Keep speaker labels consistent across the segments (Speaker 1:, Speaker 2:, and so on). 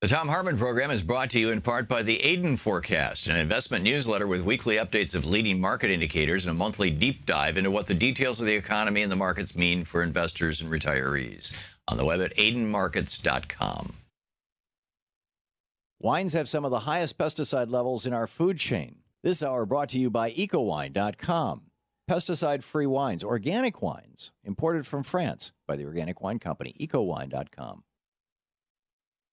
Speaker 1: The Thom Hartmann Program is brought to you in part by the Aiden Forecast, an investment newsletter with weekly updates of leading market indicators and a monthly deep dive into what the details of the economy and the markets mean for investors and retirees. On the web at aidenmarkets.com.
Speaker 2: Wines have some of the highest pesticide levels in our food chain. This hour brought to you by ecowine.com. Pesticide-free wines, organic wines, imported from France by the Organic Wine Company, ecowine.com.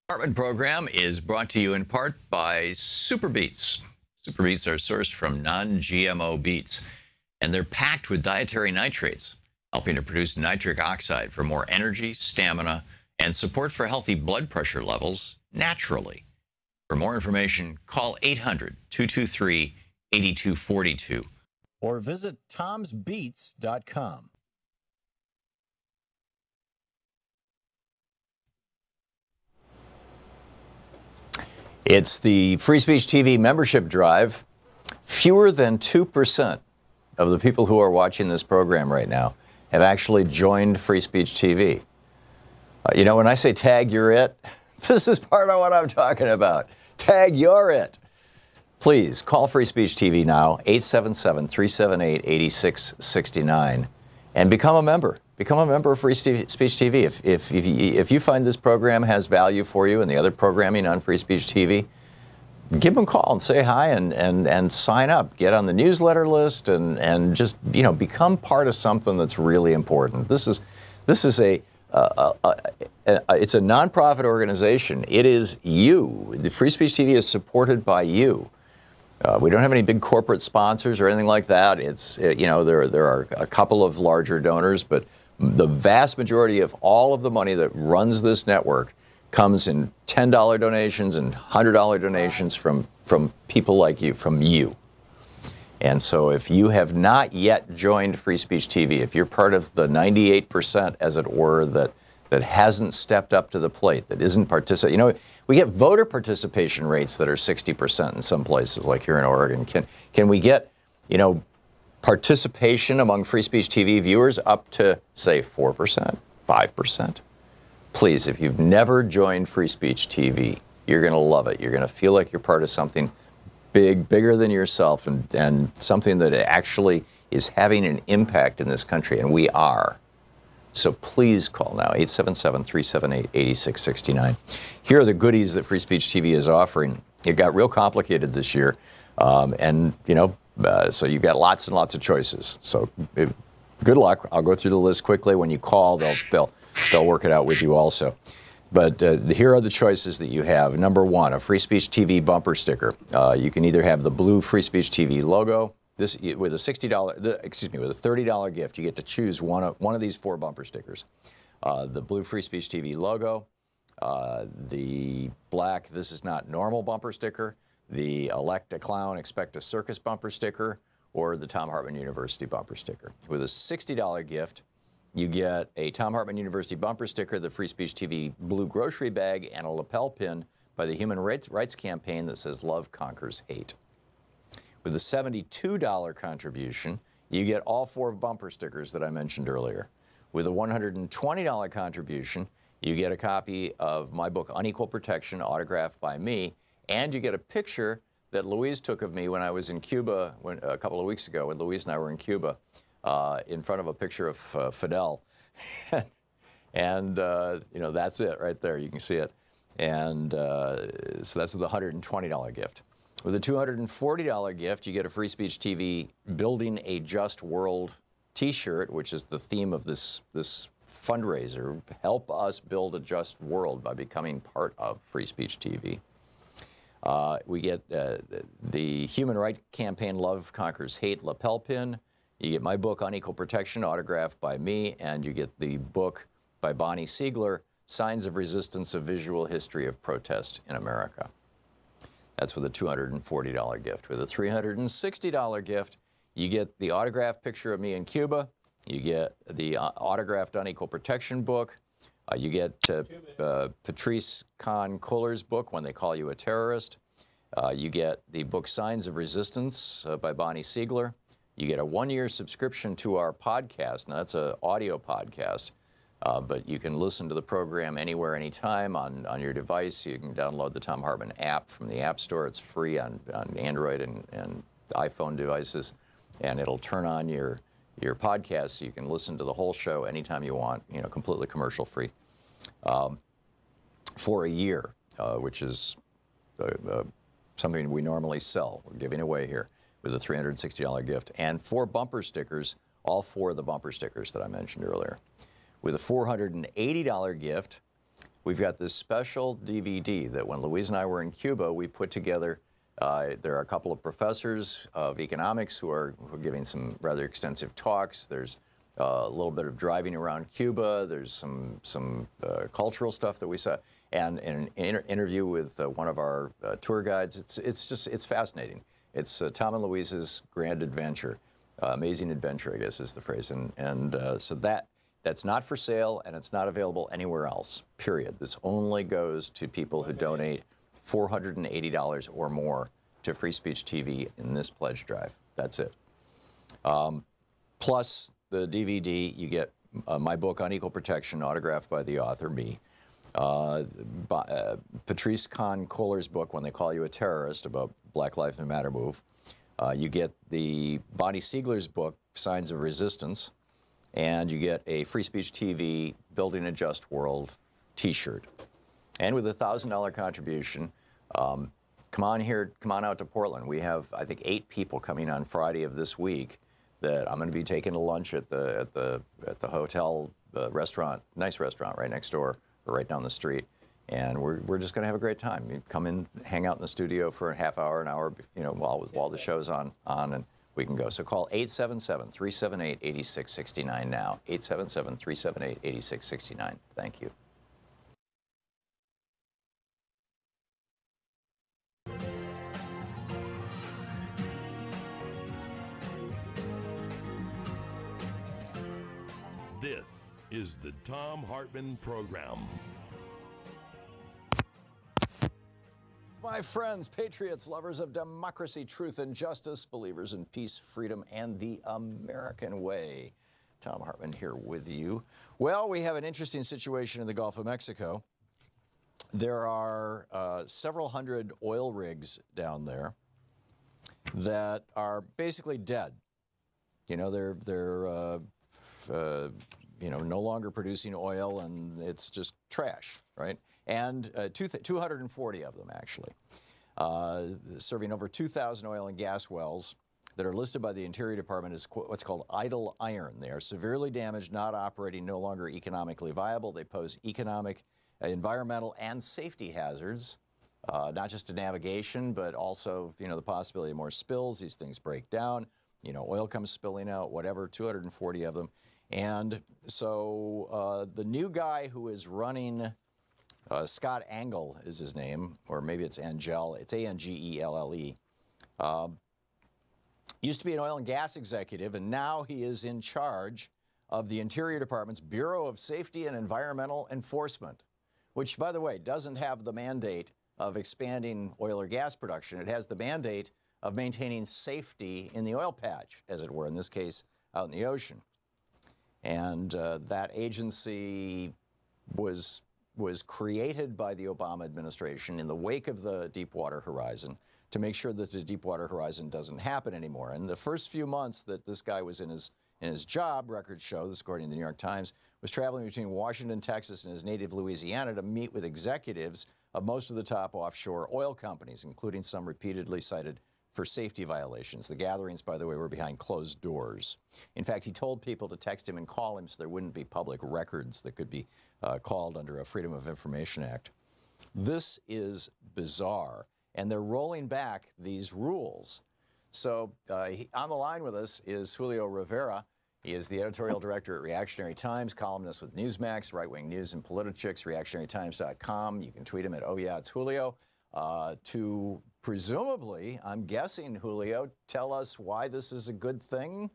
Speaker 1: Hartmann Program is brought to you in part by Super Beets. Super Beets are sourced from non-GMO beets, and they're packed with dietary nitrates, helping to produce nitric oxide for more energy, stamina, and support for healthy blood pressure levels naturally. For more information, call 800-223-8242
Speaker 2: or visit tomsbeets.com. It's the Free Speech TV membership drive. Fewer than 2% of the people who are watching this program right now have actually joined Free Speech TV. You know, when I say tag you're it, this is part of what I'm talking about. Tag you're it. Please call Free Speech TV now, 877-378-8669, and become a member. Become a member of Free Speech TV. If you find this program has value for you and the other programming on Free Speech TV, give them a call and say hi and sign up. Get on the newsletter list and just, you know, become part of something that's really important. This is it's a nonprofit organization. It is you. The Free Speech TV is supported by you. We don't have any big corporate sponsors or anything like that. You know, there are a couple of larger donors, but the vast majority of all of the money that runs this network comes in $10 donations and $100 donations from people like you, from you. And so if you have not yet joined Free Speech TV, if you're part of the 98%, as it were, that hasn't stepped up to the plate, that isn't participating, you know, we get voter participation rates that are 60% in some places, like here in Oregon. Can we get, you know, participation among Free Speech TV viewers up to, say, 4%, 5%? Please, if you've never joined Free Speech TV, you're going to love it. You're going to feel like you're part of something bigger than yourself, and something that actually is having an impact in this country, and we are. So please call now, 877-378-8669. Here are the goodies that Free Speech TV is offering. It got real complicated this year, and, you know, so you've got lots and lots of choices. So good luck. I'll go through the list quickly. When you call, they'll work it out with you also. But here are the choices that you have. Number one, a Free Speech TV bumper sticker. You can either have the blue Free Speech TV logo. This with a with a $30 gift, you get to choose one of these 4 bumper stickers. The blue Free Speech TV logo, the black "This is not normal" bumper sticker, the "Elect a Clown, Expect a Circus" bumper sticker, or the Thom Hartmann University bumper sticker. With a $60 gift, you get a Thom Hartmann University bumper sticker, the Free Speech TV blue grocery bag, and a lapel pin by the Human Rights Campaign that says "Love Conquers Hate." With a $72 contribution, you get all 4 bumper stickers that I mentioned earlier. With a $120 contribution, you get a copy of my book, Unequal Protection, autographed by me, and you get a picture that Louise took of me when I was in Cuba a couple of weeks ago, when Louise and I were in Cuba, in front of a picture of Fidel. And, you know, that's it right there. You can see it. And so that's with a $120 gift. With a $240 gift, you get a Free Speech TV Building a Just World t-shirt, which is the theme of this fundraiser. Help us build a just world by becoming part of Free Speech TV. We get the Human Rights Campaign Love Conquers Hate lapel pin. You get my book, Unequal Protection, autographed by me, and you get the book by Bonnie Siegler, Signs of Resistance: A Visual History of Protest in America. That's with a $240 gift. With a $360 gift, you get the autographed picture of me in Cuba. You get the autographed Unequal Protection book. You get Patrice Kahn-Kohler's book, When They Call You a Terrorist. You get the book Signs of Resistance by Bonnie Siegler. You get a 1-year subscription to our podcast. Now, that's an audio podcast. But you can listen to the program anywhere, anytime on your device. You can download the Thom Hartmann app from the App Store. It's free on Android and iPhone devices, and it'll turn on your podcast so you can listen to the whole show anytime you want, completely commercial free, for a year, which is something we normally sell. We're giving away here with a $360 gift, and 4 bumper stickers, all 4 of the bumper stickers that I mentioned earlier. With a $480 gift, we've got this special DVD that when Louise and I were in Cuba, we put together. There are a couple of professors of economics who are giving some rather extensive talks. There's a little bit of driving around Cuba. There's some cultural stuff that we saw, and an interview with one of our tour guides. It's fascinating. It's Tom and Louise's grand adventure, amazing adventure, I guess is the phrase, and so that's not for sale, and it's not available anywhere else, period. This only goes to people who donate $480 or more to Free Speech TV in this pledge drive. That's it. Plus the DVD, you get my book on equal protection, autographed by the author, me. Patrice Kahn-Kohler's book, When They Call You a Terrorist, about Black Lives Matter move. You get the Bonnie Siegler's book, Signs of Resistance. And you get a Free Speech TV Building a Just World t-shirt. And with a $1,000 contribution, come on out to Portland. We have, I think, 8 people coming on Friday of this week that I'm going to be taking to lunch at the hotel restaurant, nice restaurant right next door, or right down the street. And we're just going to have a great time. You come in, hang out in the studio for a half hour, an hour, while the show's on, and we can go. So call 877-378-8669 now. 877-378-8669. Thank you.
Speaker 3: This is the Thom Hartmann Program.
Speaker 2: My friends, patriots, lovers of democracy, truth, and justice, believers in peace, freedom, and the American way. Thom Hartmann here with you. Well, we have an interesting situation in the Gulf of Mexico. There are several hundred oil rigs down there that are basically dead. They're no longer producing oil, and it's just trash, right? And 240 of them, actually, serving over 2,000 oil and gas wells that are listed by the Interior Department as what's called idle iron. They are severely damaged, not operating, no longer economically viable. They pose economic, environmental, and safety hazards, not just to navigation, but also, the possibility of more spills. These things break down, oil comes spilling out, whatever, 240 of them. And so the new guy who is running, Scott Angle is his name, or maybe it's Angel. It's Angelle. Used to be an oil and gas executive, and now he is in charge of the Interior Department's Bureau of Safety and Environmental Enforcement, which, by the way, doesn't have the mandate of expanding oil or gas production. It has the mandate of maintaining safety in the oil patch, as it were, in this case, out in the ocean. And that agency was created by the Obama administration in the wake of the Deepwater Horizon to make sure that the Deepwater Horizon doesn't happen anymore. And the first few months that this guy was in his job, records show, this according to the New York Times, was traveling between Washington, Texas, and his native Louisiana to meet with executives of most of the top offshore oil companies, including some repeatedly cited for safety violations. The gatherings, by the way, were behind closed doors. In fact, he told people to text him and call him so there wouldn't be public records that could be called under a Freedom of Information Act. This is bizarre, and they're rolling back these rules. So on the line with us is Julio Rivera. He is the editorial director at Reactionary Times, columnist with Newsmax, right-wing news and politichicks, reactionarytimes.com. You can tweet him at Oh Yeah, It's Julio. To presumably, I'm guessing, Julio, tell us why this is a good thing.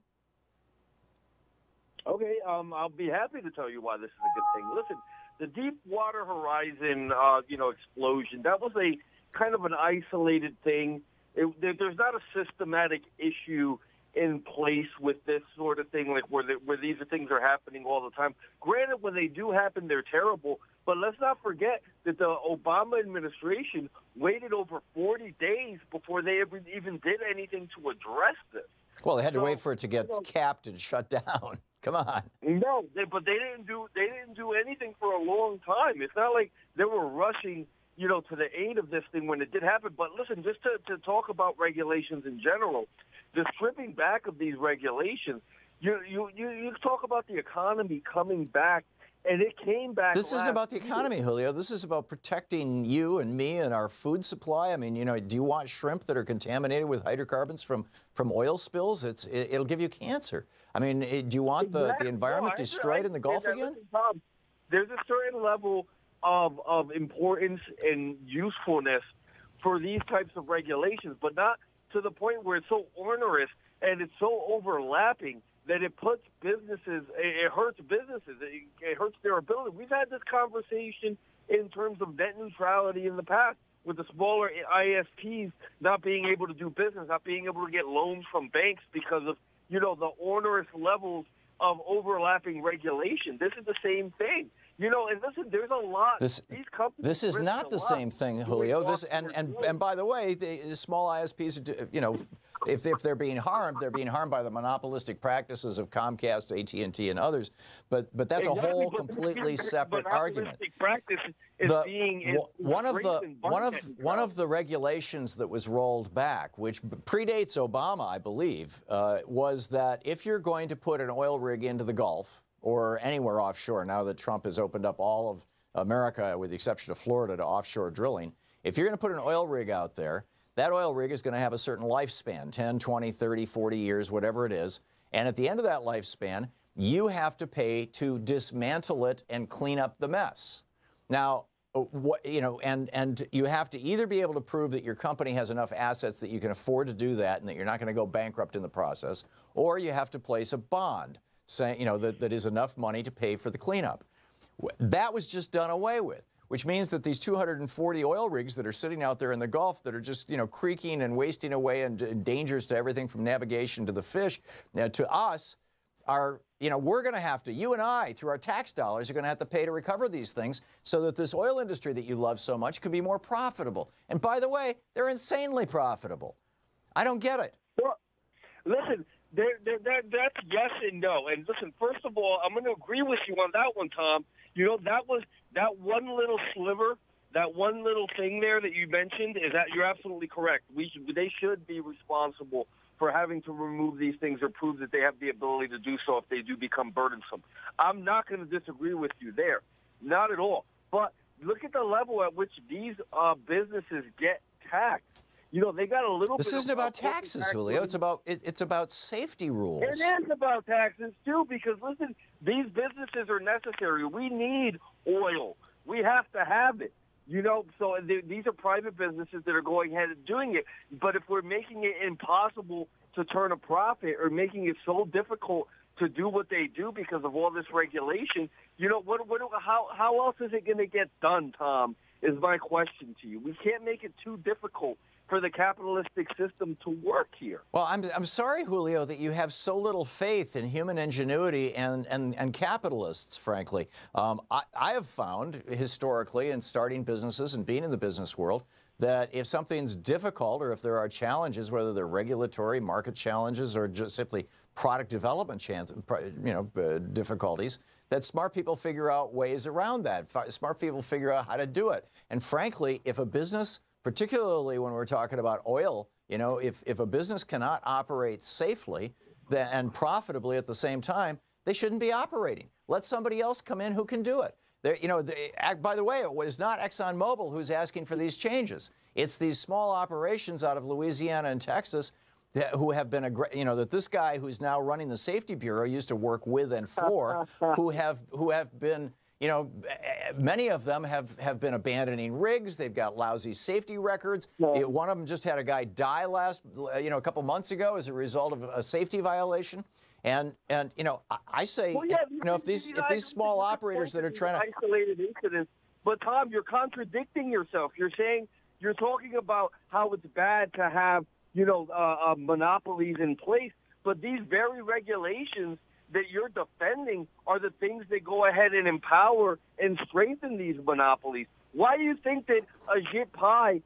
Speaker 4: Okay, I'll be happy to tell you why this is a good thing. Listen, the Deepwater Horizon, explosion, that was a kind of an isolated thing. There's not a systematic issue in place with this sort of thing, like where these things are happening all the time. Granted, when they do happen, they're terrible. But let's not forget that the Obama administration waited over 40 days before they even did anything to address this.
Speaker 2: Well, they had to wait for it to get capped and shut down. Come on.
Speaker 4: No, but they didn't do anything for a long time. It's not like they were rushing, to the aid of this thing when it did happen. But listen, just to talk about regulations in general, the stripping back of these regulations, you talk about the economy coming back. And it came back.
Speaker 2: This isn't about the economy, Julio. This is about protecting you and me and our food supply. I mean, do you want shrimp that are contaminated with hydrocarbons from oil spills? It'll give you cancer. I mean, do you want the environment destroyed in the Gulf again?
Speaker 4: Listen, Tom, there's a certain level of importance and usefulness for these types of regulations, but not to the point where it's so onerous and it's so overlapping that it puts businesses, it hurts businesses, it hurts their ability. We've had this conversation in terms of net neutrality in the past with the smaller ISPs not being able to do business, not being able to get loans from banks because of, the onerous levels of overlapping regulation. This is the same thing. And listen, there's a lot. These companies.
Speaker 2: This is not the same thing, Julio. And by the way, the small ISPs, if they're being harmed by the monopolistic practices of Comcast, AT&T, and others. But that's a whole completely separate argument.
Speaker 4: Practice is
Speaker 2: one of the regulations that was rolled back, which predates Obama, I believe, was that if you're going to put an oil rig into the Gulf or anywhere offshore, now that Trump has opened up all of America, with the exception of Florida, to offshore drilling, if you're going to put an oil rig out there, that oil rig is going to have a certain lifespan, 10, 20, 30, 40 years, whatever it is. And at the end of that lifespan, you have to pay to dismantle it and clean up the mess. Now, and you have to either be able to prove that your company has enough assets that you can afford to do that and that you're not going to go bankrupt in the process, or you have to place a bond saying, that is enough money to pay for the cleanup. That was just done away with, which means that these 240 oil rigs that are sitting out there in the Gulf that are just, creaking and wasting away and dangerous to everything from navigation to the fish, to us, are, we're going to have to, you and I, through our tax dollars, are going to have to pay to recover these things so that this oil industry that you love so much can be more profitable. And by the way, they're insanely profitable. I don't get it.
Speaker 4: Well, listen, that's yes and no. And listen, first of all, I'm going to agree with you on that one, Tom. That one little sliver, that one little thing there that you mentioned, is that you're absolutely correct. They should be responsible for having to remove these things or prove that they have the ability to do so if they do become burdensome. I'm not going to disagree with you there, not at all. But look at the level at which these businesses get taxed. They got a little bit.
Speaker 2: This isn't about taxes, Julio. It's about safety rules.
Speaker 4: It is about taxes too, because listen, these businesses are necessary. We need oil. We have to have it. So these are private businesses that are going ahead and doing it. But if we're making it impossible to turn a profit or making it so difficult to do what they do because of all this regulation, how else is it going to get done, Tom, is my question to you. We can't make it too difficult for the capitalistic system to work here.
Speaker 2: Well, I'm sorry, Julio, that you have so little faith in human ingenuity and capitalists, frankly. I have found historically in starting businesses and being in the business world that if something's difficult or if there are challenges, whether they're regulatory, market challenges, or just simply product development difficulties, that smart people figure out ways around that. Smart people figure out how to do it. And frankly, if a business, particularly when we're talking about oil, if a business cannot operate safely and profitably at the same time, they shouldn't be operating. Let somebody else come in who can do it. By the way, it was not ExxonMobil who's asking for these changes. It's these small operations out of Louisiana and Texas who have been, that this guy who's now running the Safety Bureau used to work with and for, who have been, many of them have been abandoning rigs. They've got lousy safety records.
Speaker 4: Yeah.
Speaker 2: One of them just had a guy die a couple months ago as a result of a safety violation. And I say, if these small operators that are trying to
Speaker 4: isolated incidents, but Tom, you're contradicting yourself. You're talking about how it's bad to have monopolies in place, But these very regulations that you're defending are the things that go ahead and empower and strengthen these monopolies. Why do you think that Ajit Pai,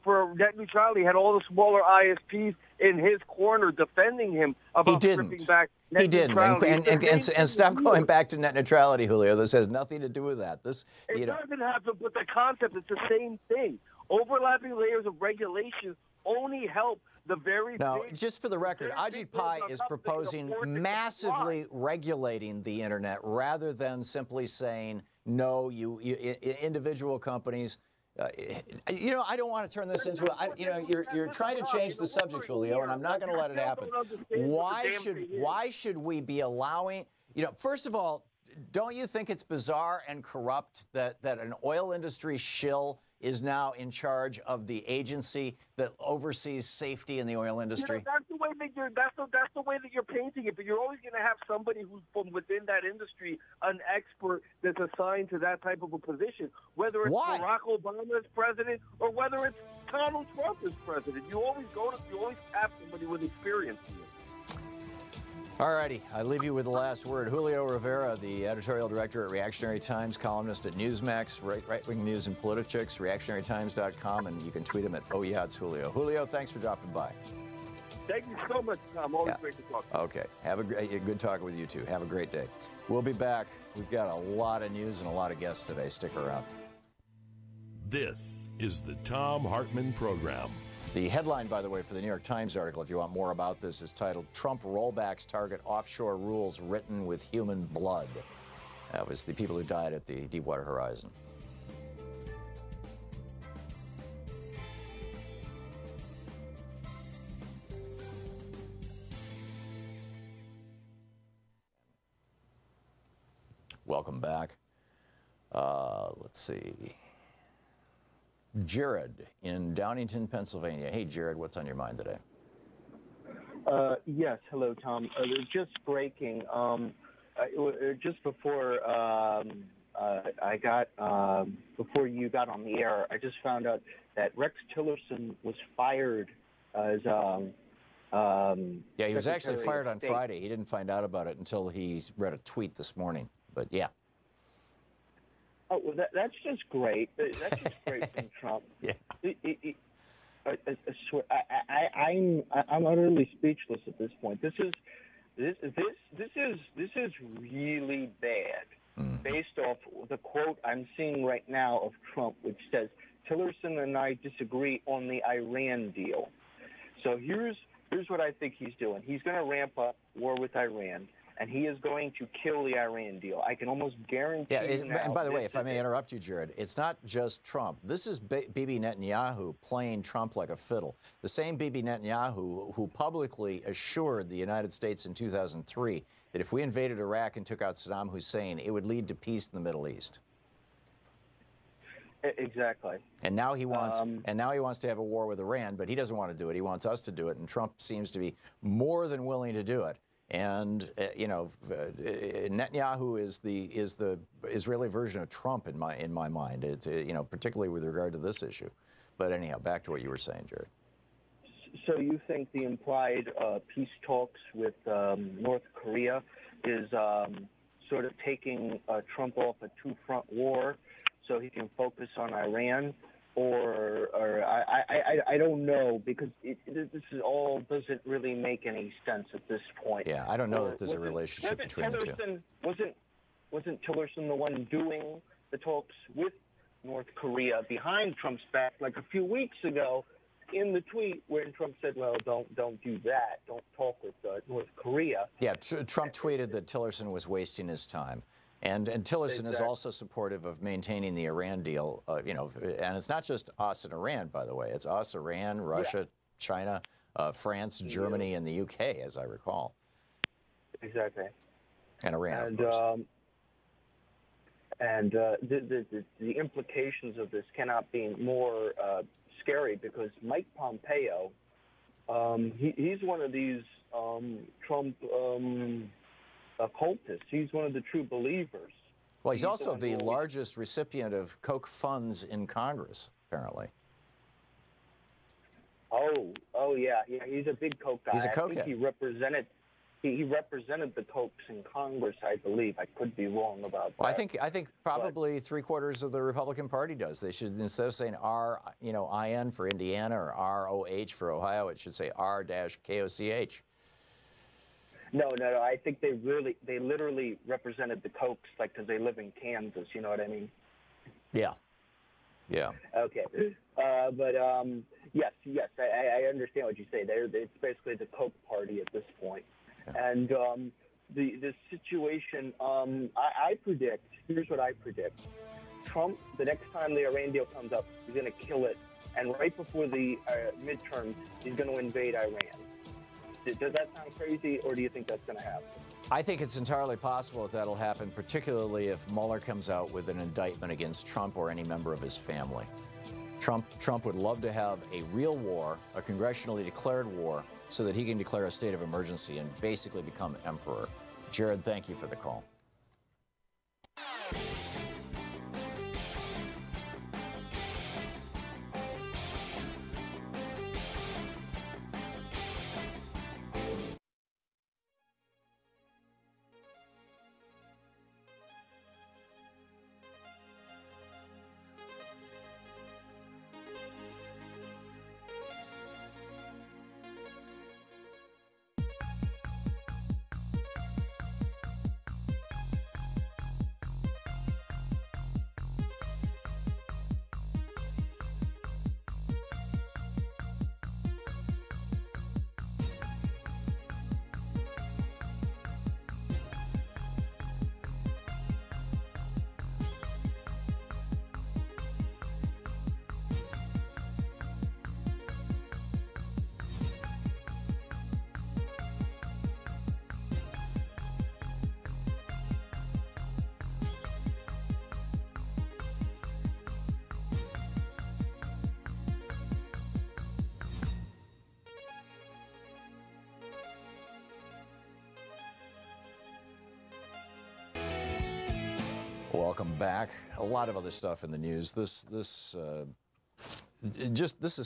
Speaker 4: for net neutrality, had all the smaller ISPs in his corner defending him about stripping back net neutrality?
Speaker 2: And stop going back to net neutrality, Julio. This has nothing to do with that.
Speaker 4: It doesn't have to, but the concept is the same thing. Overlapping layers of regulation only help the very big.
Speaker 2: Just for the record, Ajit Pai is proposing massively regulating the internet rather than simply saying, no, you individual companies. I don't want to turn this into you're trying to change the subject, Julio, and I'm not going to let it happen. Why should we be allowing, first of all, don't you think it's bizarre and corrupt that an oil industry shill is now in charge of the agency that oversees safety in the oil industry?
Speaker 4: That's the way that you're painting it. But you're always going to have somebody who's from within that industry, an expert that's assigned to that type of a position. Whether it's Barack Obama as president or whether it's Donald Trump as president, you always have somebody with experience in it.
Speaker 2: All righty, I leave you with the last word. Julio Rivera, the editorial director at Reactionary Times, columnist at Newsmax, right-wing news and politics, reactionarytimes.com, and you can tweet him at Oh Yeah, It's Julio. Julio, thanks for dropping by.
Speaker 4: Thank you so much, Tom. Always great to talk to you.
Speaker 2: Okay, have a good talking with you too. Have a great day. We'll be back. We've got a lot of news and a lot of guests today. Stick around.
Speaker 3: This is the Thom Hartmann Program.
Speaker 2: The headline, by the way, for the New York Times article, if you want more about this, is titled, Trump Rollbacks Target Offshore Rules Written with Human Blood. That was the people who died at the Deepwater Horizon. Welcome back. Let's see. Jared in Downingtown, Pennsylvania. Hey, Jared, what's on your mind today?
Speaker 5: Yes, hello, Tom. Just breaking. Just before before you got on the air, I just found out that Rex Tillerson was fired as.
Speaker 2: Yeah, he was actually fired on Friday. He didn't find out about it until he read a tweet this morning. But yeah.
Speaker 5: Oh, well, that's just great. That's just great from Trump.
Speaker 2: Yeah.
Speaker 5: I swear, I'm utterly speechless at this point. This is really bad. Based off the quote I'm seeing right now of Trump, which says Tillerson and I disagree on the Iran deal. So here's what I think he's doing. He's going to ramp up war with Iran. And he is going to kill the Iran deal. I can almost guarantee you now.
Speaker 2: And by the way, if I may interrupt you, Jared, it's not just Trump. This is Bibi Netanyahu playing Trump like a fiddle. The same Bibi Netanyahu who publicly assured the United States in 2003 that if we invaded Iraq and took out Saddam Hussein, it would lead to peace in the Middle East.
Speaker 5: Exactly.
Speaker 2: And now he wants to have a war with Iran, but he doesn't want to do it. He wants us to do it, and Trump seems to be more than willing to do it. And Netanyahu is the Israeli version of Trump in my mind. It's, particularly with regard to this issue. But anyhow, back to what you were saying, Jared.
Speaker 5: So you think the implied peace talks with North Korea is sort of taking Trump off a two-front war so he can focus on Iran? Or I don't know, because this is all doesn't really make any sense at this point.
Speaker 2: Yeah, I don't know that there's a relationship between the two.
Speaker 5: Wasn't Tillerson the one doing the talks with North Korea behind Trump's back like a few weeks ago in the tweet where Trump said, well, don't do that. Don't talk with North Korea.
Speaker 2: Yeah, Trump tweeted that Tillerson was wasting his time. And Tillerson is also supportive of maintaining the Iran deal, and it's not just us and Iran, by the way. It's us, Iran, Russia, China, France, Germany, and the UK, as I recall.
Speaker 5: Exactly.
Speaker 2: And Iran, of course.
Speaker 5: The implications of this cannot be more scary, because Mike Pompeo, he's one of these Trump occultist. He's one of the true believers.
Speaker 2: Well, he's also the largest recipient of Koch funds in Congress, apparently.
Speaker 5: Oh yeah. He's a big Koch guy.
Speaker 2: He's a
Speaker 5: I
Speaker 2: cokehead.
Speaker 5: think he represented the Kochs in Congress, I believe. I could be wrong about that.
Speaker 2: Well, I think probably 3/4 of the Republican Party does. They should, instead of saying IN for Indiana or ROH for Ohio, it should say R-KOCH.
Speaker 5: No. I think they literally represented the Kochs, like, because they live in Kansas. You know what I mean?
Speaker 2: Yeah.
Speaker 5: Okay. But yes, I understand what you say. It's basically the Koch party at this point. Yeah. And the situation, I predict, here's what I predict. Trump, the next time the Iran deal comes up, he's going to kill it. And right before the midterms, he's going to invade Iran. Does that sound crazy, or do you think that's going to happen?
Speaker 2: I think it's entirely possible that'll happen, particularly if Mueller comes out with an indictment against Trump or any member of his family. Trump would love to have a real war, a congressionally declared war, so that he can declare a state of emergency and basically become emperor. Jared, thank you for the call. Welcome back. A lot of other stuff in the news. This is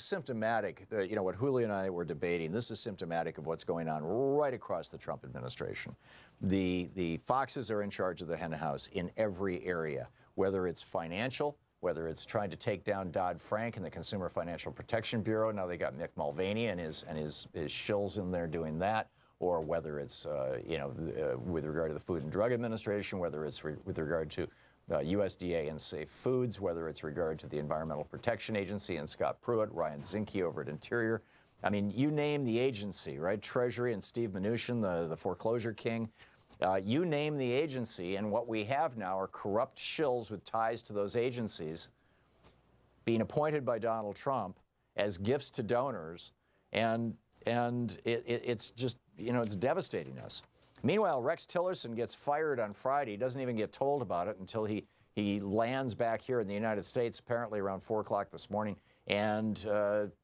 Speaker 2: symptomatic. What Julio and I were debating. This is symptomatic of what's going on right across the Trump administration. The foxes are in charge of the hen house in every area, whether it's financial, whether it's trying to take down Dodd-Frank and the Consumer Financial Protection Bureau. Now they got Mick Mulvaney and his shills in there doing that. Or whether it's, with regard to the Food and Drug Administration, whether it's with regard to USDA and Safe Foods, whether it's regard to the Environmental Protection Agency and Scott Pruitt, Ryan Zinke over at Interior. I mean, you name the agency, right? Treasury and Steve Mnuchin, the foreclosure king. You name the agency, and what we have now are corrupt shills with ties to those agencies being appointed by Donald Trump as gifts to donors, and it's just, it's devastating us. Meanwhile, Rex Tillerson gets fired on Friday. He doesn't even get told about it until he lands back here in the United States, apparently around 4 o'clock this morning, and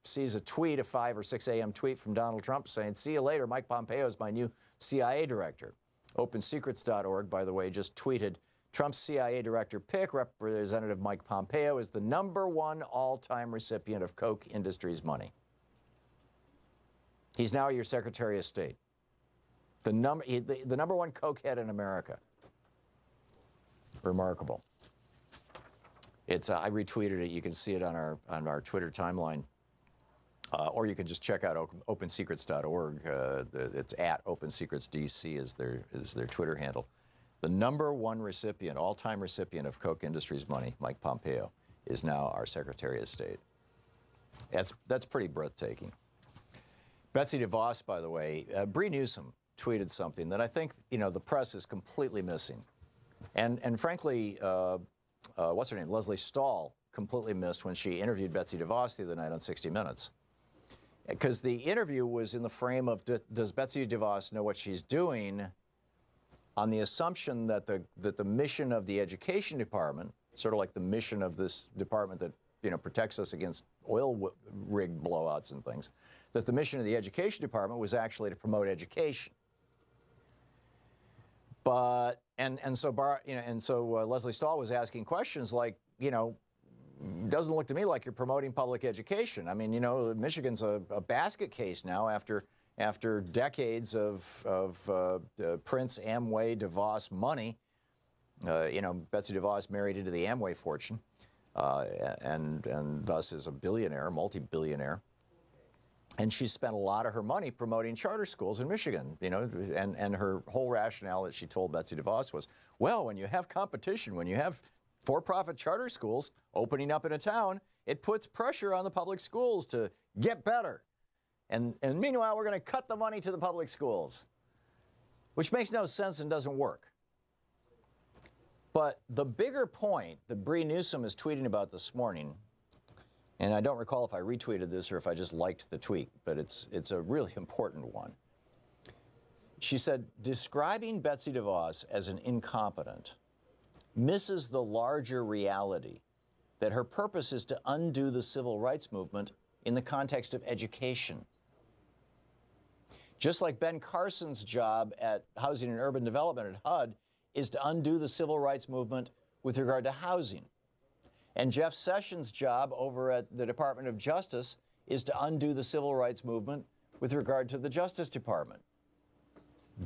Speaker 2: sees a tweet, a 5 or 6 a.m. tweet from Donald Trump saying, "See you later, Mike Pompeo is my new CIA director." OpenSecrets.org, by the way, just tweeted, Trump's CIA director pick, Representative Mike Pompeo, is the #1 all-time recipient of Koch Industries money. He's now your Secretary of State. The #1 cokehead in America. Remarkable. It's I retweeted it. You can see it on our Twitter timeline, or you can just check out OpenSecrets.org. It's at OpenSecretsDC is their Twitter handle. The #1 recipient, all-time recipient of Koch Industries money, Mike Pompeo, is now our Secretary of State. That's pretty breathtaking. Betsy DeVos, by the way, Bree Newsom tweeted something that I think, the press is completely missing. And frankly, what's her name? Leslie Stahl completely missed when she interviewed Betsy DeVos the other night on 60 Minutes. Because the interview was in the frame of, does Betsy DeVos know what she's doing, on the assumption that the mission of the Education Department, sort of like the mission of this department that protects us against oil rig blowouts and things, that the mission of the Education Department was actually to promote education. But so Leslie Stahl was asking questions like, doesn't look to me like you're promoting public education. I mean, you know, Michigan's a basket case now after decades of Prince, Amway, DeVos money. You know, Betsy DeVos married into the Amway fortune, and thus is a billionaire, multi-billionaire. And she spent a lot of her money promoting charter schools in Michigan, you know, and her whole rationale that she told Betsy DeVos was, well, when you have competition, when you have for-profit charter schools opening up in a town, it puts pressure on the public schools to get better. And meanwhile, we're going to cut the money to the public schools, which makes no sense and doesn't work. But the bigger point that Bree Newsom is tweeting about this morning, and I don't recall if I retweeted this or if I just liked the tweet, but it's a really important one. She said, describing Betsy DeVos as an incompetent misses the larger reality that her purpose is to undo the civil rights movement in the context of education. Just like Ben Carson's job at Housing and Urban Development at HUD is to undo the civil rights movement with regard to housing. And Jeff Sessions' job over at the Department of Justice is to undo the civil rights movement with regard to the Justice Department.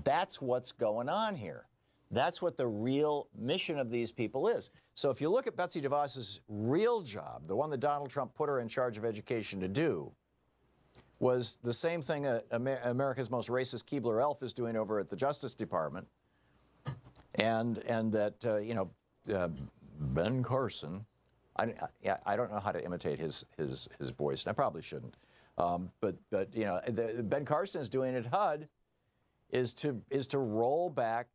Speaker 2: That's what's going on here. That's what the real mission of these people is. So if you look at Betsy DeVos's real job, the one that Donald Trump put her in charge of education to do, was the same thing America's most racist Keebler elf is doing over at the Justice Department. And that, you know, Ben Carson, I don't know how to imitate his voice, and I probably shouldn't. But you know, Ben Carson is doing at HUD is to roll back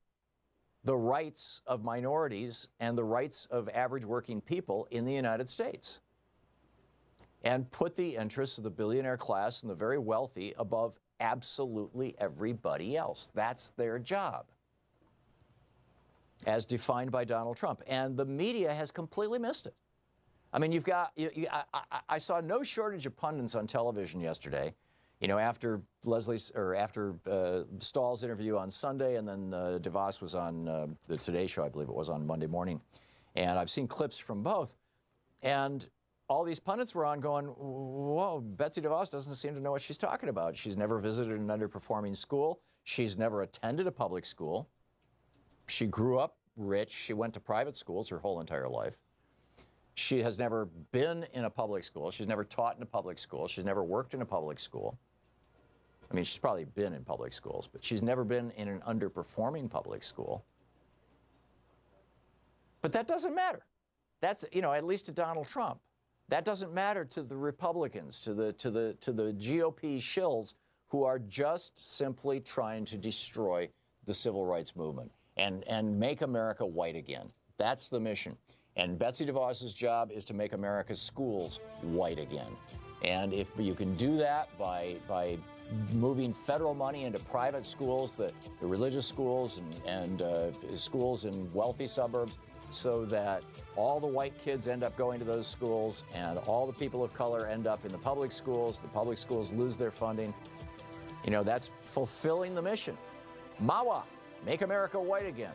Speaker 2: the rights of minorities and the rights of average working people in the United States, and put the interests of the billionaire class and the very wealthy above absolutely everybody else. That's their job, as defined by Donald Trump. And the media has completely missed it. I mean, you've got, I saw no shortage of pundits on television yesterday, you know, after Stahl's interview on Sunday, and then DeVos was on the Today Show, I believe it was, on Monday morning. And I've seen clips from both. And all these pundits were on going, whoa, Betsy DeVos doesn't seem to know what she's talking about. She's never visited an underperforming school. She's never attended a public school. She grew up rich. She went to private schools her whole entire life. She has never been in a public school. She's never taught in a public school. She's never worked in a public school. I mean, she's probably been in public schools, but she's never been in an underperforming public school. But that doesn't matter. That's, you know, at least to Donald Trump. That doesn't matter to the Republicans, to the GOP shills who are just simply trying to destroy the civil rights movement and make America white again. That's the mission. And Betsy DeVos's job is to make America's schools white again. And if you can do that by moving federal money into private schools, the religious schools and schools in wealthy suburbs, so that all the white kids end up going to those schools and all the people of color end up in the public schools lose their funding, you know, that's fulfilling the mission. MAWA, make America white again.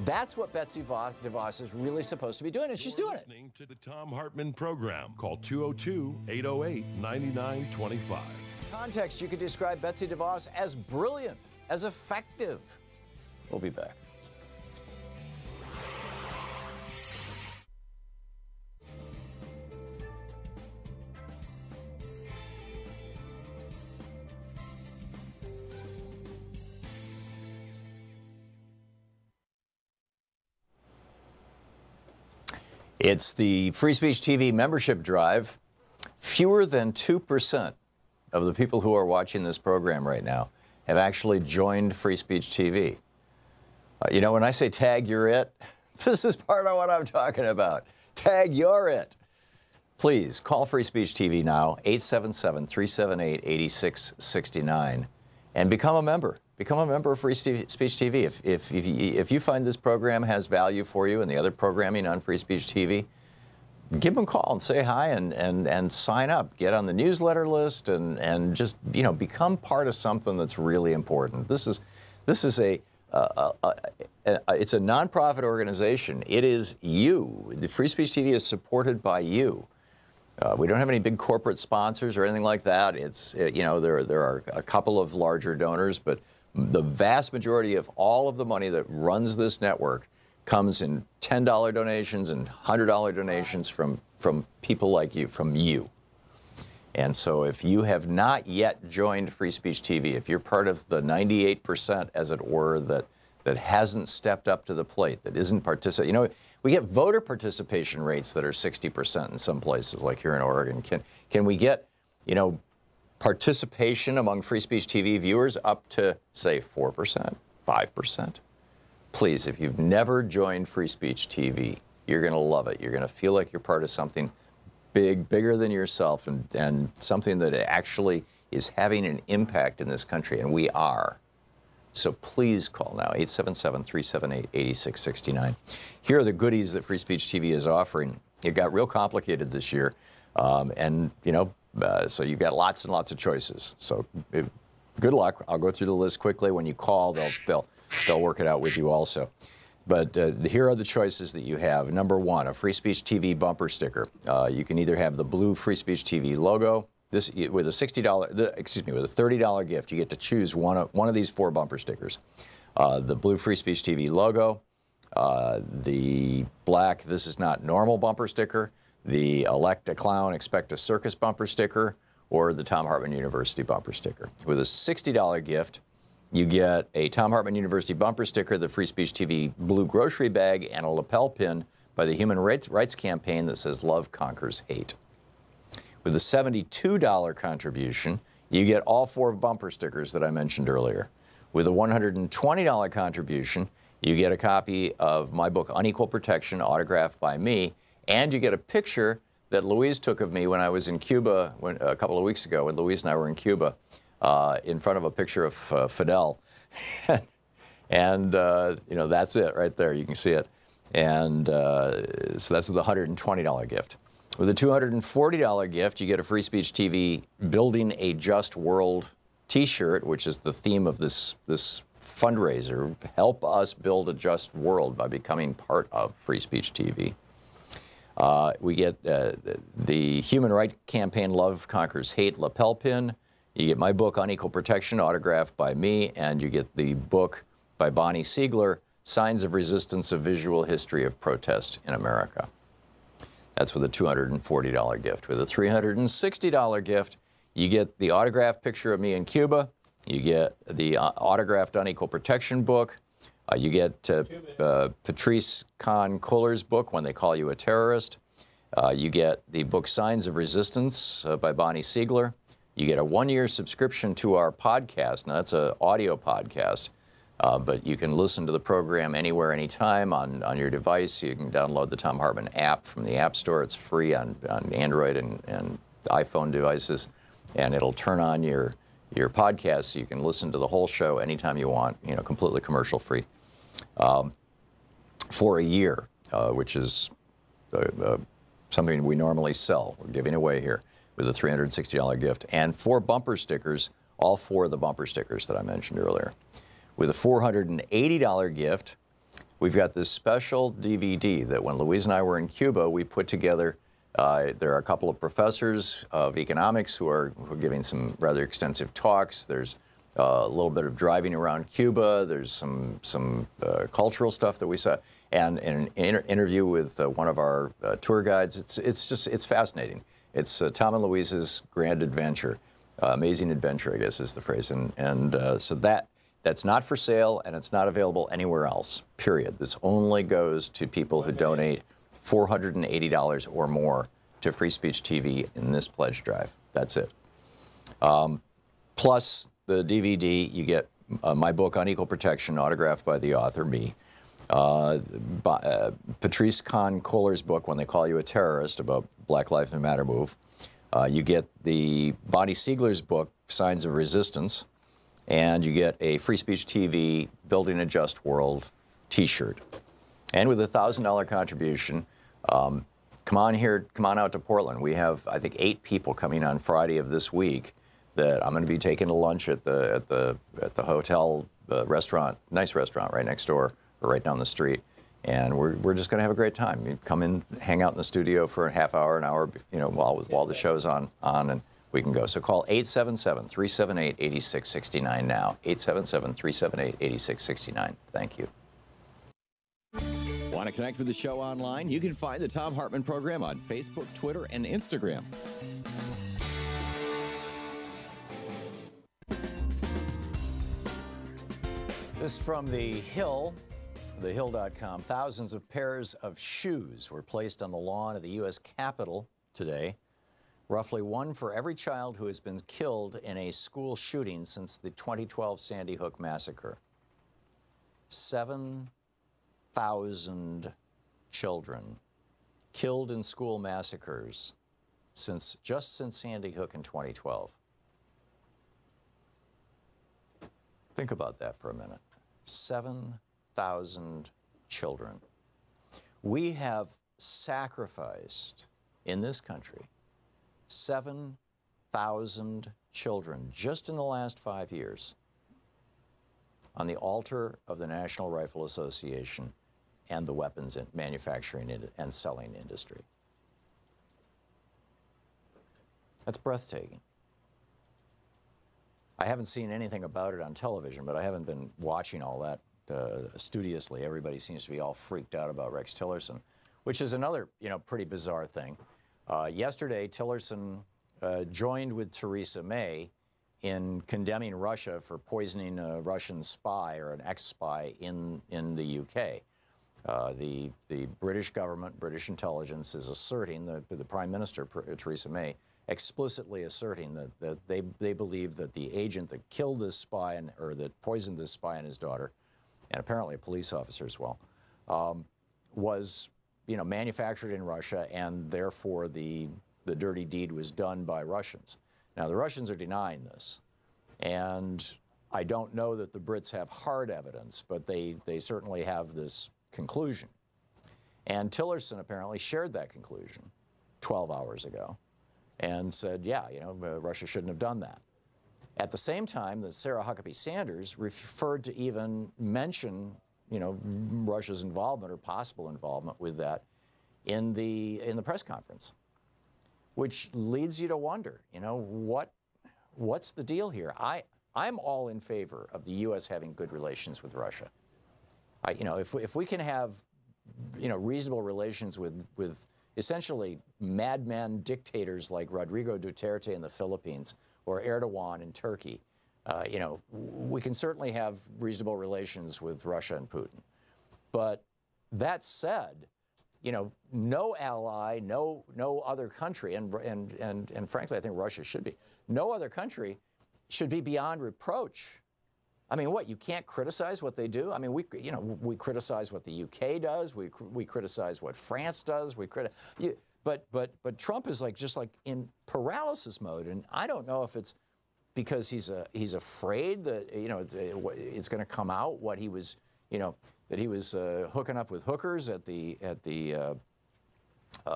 Speaker 2: That's what Betsy DeVos is really supposed to be doing, and she's doing it.
Speaker 3: Listening to the Thom Hartmann Program. Call 202-808-9925.
Speaker 2: Context, you could describe Betsy DeVos as brilliant, as effective. We'll be back. It's the Free Speech TV membership drive. Fewer than 2% of the people who are watching this program right now have actually joined Free Speech TV. You know, when I say tag you're it, this is part of what I'm talking about. Tag you're it. Please call Free Speech TV now, 877-378-8669, and become a member. Become a member of Free Speech TV. If you find this program has value for you and the other programming on Free Speech TV, give them a call and say hi and sign up. Get on the newsletter list and just, you know, become part of something that's really important. This is a it's a nonprofit organization. It is you. The Free Speech TV is supported by you. We don't have any big corporate sponsors or anything like that. It's, you know, there are a couple of larger donors, but the vast majority of all of the money that runs this network comes in $10 donations and $100 donations from people like you, from you. And so if you have not yet joined Free Speech TV, if you're part of the 98%, as it were, that hasn't stepped up to the plate, that isn't participating, you know, we get voter participation rates that are 60% in some places, like here in Oregon. Can we get, you know, participation among Free Speech TV viewers up to, say, 4%, 5%? Please, if you've never joined Free Speech TV, you're going to love it. You're going to feel like you're part of something bigger than yourself, and something that actually is having an impact in this country, and we are. So please call now, 877-378-8669. Here are the goodies that Free Speech TV is offering. It got real complicated this year, and, you know, so you've got lots and lots of choices. So good luck. I'll go through the list quickly. When you call, they'll work it out with you also. But here are the choices that you have. Number one, a Free Speech TV bumper sticker. You can either have the blue Free Speech TV logo. This with a with a $30 gift, you get to choose one of these 4 bumper stickers. The blue Free Speech TV logo, the black "This is not normal" bumper sticker, the "Elect a Clown, Expect a Circus" bumper sticker, or the Thom Hartmann University bumper sticker. With a $60 gift, you get a Thom Hartmann University bumper sticker, the Free Speech TV blue grocery bag, and a lapel pin by the Human Rights Campaign that says "Love Conquers Hate." With a $72 contribution, you get all 4 bumper stickers that I mentioned earlier. With a $120 contribution, you get a copy of my book, Unequal Protection, autographed by me, and you get a picture that Louise took of me when I was in Cuba a couple of weeks ago, when Louise and I were in Cuba, in front of a picture of Fidel. And, you know, that's it right there. You can see it. And so that's with a $120 gift. With a $240 gift, you get a Free Speech TV Building a Just World t-shirt, which is the theme of this fundraiser. Help us build a just world by becoming part of Free Speech TV. We get the Human Rights Campaign Love Conquers Hate lapel pin. You get my book, Unequal Protection, autographed by me, and you get the book by Bonnie Siegler, Signs of Resistance, A Visual History of Protest in America. That's with a $240 gift. With a $360 gift, you get the autographed picture of me in Cuba. You get the autographed Unequal Protection book. You get Patrice Kahn-Kohler's book, When They Call You a Terrorist. You get the book Signs of Resistance by Bonnie Siegler. You get a 1-year subscription to our podcast. Now, that's an audio podcast, but you can listen to the program anywhere, anytime on your device. You can download the Thom Hartmann app from the App Store. It's free on Android and iPhone devices, and it'll turn on your podcast so you can listen to the whole show anytime you want, you know, completely commercial free, for a year, which is something we normally sell. We're giving away here with a $360 gift, and 4 bumper stickers, all 4 of the bumper stickers that I mentioned earlier. With a $480 gift, we've got this special DVD that when Louise and I were in Cuba, we put together. There are a couple of professors of economics who are giving some rather extensive talks. There's a little bit of driving around Cuba. There's some cultural stuff that we saw, and an interview with one of our tour guides. It's fascinating. It's Tom and Louise's grand adventure, amazing adventure, I guess is the phrase. So that's not for sale, and it's not available anywhere else, period. This only goes to people who donate $480 or more to Free Speech TV in this pledge drive. That's it. Plus the DVD, you get my book, Unequal Protection, autographed by the author, me. Patrice Kahn-Kohler's book, When They Call You a Terrorist, about Black Lives Matter move. You get the Bonnie Siegler's book, Signs of Resistance, and you get a Free Speech TV Building a Just World t-shirt. And with a $1,000 contribution, come on out to Portland. We have, I think, 8 people coming on Friday of this week that I'm going to be taking to lunch at the hotel restaurant, nice restaurant right next door or right down the street. And we're just going to have a great time. You come in, hang out in the studio for a half hour, an hour, you know, while the show's on, and we can go. So call 877-378-8669 now. 877-378-8669. Thank you. Want to connect with the show online? You can find the Thom Hartmann Program on Facebook, Twitter, and Instagram. This is from The Hill, thehill.com. Thousands of pairs of shoes were placed on the lawn of the U.S. Capitol today. Roughly one for every child who has been killed in a school shooting since the 2012 Sandy Hook massacre. 7,000 children killed in school massacres just since Sandy Hook in 2012. Think about that for a minute. 7,000 children. We have sacrificed in this country 7,000 children just in the last 5 years on the altar of the National Rifle Association and the weapons manufacturing and selling industry. That's breathtaking. I haven't seen anything about it on television, but I haven't been watching all that studiously. Everybody seems to be all freaked out about Rex Tillerson, which is another, you know, pretty bizarre thing. Yesterday, Tillerson joined with Theresa May in condemning Russia for poisoning a Russian spy or an ex-spy in the UK. The British government, British intelligence, is asserting, the Prime Minister, Theresa May, explicitly asserting that they believe that the agent that killed this spy or that poisoned this spy and his daughter, and apparently a police officer as well, was, you know, manufactured in Russia, and therefore the dirty deed was done by Russians. Now the Russians are denying this, and I don't know that the Brits have hard evidence, but they certainly have this conclusion. And Tillerson apparently shared that conclusion 12 hours ago and said, yeah, you know, Russia shouldn't have done that. At the same time, that Sarah Huckabee Sanders referred to even mention, you know, Russia's involvement or possible involvement with that in the press conference, which leads you to wonder, you know, what's the deal here? I'm all in favor of the U.S. having good relations with Russia. You know, if we can have, you know, reasonable relations with essentially madman dictators like Rodrigo Duterte in the Philippines or Erdogan in Turkey, you know, we can certainly have reasonable relations with Russia and Putin. But that said, you know, no ally, no other country, and frankly, I think Russia should be, no other country should be beyond reproach. I mean, what, you can't criticize what they do? I mean, we criticize what the UK does, we criticize what France does, but Trump is just like in paralysis mode, and I don't know if it's because he's afraid that, you know, it's going to come out what he was, you know, that he was hooking up with hookers at the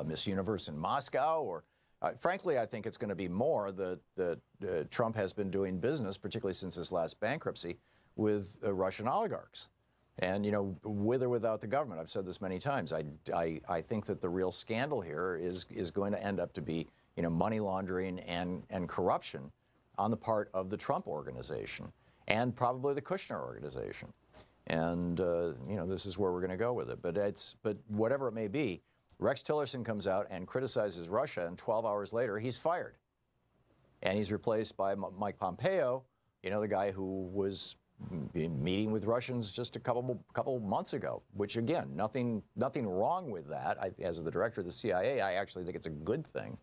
Speaker 2: Miss Universe in Moscow, or frankly, I think it's going to be more that Trump has been doing business, particularly since his last bankruptcy, with Russian oligarchs. And, you know, with or without the government, I've said this many times, I think that the real scandal here is going to end up to be, you know, money laundering and corruption on the part of the Trump organization and probably the Kushner organization. And, you know, this is where we're going to go with it. But whatever it may be, Rex Tillerson comes out and criticizes Russia, and 12 hours later, he's fired. And he's replaced by Mike Pompeo, you know, the guy who was meeting with Russians just a couple months ago, which, again, nothing wrong with that. As the director of the CIA, I actually think it's a good thing.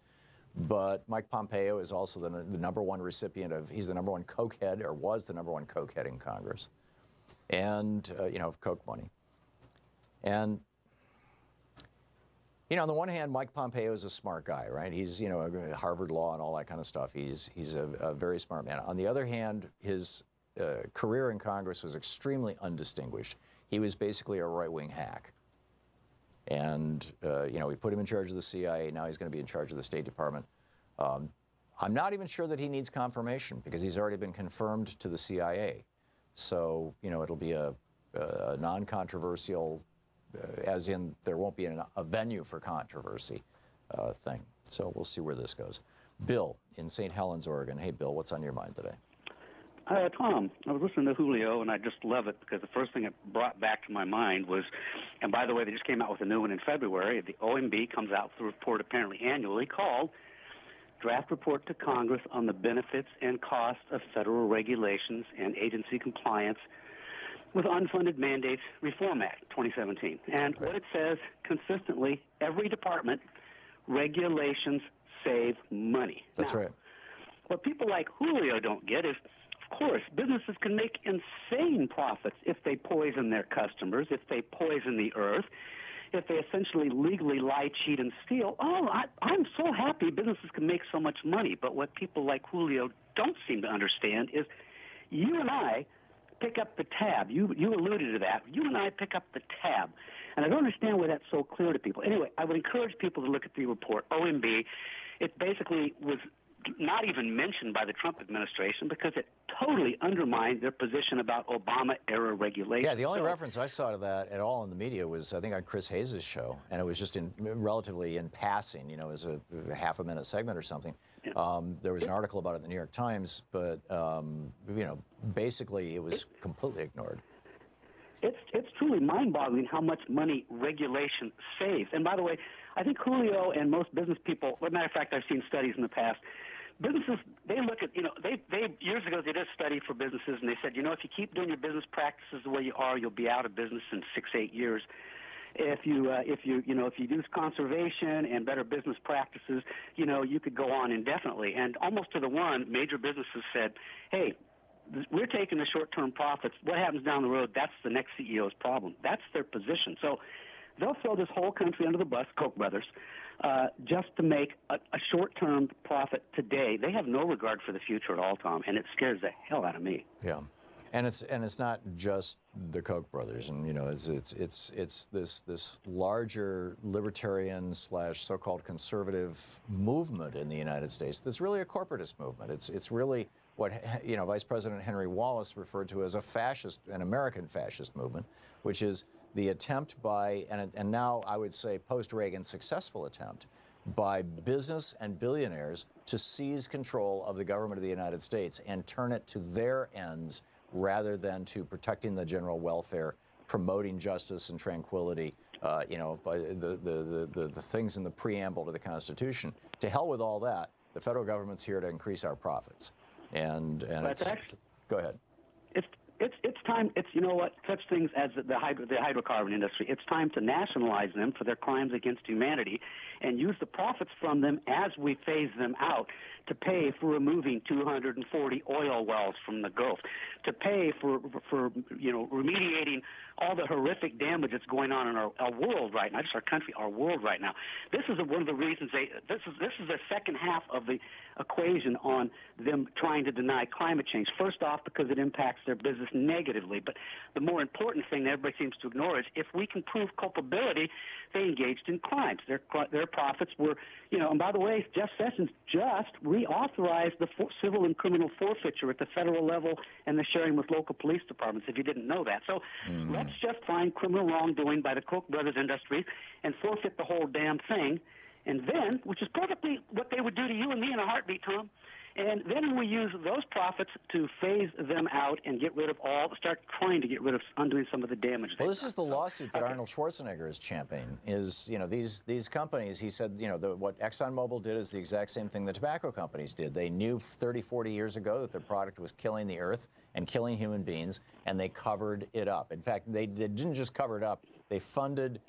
Speaker 2: But Mike Pompeo is also the number one recipient of, he's the number one cokehead, or was the number one cokehead in Congress, and, you know, of coke money. And, you know, on the one hand, Mike Pompeo is a smart guy, right? He's, you know, Harvard Law and all that kind of stuff. He's a very smart man. On the other hand, his career in Congress was extremely undistinguished. He was basically a right-wing hack. And, you know, we put him in charge of the CIA. Now he's going to be in charge of the State Department. I'm not even sure that he needs confirmation, because he's already been confirmed to the CIA. So, it'll be a non-controversial, as in there won't be a venue for controversy thing. So we'll see where this goes. Bill in St. Helens, Oregon. Hey, Bill, what's on your mind today?
Speaker 6: Tom, I was listening to Julio, and I just love it because the first thing it brought back to my mind was, and by the way, they just came out with a new one in February. The OMB comes out with a report apparently annually called Draft Report to Congress on the Benefits and Costs of Federal Regulations and Agency Compliance with Unfunded Mandates Reform Act 2017. And what it says consistently, every department, regulations save money.
Speaker 2: That's right.
Speaker 6: What people like Julio don't get is, of course, businesses can make insane profits if they poison their customers, if they poison the earth, if they essentially legally lie, cheat, and steal. I'm so happy businesses can make so much money. But what people like Julio don't seem to understand is you and I pick up the tab. You alluded to that. You and I pick up the tab. And I don't understand why that's so clear to people. Anyway, I would encourage people to look at the report. OMB, it basically was not even mentioned by the Trump administration because it totally undermined their position about Obama-era regulation.
Speaker 2: Yeah, the only reference I saw to that at all in the media was, I think, on Chris Hayes' show, and it was just relatively in passing, as a half-a-minute segment or something. Yeah. There was an article about it in the New York Times, but, basically it was completely ignored.
Speaker 6: It's truly mind-boggling how much money regulation saves. And by the way, I think Julio and most business people, as a matter of fact, I've seen studies in the past, businesses, they look at, they years ago they did a study for businesses and they said, if you keep doing your business practices the way you are, you'll be out of business in 6-8 years. If you do conservation and better business practices, you could go on indefinitely. And almost to the one, major businesses said, hey, we're taking the short-term profits. What happens down the road, that's the next CEO's problem. That's their position. So they'll throw this whole country under the bus, Koch brothers, just to make a short-term profit today. They have no regard for the future at all, Tom, and it scares the hell out of me.
Speaker 2: Yeah. And it's not just the Koch brothers, and it's this larger libertarian / so-called conservative movement in the United States. That's really a corporatist movement. It's really what Vice President Henry Wallace referred to as an American fascist movement, which is the attempt by, and now I would say post-Reagan successful attempt by business and billionaires to seize control of the government of the United States and turn it to their ends rather than to protecting the general welfare, promoting justice and tranquility, by the things in the preamble to the Constitution. To hell with all that. The federal government's here to increase our profits. And go ahead.
Speaker 6: It's time. It's such things as the hydrocarbon industry. It's time to nationalize them for their crimes against humanity, and use the profits from them as we phase them out to pay for removing 240 oil wells from the Gulf, to pay for remediating all the horrific damage that's going on in our world right now, not just our country, our world right now. This is one of the reasons this is the second half of the equation on them trying to deny climate change. First off, because it impacts their business negatively, but the more important thing that everybody seems to ignore is if we can prove culpability, they engaged in crimes. Their profits were, and by the way, Jeff Sessions just reauthorized the civil and criminal forfeiture at the federal level and the sharing with local police departments, if you didn't know that. So let's just find criminal wrongdoing by the Koch brothers industry and forfeit the whole damn thing. And then, which is perfectly what they would do to you and me in a heartbeat, Tom, and then we use those profits to phase them out and start trying to get rid of undoing some of the damage.
Speaker 2: Well, this is the lawsuit that Arnold Schwarzenegger is championing. Is these companies? He said what ExxonMobil did is the exact same thing the tobacco companies did. They knew 30, 40 years ago that their product was killing the earth and killing human beings, and they covered it up. In fact, they didn't just cover it up; they funded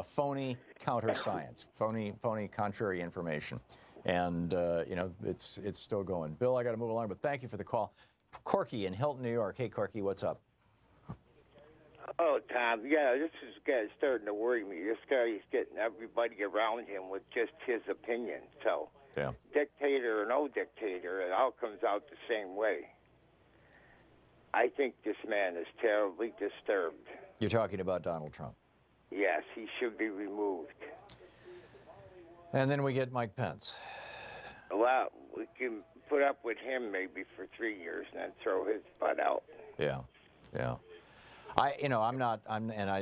Speaker 2: phony counter science, phony contrary information. And, it's still going. Bill, I got to move along, but thank you for the call. Corky in Hilton, New York. Hey, Corky, what's up?
Speaker 7: Oh, Tom, yeah, this is starting to worry me. This guy is getting everybody around him with just his opinion. So,
Speaker 2: yeah.
Speaker 7: Dictator or no dictator, it all comes out the same way. I think this man is terribly disturbed.
Speaker 2: You're talking about Donald Trump?
Speaker 7: Yes, he should be removed.
Speaker 2: And then we get Mike Pence.
Speaker 7: Well, we can put up with him maybe for 3 years and then throw his butt out.
Speaker 2: Yeah. Yeah.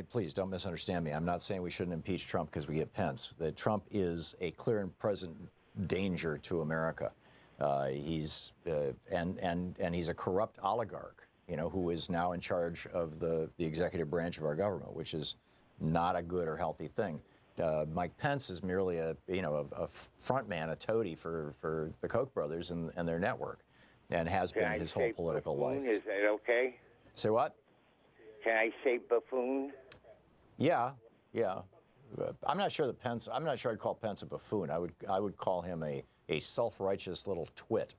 Speaker 2: Please don't misunderstand me. I'm not saying we shouldn't impeach Trump because we get Pence. That Trump is a clear and present danger to America. He's a corrupt oligarch, who is now in charge of the executive branch of our government, which is not a good or healthy thing. Mike Pence is merely a front man, a toady for the Koch brothers and their network, and has been his whole political life.
Speaker 7: Is that okay?
Speaker 2: Say what?
Speaker 7: Can I say buffoon?
Speaker 2: Yeah. I'm not sure I'd call Pence a buffoon. I would call him a self-righteous little twit.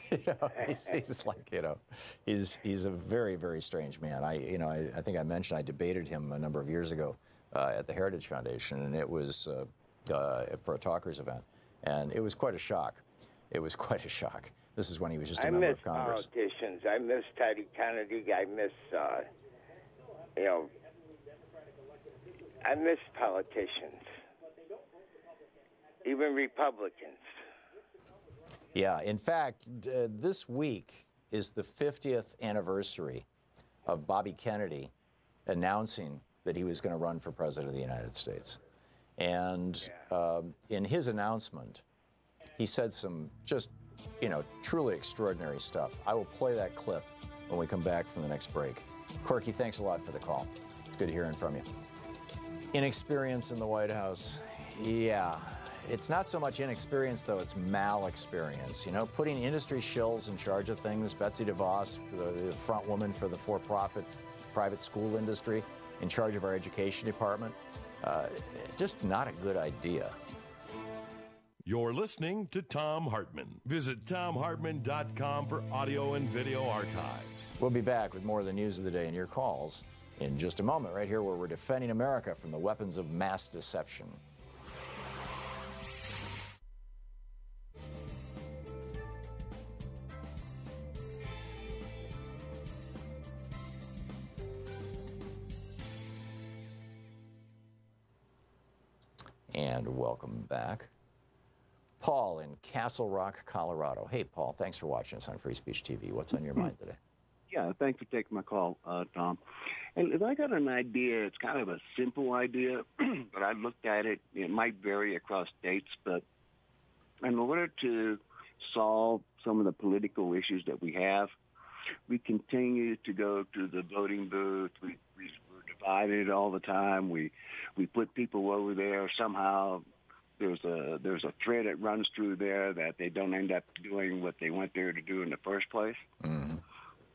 Speaker 2: He's like, he's a very, very strange man. I think I mentioned I debated him a number of years ago at the Heritage Foundation, and it was for a talkers event, and it was quite a shock. It was quite a shock. This is when he was just a member of Congress.
Speaker 7: I miss politicians. I miss Teddy Kennedy. I miss, I miss politicians, even Republicans.
Speaker 2: Yeah, in fact, this week is the 50th anniversary of Bobby Kennedy announcing that he was going to run for president of the United States. And in his announcement, he said some just, truly extraordinary stuff. I will play that clip when we come back from the next break. Corky, thanks a lot for the call. It's good hearing from you. Inexperience in the White House. Yeah. It's not so much inexperience, though, it's mal-experience. Putting industry shills in charge of things, Betsy DeVos, the front woman for the for-profit private school industry, in charge of our education department, just not a good idea.
Speaker 3: You're listening to Thom Hartmann. Visit thomhartmann.com for audio and video archives.
Speaker 2: We'll be back with more of the news of the day and your calls in just a moment, right here where we're defending America from the weapons of mass deception. And welcome back. Paul in Castle Rock, Colorado. Hey, Paul, thanks for watching us on Free Speech TV. What's on your mind today?
Speaker 8: Yeah, thanks for taking my call, Tom. And I got an idea. It's kind of a simple idea, but I looked at it. It might vary across states, but in order to solve some of the political issues that we have, we continue to go to the voting booth. We're divided all the time. We put people over there. Somehow there's a thread that runs through there that they don't end up doing what they went there to do in the first place. Mm-hmm.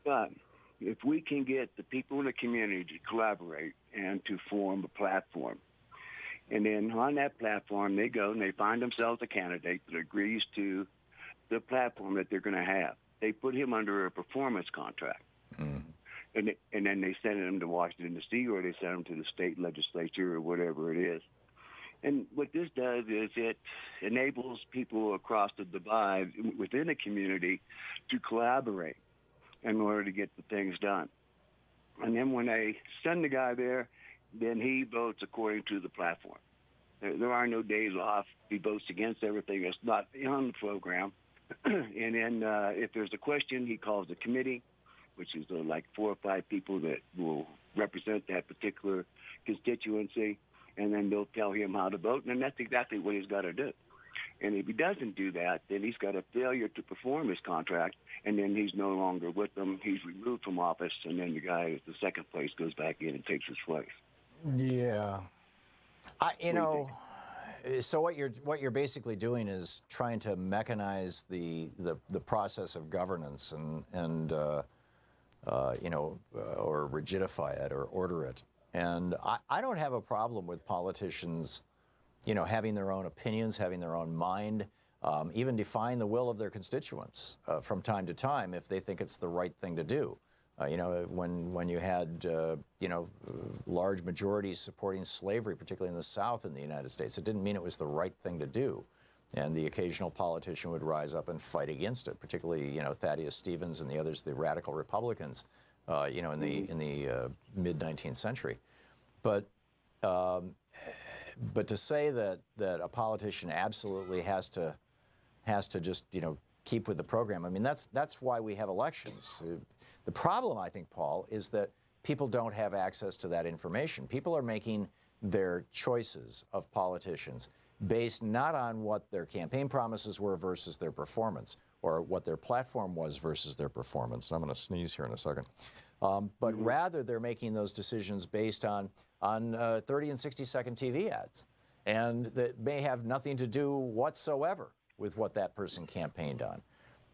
Speaker 8: But if we can get the people in the community to collaborate and to form a platform, and then on that platform they go and they find themselves a candidate that agrees to the platform that they're going to have. They put him under a performance contract. Mm-hmm. And then they send him to Washington, D.C., or they send him to the state legislature or whatever it is. And what this does is it enables people across the divide within a community to collaborate in order to get the things done. And then when they send the guy there, then he votes according to the platform. There are no days off. He votes against everything that's not on the program. And then if there's a question, he calls the committee, which is like 4 or 5 people that will represent that particular constituency, and then they'll tell him how to vote, and that's exactly what he's got to do. And if he doesn't do that, then he's got a failure to perform his contract, and then he's no longer with them. He's removed from office, and then the guy at the second place goes back in and takes his place. Yeah. So what you're basically doing is trying to mechanize the process of governance and or rigidify it or order it. And I don't have a problem with politicians, having their own opinions, having their own mind, even defying the will of their constituents from time to time if they think it's the right thing to do. When you had, large majorities supporting slavery, particularly in the South in the United States, it didn't mean it was the right thing to do. And the occasional politician would rise up and fight against it, particularly, Thaddeus Stevens and the others, the radical Republicans, in the mid-19th century. But to say that a politician absolutely has to just, keep with the program, I mean, that's why we have elections.
Speaker 2: The problem, I think, Paul, is that people don't have access to that information. People are making their choices of politicians based not on what their campaign promises were versus their performance, or what their platform was versus their performance. And I'm going to sneeze here in a second. But rather, they're making those decisions based on 30 and 60-second TV ads, and that may have nothing to do whatsoever with what that person campaigned on.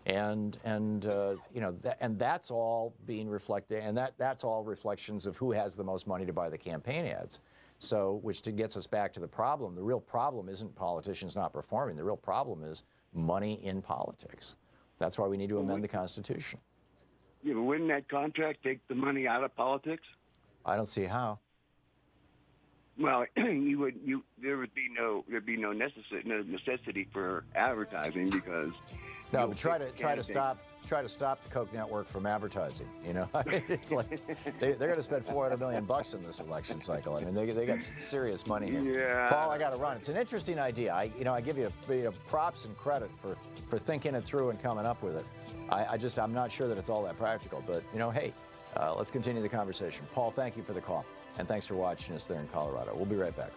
Speaker 2: And you know, and that's all being reflected, and that's all reflections of who has the most money to buy the campaign ads. So, which gets us back to the problem. The real problem isn't politicians not performing. The real problem is money in politics. That's why we need to amend the Constitution.
Speaker 8: Yeah, but wouldn't that contract take the money out of politics?
Speaker 2: I don't see how.
Speaker 8: Well, there'd be no necessity for advertising, because
Speaker 2: no, but try to stop the Koch network from advertising. You know, it's like they're going to spend $400 million in this election cycle. I mean, they got serious money here.
Speaker 8: Yeah.
Speaker 2: Paul, I got to run. It's an interesting idea. I give you props and credit for thinking it through and coming up with it. I'm not sure that it's all that practical, but you know, hey, let's continue the conversation. Paul, thank you for the call, and thanks for watching us there in Colorado. We'll be right back.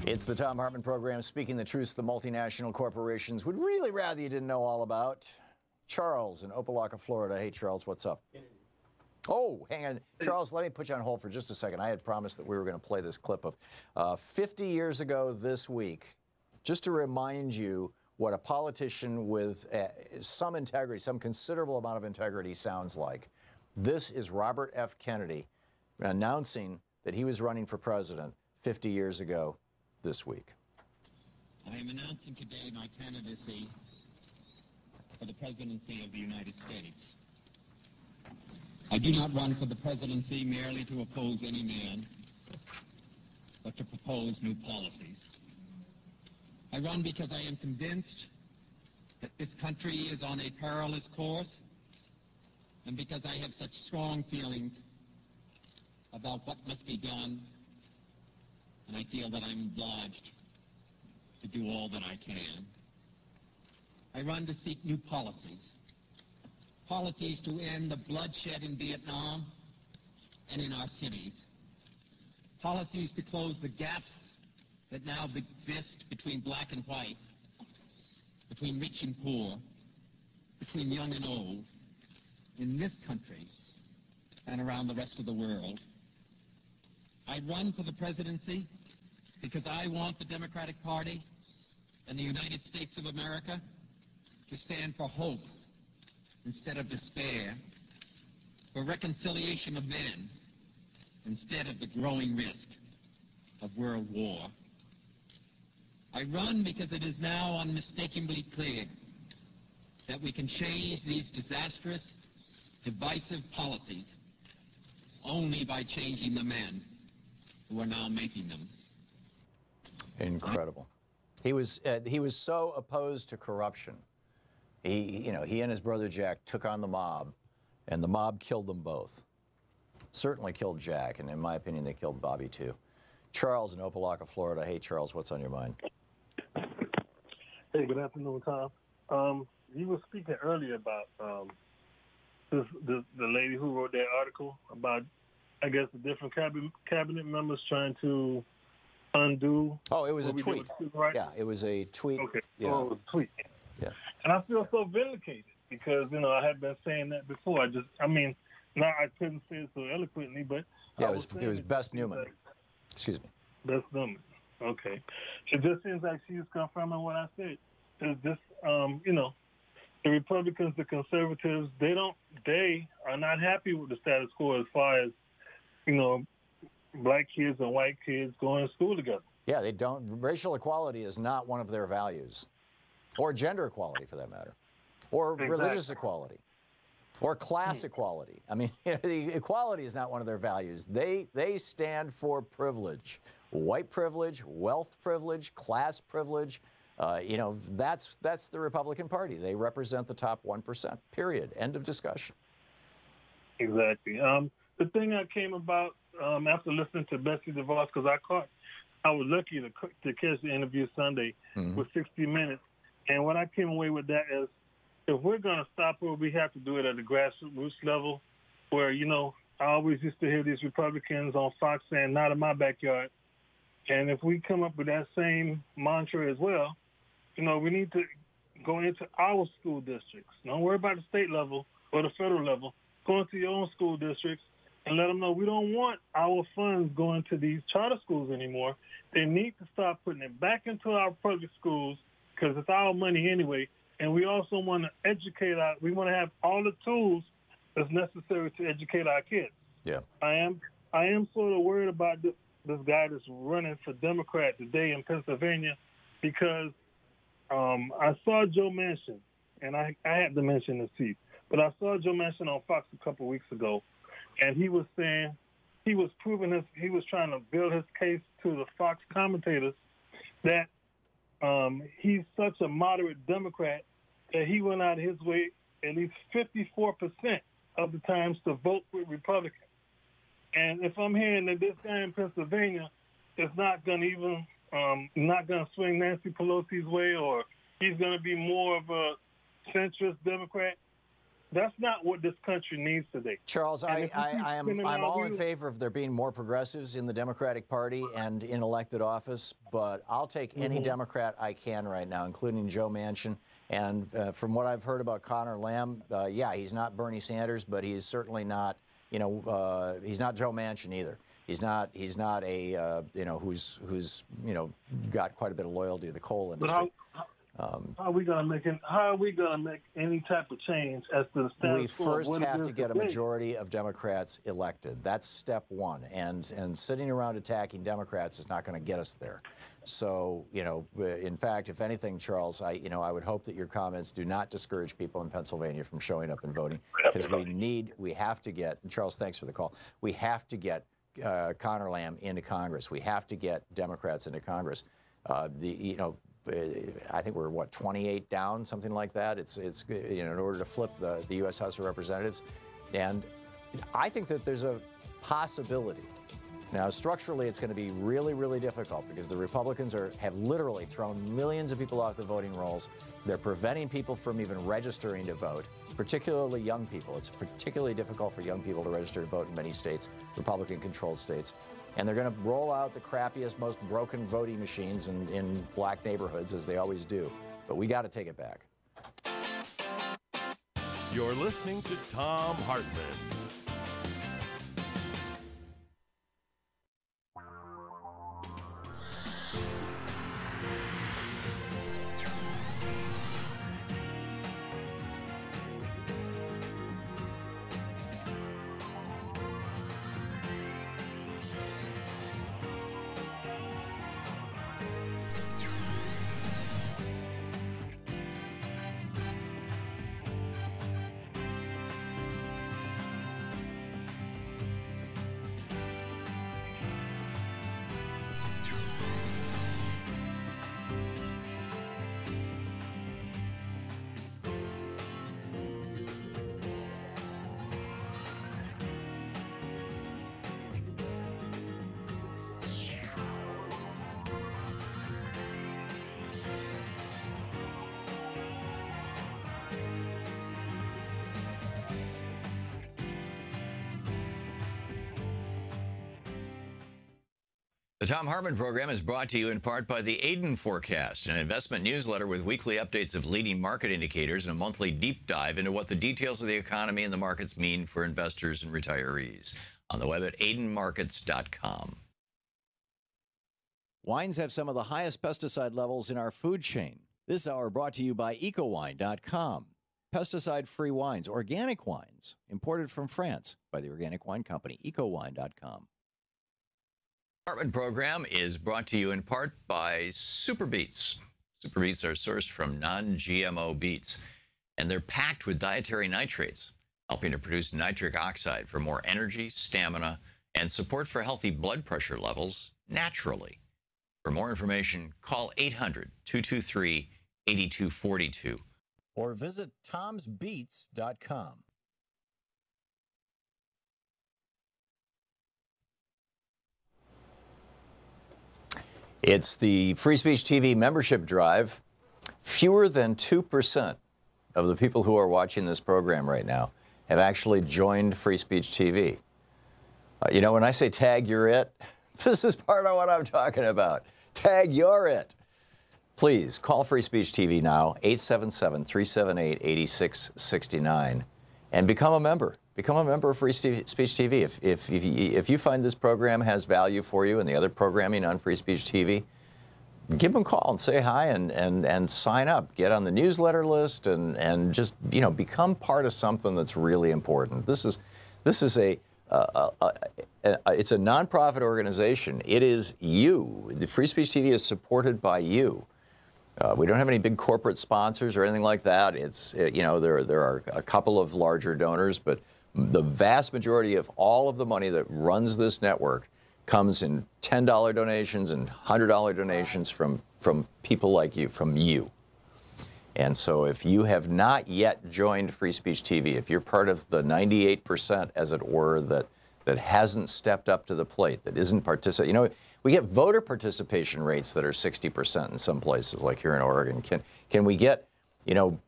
Speaker 2: It's the Thom Hartmann Program, speaking the truth the multinational corporations would really rather you didn't know all about. Charles in Opelika, Florida. Hey, Charles, what's up? Oh, hang on. Charles, let me put you on hold for just a second. I had promised that we were going to play this clip of 50 years ago this week, just to remind you what a politician with some integrity, some considerable amount of integrity sounds like. This is Robert F. Kennedy announcing that he was running for president 50 years ago this week.
Speaker 9: I am announcing today my candidacy for the presidency of the United States. I do not run for the presidency merely to oppose any man, but to propose new policies. I run because I am convinced that this country is on a perilous course, and because I have such strong feelings about what must be done, and I feel that I'm obliged to do all that I can. I run to seek new policies. Policies to end the bloodshed in Vietnam and in our cities. Policies to close the gaps that now exist between black and white, between rich and poor, between young and old, in this country and around the rest of the world. I run for the presidency because I want the Democratic Party and the United States of America to stand for hope instead of despair, for reconciliation of men instead of the growing risk of world war. I run because it is now unmistakably clear that we can change these disastrous, divisive policies only by changing the men who are now making them.
Speaker 2: Incredible. He was so opposed to corruption. He and his brother Jack took on the mob, and the mob killed them both. Certainly killed Jack, and in my opinion, they killed Bobby too. Charles in Opelika, Florida. Hey, Charles, what's on your mind?
Speaker 10: Hey, good afternoon, Tom. You were speaking earlier about the lady who wrote that article about, I guess, the different cabinet members trying to undo.
Speaker 2: Oh, it was a tweet. Yeah, it was a tweet.
Speaker 10: Okay.
Speaker 2: Yeah.
Speaker 10: Oh, it was a tweet.
Speaker 2: Yeah.
Speaker 10: And I feel so vindicated because, you know, I had been saying that before. Now I couldn't say it so eloquently, but
Speaker 2: yeah, it was Bess Newman. Excuse me.
Speaker 10: Bess Newman. Okay. It just seems like she's confirming what I said. It's just, you know, the Republicans, the conservatives, they are not happy with the status quo as far as, you know, black kids and white kids going to school together.
Speaker 2: Yeah, they don't. Racial equality is not one of their values, or gender equality for that matter, or religious equality, or class equality. I mean, equality is not one of their values. They stand for privilege, white privilege, wealth privilege, class privilege. You know, that's the Republican Party. They represent the top 1%, period. End of discussion.
Speaker 10: Exactly. The thing I came about after listening to Betsy DeVos, because I was lucky to catch the interview Sunday with 60 Minutes. And what I came away with that is, if we're going to stop her, we have to do it at the grassroots level where, you know, I always used to hear these Republicans on Fox saying, not in my backyard. And if we come up with that same mantra as well, you know, we need to go into our school districts. Don't worry about the state level or the federal level. Go into your own school districts and let them know we don't want our funds going to these charter schools anymore. They need to start putting it back into our public schools because it's our money anyway. And we also want to educate we want to have all the tools that's necessary to educate our kids.
Speaker 2: Yeah. I
Speaker 10: am sort of worried about this guy that's running for Democrat today in Pennsylvania because I saw Joe Manchin, and I had to mention this to you, but I saw Joe Manchin on Fox a couple of weeks ago, and he was saying he was trying to build his case to the Fox commentators that he's such a moderate Democrat that he went out of his way at least 54% of the times to vote with Republicans. And if I'm hearing that this guy in Pennsylvania is not going to even not going to swing Nancy Pelosi's way, or he's going to be more of a centrist Democrat, that's not what this country needs today.
Speaker 2: Charles, I'm all in favor of there being more progressives in the Democratic Party and in elected office, but I'll take any Democrat I can right now, including Joe Manchin. And from what I've heard about Conor Lamb, yeah, he's not Bernie Sanders, but he's certainly not, you know, he's not Joe Manchin either. He's not a, you know, who's you know, got quite a bit of loyalty to the coal industry.
Speaker 10: How are we going to make any type of change as to the status quo?
Speaker 2: We first have to get a majority of Democrats elected. That's step one. And sitting around attacking Democrats is not going to get us there. So, you know, in fact, if anything, Charles, I would hope that your comments do not discourage people in Pennsylvania from showing up and voting, because we have to get, and Charles, thanks for the call, we have to get Conor Lamb into Congress. We have to get Democrats into Congress. You know, I think we're, what, 28 down, something like that. It's you know, in order to flip the U.S. House of Representatives. And I think that there's a possibility. Now, structurally, it's going to be really, really difficult because the Republicans have literally thrown millions of people off the voting rolls. They're preventing people from even registering to vote, particularly young people. It's particularly difficult for young people to register to vote in many states, Republican-controlled states. And they're going to roll out the crappiest, most broken voting machines in black neighborhoods, as they always do. But we got to take it back.
Speaker 3: You're listening to Thom Hartmann.
Speaker 1: The Thom Hartmann Program is brought to you in part by the Aiden Forecast, an investment newsletter with weekly updates of leading market indicators and a monthly deep dive into what the details of the economy and the markets mean for investors and retirees. On the web at aidenmarkets.com.
Speaker 11: Wines have some of the highest pesticide levels in our food chain. This hour brought to you by ecowine.com. Pesticide-free wines, organic wines, imported from France by the Organic Wine Company, ecowine.com.
Speaker 1: Hartmann Program is brought to you in part by Super Beets. Super Beets are sourced from non-GMO beets, and they're packed with dietary nitrates, helping to produce nitric oxide for more energy, stamina, and support for healthy blood pressure levels naturally. For more information, call 800-223-8242
Speaker 11: or visit tomsbeets.com.
Speaker 2: It's the Free Speech TV membership drive. Fewer than 2% of the people who are watching this program right now have actually joined Free Speech TV. You know, when I say tag you're it, this is part of what I'm talking about. Tag you're it. Please call Free Speech TV now, 877-378-8669, and become a member. Become a member of Free Speech TV. If you find this program has value for you and the other programming on Free Speech TV, give them a call and say hi and sign up. Get on the newsletter list and just, you know, become part of something that's really important. This is it's a nonprofit organization. It is you. The Free Speech TV is supported by you. We don't have any big corporate sponsors or anything like that. It's, you know, there are a couple of larger donors, but the vast majority of all of the money that runs this network comes in $10 donations and $100 donations from people like you, from you. And so if you have not yet joined Free Speech TV, if you're part of the 98%, as it were, that hasn't stepped up to the plate, that isn't participating, you know, we get voter participation rates that are 60% in some places, like here in Oregon. Can we get, you know,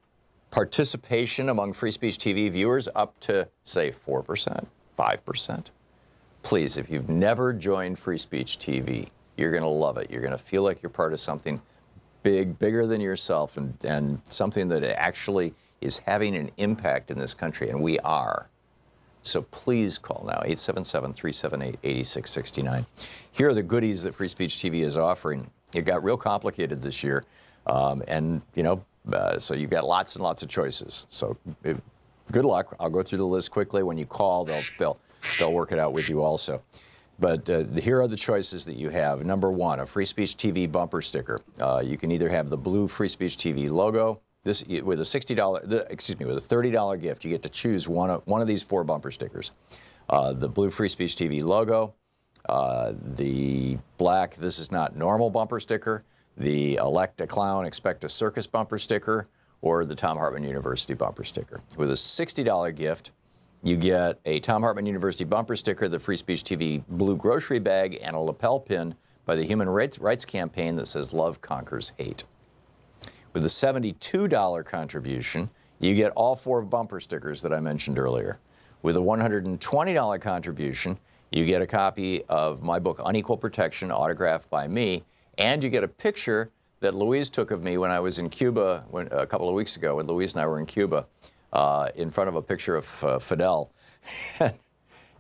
Speaker 2: participation among Free Speech TV viewers up to, say, 4%, 5%? Please, if you've never joined Free Speech TV, you're going to love it. You're going to feel like you're part of something bigger than yourself, and something that actually is having an impact in this country, and we are. So please call now, 877-378-8669. Here are the goodies that Free Speech TV is offering. It got real complicated this year, and, you know, so you've got lots and lots of choices. So good luck. I'll go through the list quickly. When you call, they'll work it out with you also. But here are the choices that you have. Number one, a Free Speech TV bumper sticker. You can either have the blue Free Speech TV logo. This with a with a $30 gift, you get to choose one of these 4 bumper stickers. The blue Free Speech TV logo, the black "This is not normal" bumper sticker, the "Elect a Clown, Expect a Circus" bumper sticker, or the Thom Hartmann University bumper sticker. With a $60 gift, you get a Thom Hartmann University bumper sticker, the Free Speech TV blue grocery bag, and a lapel pin by the Human Rights Campaign that says "Love Conquers Hate." With a $72 contribution, you get all 4 bumper stickers that I mentioned earlier. With a $120 contribution, you get a copy of my book, Unequal Protection, autographed by me, and you get a picture that Louise took of me when I was in Cuba a couple of weeks ago, when Louise and I were in Cuba, in front of a picture of Fidel.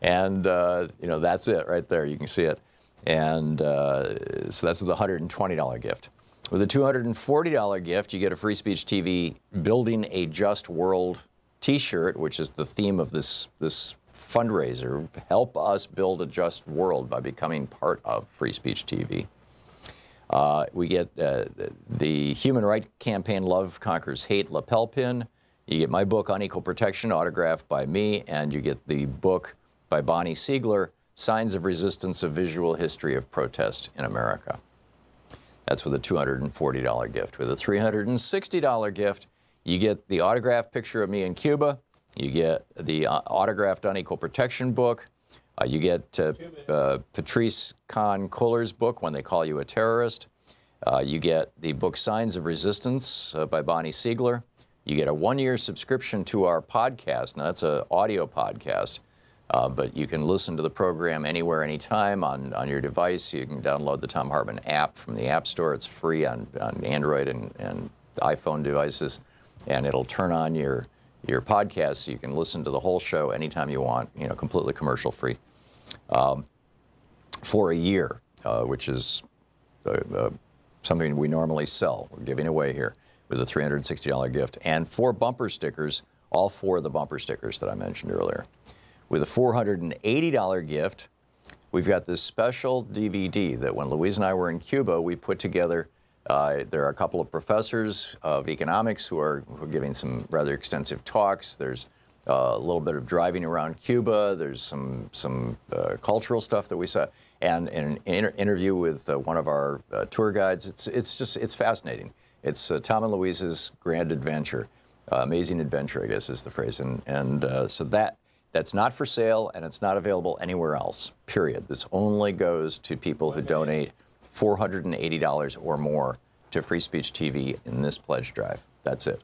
Speaker 2: And, you know, that's it right there. You can see it. And so that's with a $120 gift. With a $240 gift, you get a Free Speech TV Building a Just World t-shirt, which is the theme of this fundraiser. Help us build a just world by becoming part of Free Speech TV. We get the Human Rights Campaign Love Conquers Hate lapel pin. You get my book, Unequal Protection, autographed by me, and you get the book by Bonnie Siegler, Signs of Resistance, A Visual History of Protest in America. That's with a $240 gift. With a $360 gift, you get the autographed picture of me in Cuba. You get the autographed Unequal Protection book. You get Patrice Kahn-Kuller's book, When They Call You a Terrorist. You get the book Signs of Resistance by Bonnie Siegler. You get a 1-year subscription to our podcast. Now, that's an audio podcast. But you can listen to the program anywhere, anytime on your device. You can download the Thom Hartmann app from the App Store. It's free on Android and iPhone devices, and it'll turn on your podcast so you can listen to the whole show anytime you want, completely commercial free, for a year, which is something we normally sell. We're giving away here with a $360 gift, and 4 bumper stickers, all 4 of the bumper stickers that I mentioned earlier. With a $480 gift, we've got this special DVD that when Louise and I were in Cuba, we put together. There are a couple of professors of economics who are giving some rather extensive talks. There's a little bit of driving around Cuba. There's some cultural stuff that we saw, and an interview with one of our tour guides. It's fascinating. It's Thom and Louise's grand adventure, amazing adventure, I guess is the phrase. So that's not for sale, and it's not available anywhere else. Period. This only goes to people who donate $480 or more to Free Speech TV in this pledge drive. That's it.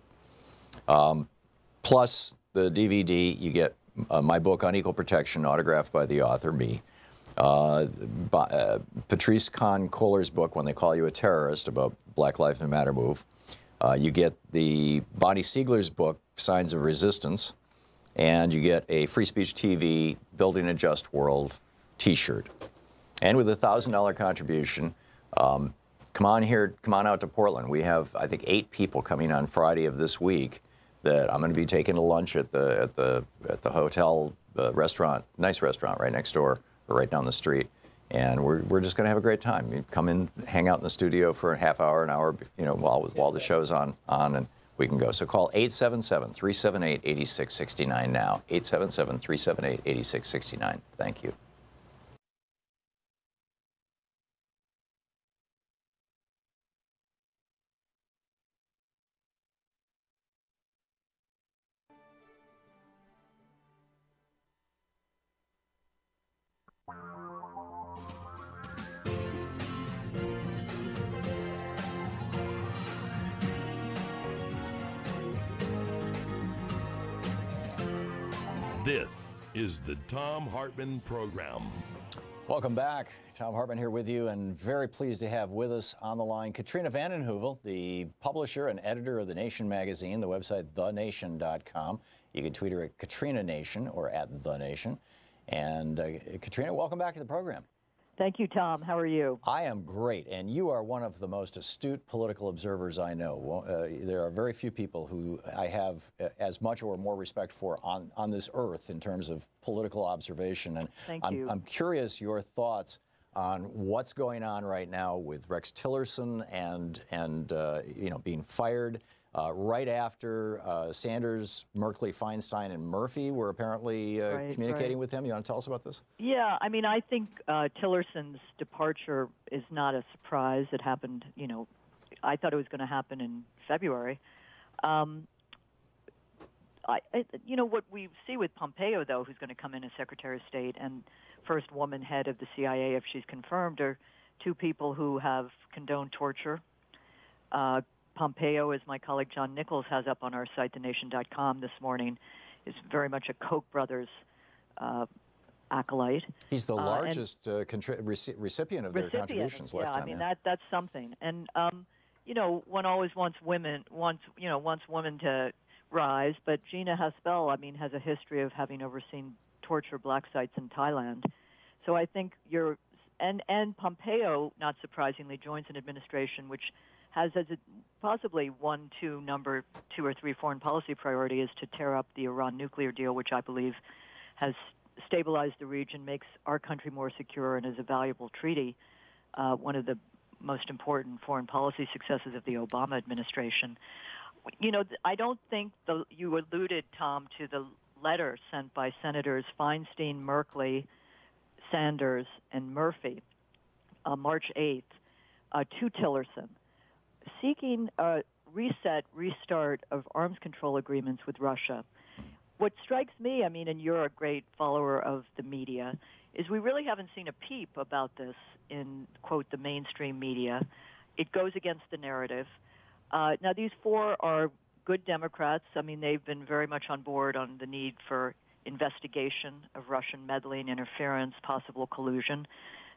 Speaker 2: Plus the DVD, you get my book on equal protection, autographed by the author, me. Patrice Kahn-Kohler's book, When They Call You a Terrorist, about Black Lives Matter move. You get the Bonnie Siegler's book, Signs of Resistance, and you get a Free Speech TV Building a Just World t-shirt. And with a $1,000 contribution, come on out to Portland. We have, I think, 8 people coming on Friday of this week that I'm going to be taking to lunch at the hotel restaurant, nice restaurant right next door, or right down the street. And we're just going to have a great time. You come in, hang out in the studio for a half hour, an hour, while the show's on, and we can go. So call 877-378-8669 now. 877-378-8669. Thank you.
Speaker 3: This is the Thom Hartmann Program.
Speaker 11: Welcome back. Thom Hartmann here with you, and very pleased to have with us on the line Katrina vanden Heuvel, the publisher and editor of The Nation magazine, the website thenation.com. You can tweet her at Katrina Nation or at The Nation. And Katrina, welcome back to the program.
Speaker 12: Thank you, Tom. How are you?
Speaker 11: I am great, and you are one of the most astute political observers I know. There are very few people who I have as much or more respect for on this earth in terms of political observation. And I'm curious your thoughts on what's going on right now with Rex Tillerson and being fired right after Sanders, Merkley, Feinstein, and Murphy were apparently communicating with him. You want to tell us about this?
Speaker 12: Yeah, I mean, I think Tillerson's departure is not a surprise. It happened, I thought it was going to happen in February. What we see with Pompeo, though, who's going to come in as Secretary of State and first woman head of the CIA, if she's confirmed, are 2 people who have condoned torture. Pompeo, as my colleague John Nichols has up on our site, thenation.com, this morning, is very much a Koch brothers acolyte.
Speaker 11: He's the largest recipient of their contributions lifetime.
Speaker 12: Yeah, I mean, that's something. And, one always wants women to rise, but Gina Haspel, has a history of having overseen torture black sites in Thailand. So I think and Pompeo, not surprisingly, joins an administration which has as possibly number 2 or 3 foreign policy priority is to tear up the Iran nuclear deal, which I believe has stabilized the region, makes our country more secure, and is a valuable treaty, one of the most important foreign policy successes of the Obama administration. I don't think you alluded, Tom, to the letter sent by Senators Feinstein, Merkley, Sanders, and Murphy, March 8th, to Tillerson, seeking a restart of arms control agreements with Russia. What strikes me, and you're a great follower of the media, is we really haven't seen a peep about this in, quote, the mainstream media. It goes against the narrative. Now, these 4 are good Democrats. They've been very much on board on the need for investigation of Russian meddling, interference, possible collusion.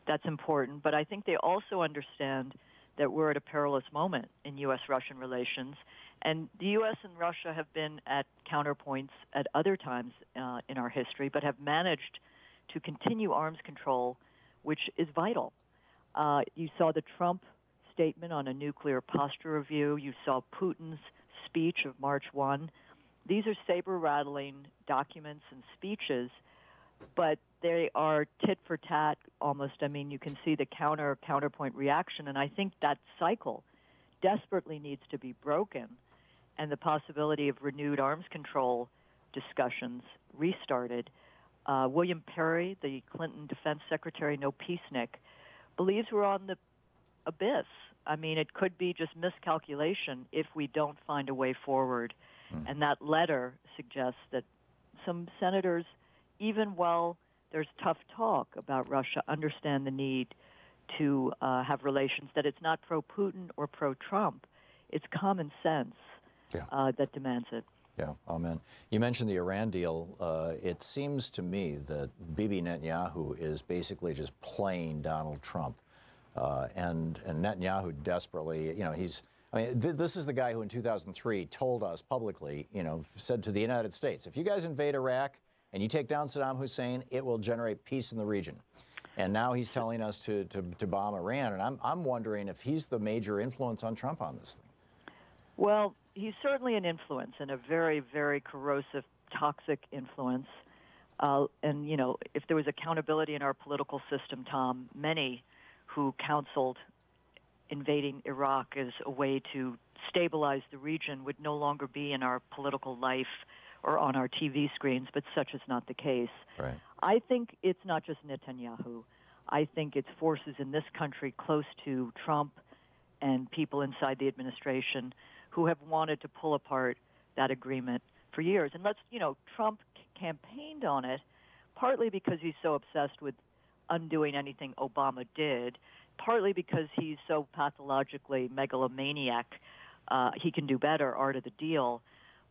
Speaker 12: That's important. But I think they also understand that we're at a perilous moment in U.S.-Russian relations. And the U.S. and Russia have been at counterpoints at other times in our history, but have managed to continue arms control, which is vital. You saw the Trump statement on a nuclear posture review. You saw Putin's speech of March 1. These are saber-rattling documents and speeches, but they are tit for tat almost. I mean, you can see the counterpoint reaction, and I think that cycle desperately needs to be broken, and the possibility of renewed arms control discussions restarted. William Perry, the Clinton Defense Secretary, no peacenik, believes we're on the abyss. I mean, it could be just miscalculation if we don't find a way forward. And that letter suggests that some senators, even while there's tough talk about Russia, understand the need to have relations, that it's not pro-Putin or pro-Trump. It's common sense that demands it.
Speaker 11: Yeah, amen. You mentioned the Iran deal. It seems to me that Bibi Netanyahu is basically just playing Donald Trump. And Netanyahu desperately, you know, this is the guy who in 2003 told us publicly, you know, said to the United States, if you guys invade Iraq and you take down Saddam Hussein, it will generate peace in the region. And now he's telling us to bomb Iran. And I'm wondering if he's the major influence on Trump on this thing.
Speaker 12: Well, he's certainly an influence, and a very, very corrosive, toxic influence. And, you know, if there was accountability in our political system, Tom, many who counseled invading Iraq as a way to stabilize the region would no longer be in our political life or on our TV screens, but such is not the case.
Speaker 11: Right.
Speaker 12: I think it's not just Netanyahu. I think it's forces in this country close to Trump and people inside the administration who have wanted to pull apart that agreement for years. And Trump campaigned on it partly because he's so obsessed with undoing anything Obama did, partly because he's so pathologically megalomaniac, he can do better, art of the deal.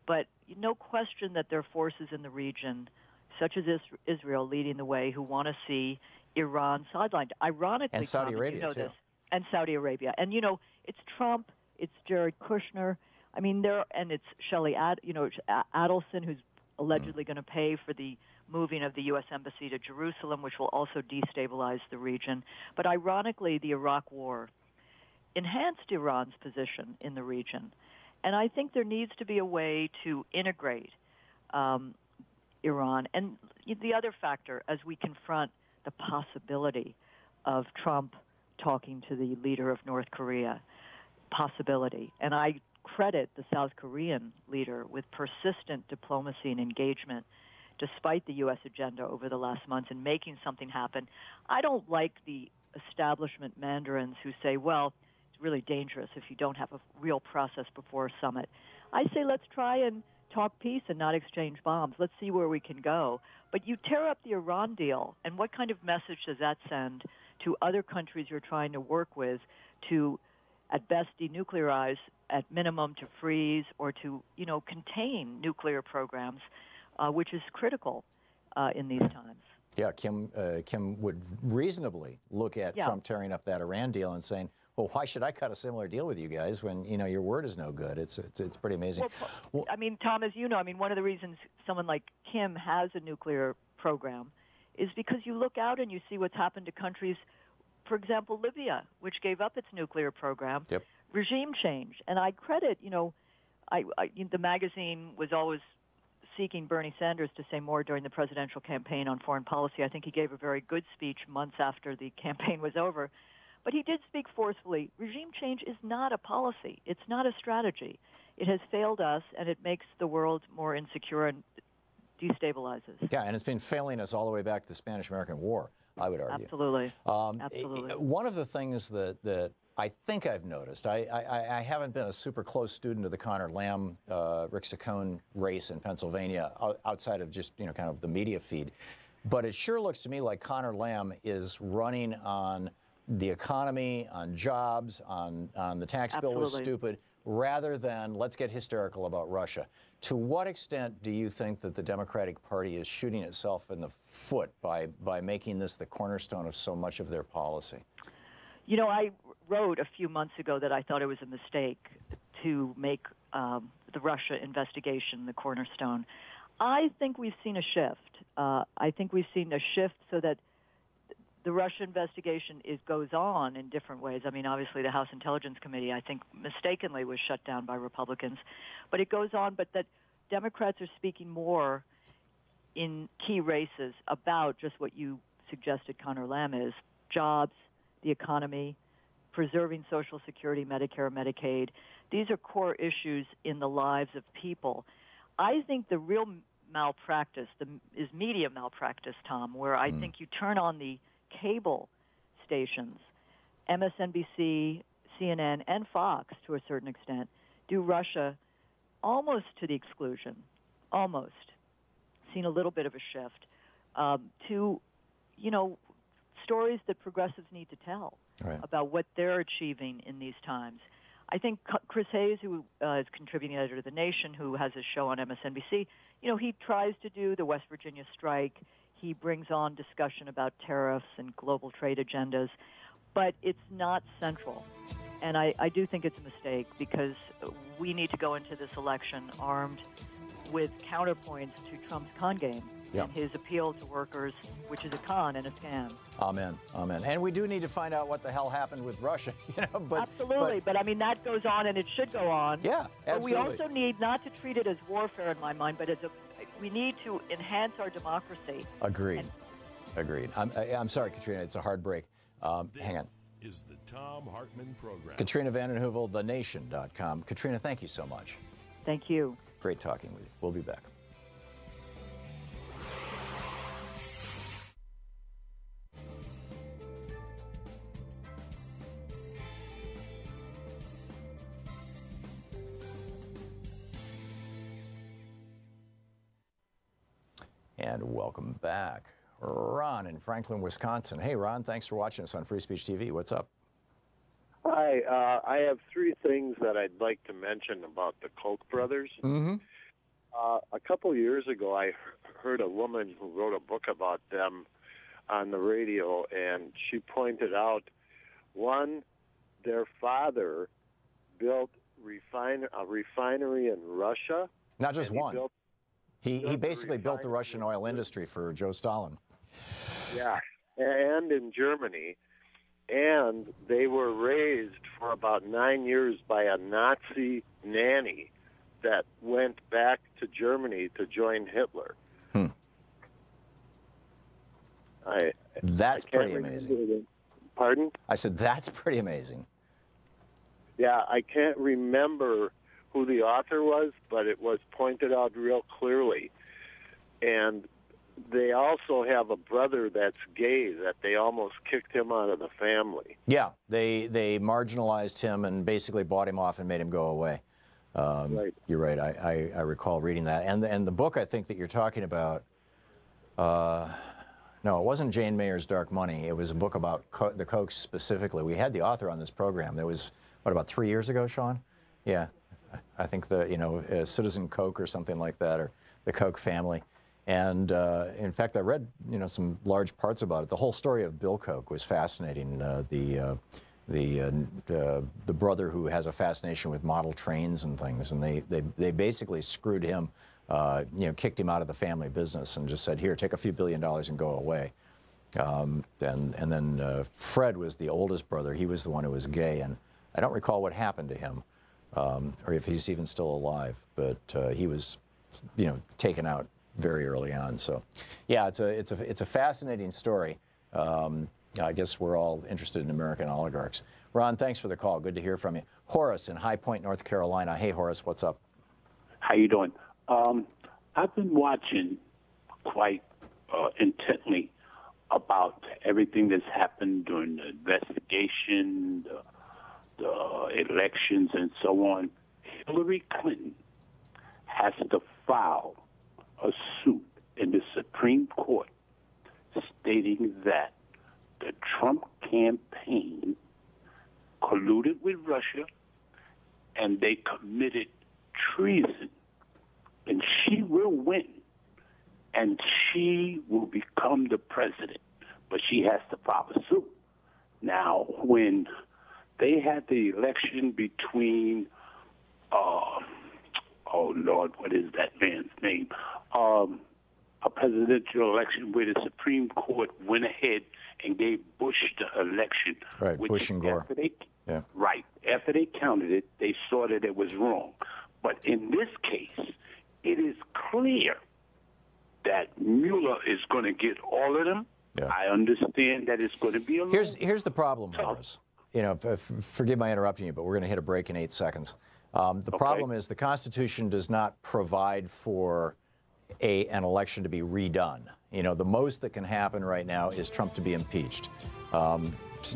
Speaker 12: But no question that there are forces in the region, such as Israel, leading the way, who want to see Iran sidelined. Ironically,
Speaker 11: and Saudi Arabia,
Speaker 12: you know
Speaker 11: too.
Speaker 12: this, and Saudi Arabia. And, you know, it's Trump, it's Jared Kushner, I mean, it's Shelley Adelson, who's allegedly going to pay for the moving of the U.S. Embassy to Jerusalem, which will also destabilize the region. But ironically, the Iraq War enhanced Iran's position in the region. And I think there needs to be a way to integrate Iran. And the other factor, as we confront the possibility of Trump talking to the leader of North Korea, possibility. And I credit the South Korean leader with persistent diplomacy and engagement despite the U.S. agenda over the last months in making something happen. I don't like the establishment mandarins who say, well, it's really dangerous if you don't have a real process before a summit. I say let's try and talk peace and not exchange bombs. Let's see where we can go. But you tear up the Iran deal, and what kind of message does that send to other countries you're trying to work with to, at best, denuclearize, at minimum to freeze or to, contain nuclear programs, which is critical in these times.
Speaker 11: Yeah, Kim would reasonably look at Trump tearing up that Iran deal and saying, well, why should I cut a similar deal with you guys when, your word is no good? It's pretty amazing.
Speaker 12: Well, I mean, Tom, as you know, one of the reasons someone like Kim has a nuclear program is because you look out and you see what's happened to countries, for example, Libya, which gave up its nuclear program, regime change. And I credit, the magazine was always seeking Bernie Sanders to say more during the presidential campaign on foreign policy. I think he gave a very good speech months after the campaign was over. But he did speak forcefully. Regime change is not a policy. It's not a strategy. It has failed us, and it makes the world more insecure and destabilizes.
Speaker 11: Yeah, and it's been failing us all the way back to the Spanish-American War, I would argue.
Speaker 12: Absolutely. Absolutely.
Speaker 11: One of the things that I think I've noticed, I haven't been a super close student of the Connor Lamb, Rick Saccone race in Pennsylvania outside of just, kind of the media feed. But it sure looks to me like Connor Lamb is running on the economy, on jobs, on the tax bill was stupid, rather than let's get hysterical about Russia. To what extent do you think that the Democratic Party is shooting itself in the foot by making this the cornerstone of so much of their policy?
Speaker 12: You know, I wrote a few months ago that I thought it was a mistake to make the Russia investigation the cornerstone. I think we've seen a shift. I think we've seen a shift so that the Russia investigation goes on in different ways. I mean, obviously, the House Intelligence Committee, I think, mistakenly was shut down by Republicans. But it goes on, but that Democrats are speaking more in key races about just what you suggested, Connor Lamb, is jobs, the economy, preserving Social Security, Medicare, Medicaid. These are core issues in the lives of people. I think the real malpractice is media malpractice, Tom, where I think you turn on the cable stations, MSNBC, CNN, and Fox, to a certain extent, do Russia almost to the exclusion, almost. Seen a little bit of a shift to, you know, stories that progressives need to tell about what they're achieving in these times. I think Chris Hayes, who is contributing editor to The Nation, who has a show on MSNBC, you know, he tries to do the West Virginia strike. He brings on discussion about tariffs and global trade agendas, but it's not central. And I do think it's a mistake because we need to go into this election armed with counterpoints to Trump's con game and his appeal to workers, which is a con and a scam.
Speaker 11: Amen. Amen. And we do need to find out what the hell happened with Russia. You know,
Speaker 12: Absolutely. But I mean, that goes on and it should go on.
Speaker 11: Yeah, absolutely.
Speaker 12: But we also need not to treat it as warfare in my mind, but as we need to enhance our democracy.
Speaker 11: Agreed. Agreed. I'm sorry, Katrina. It's a hard break. Hang on.
Speaker 3: This is the Thom Hartmann Program.
Speaker 11: Katrina Vanden Heuvel, thenation.com. Katrina, thank you so much.
Speaker 12: Thank you.
Speaker 11: Great talking with you. We'll be back. And welcome back. Ron in Franklin, Wisconsin. Hey, Ron, thanks for watching us on Free Speech TV. What's up?
Speaker 13: Hi, I have three things that I'd like to mention about the Koch brothers.
Speaker 11: Mm-hmm.
Speaker 13: A couple years ago, I heard a woman who wrote a book about them on the radio, and she pointed out, one, their father built a refinery in Russia.
Speaker 11: Not just one. He basically built the Russian oil industry for Joe Stalin.
Speaker 13: Yeah, and in Germany. And they were raised for about 9 years by a Nazi nanny that went back to Germany to join Hitler.
Speaker 11: That's pretty amazing.
Speaker 13: Pardon?
Speaker 11: I said, that's pretty amazing.
Speaker 13: Yeah, I can't remember who the author was, but it was pointed out real clearly. And they also have a brother that's gay that they almost kicked him out of the family.
Speaker 11: Yeah, they marginalized him and basically bought him off and made him go away.
Speaker 13: Right.
Speaker 11: You're right. I recall reading that. And the book I think that you're talking about, no, it wasn't Jane Mayer's Dark Money. It was a book about the Kochs specifically. We had the author on this program. That was, what, about 3 years ago, Sean? Yeah. I think Citizen Koch or something like that, or the Koch family. And in fact, I read some large parts about it. The whole story of Bill Koch was fascinating. The brother who has a fascination with model trains and things, and they basically screwed him, kicked him out of the family business and just said, here, take a few $1 billion and go away. And then Fred was the oldest brother. He was the one who was gay, and I don't recall what happened to him, or if he's even still alive. But he was, taken out very early on. So, yeah, it's a fascinating story. I guess we're all interested in American oligarchs. Ron, thanks for the call. Good to hear from you. Horace in High Point, North Carolina. Hey, Horace, what's up?
Speaker 14: How you doing? I've been watching quite intently about everything that's happened during the investigation, the elections, and so on. Hillary Clinton has to file a suit in the Supreme Court stating that the Trump campaign colluded with Russia and they committed treason. And she will win, and she will become the president, but she has to follow suit. Now, when they had the election between, oh Lord, what is that man's name? A presidential election where the Supreme Court went ahead and gave Bush the election.
Speaker 2: Right, Bush and Gore.
Speaker 14: Right. After they counted it, they saw that it was wrong. But in this case, it is clear that Mueller is going to get all of them.
Speaker 2: Yeah.
Speaker 14: I understand that it's going to be a little
Speaker 2: Here's the problem, Horace. You know, forgive my interrupting you, but we're going to hit a break in 8 seconds. The problem is the Constitution does not provide for an election to be redone. You know, the most that can happen right now is Trump to be impeached.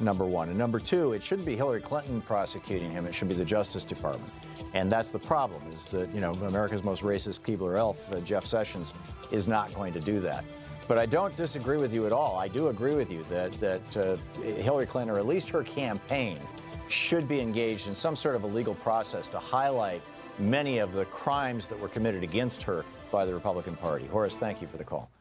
Speaker 2: Number one. And number two, it shouldn't be Hillary Clinton prosecuting him. It should be the Justice Department. And that's the problem, is that, you know, America's most racist Keebler elf, Jeff Sessions, is not going to do that. But I don't disagree with you at all. I do agree with you that Hillary Clinton, or at least her campaign, should be engaged in some sort of a legal process to highlight many of the crimes that were committed against her by the Republican Party. Horace, thank you for the call.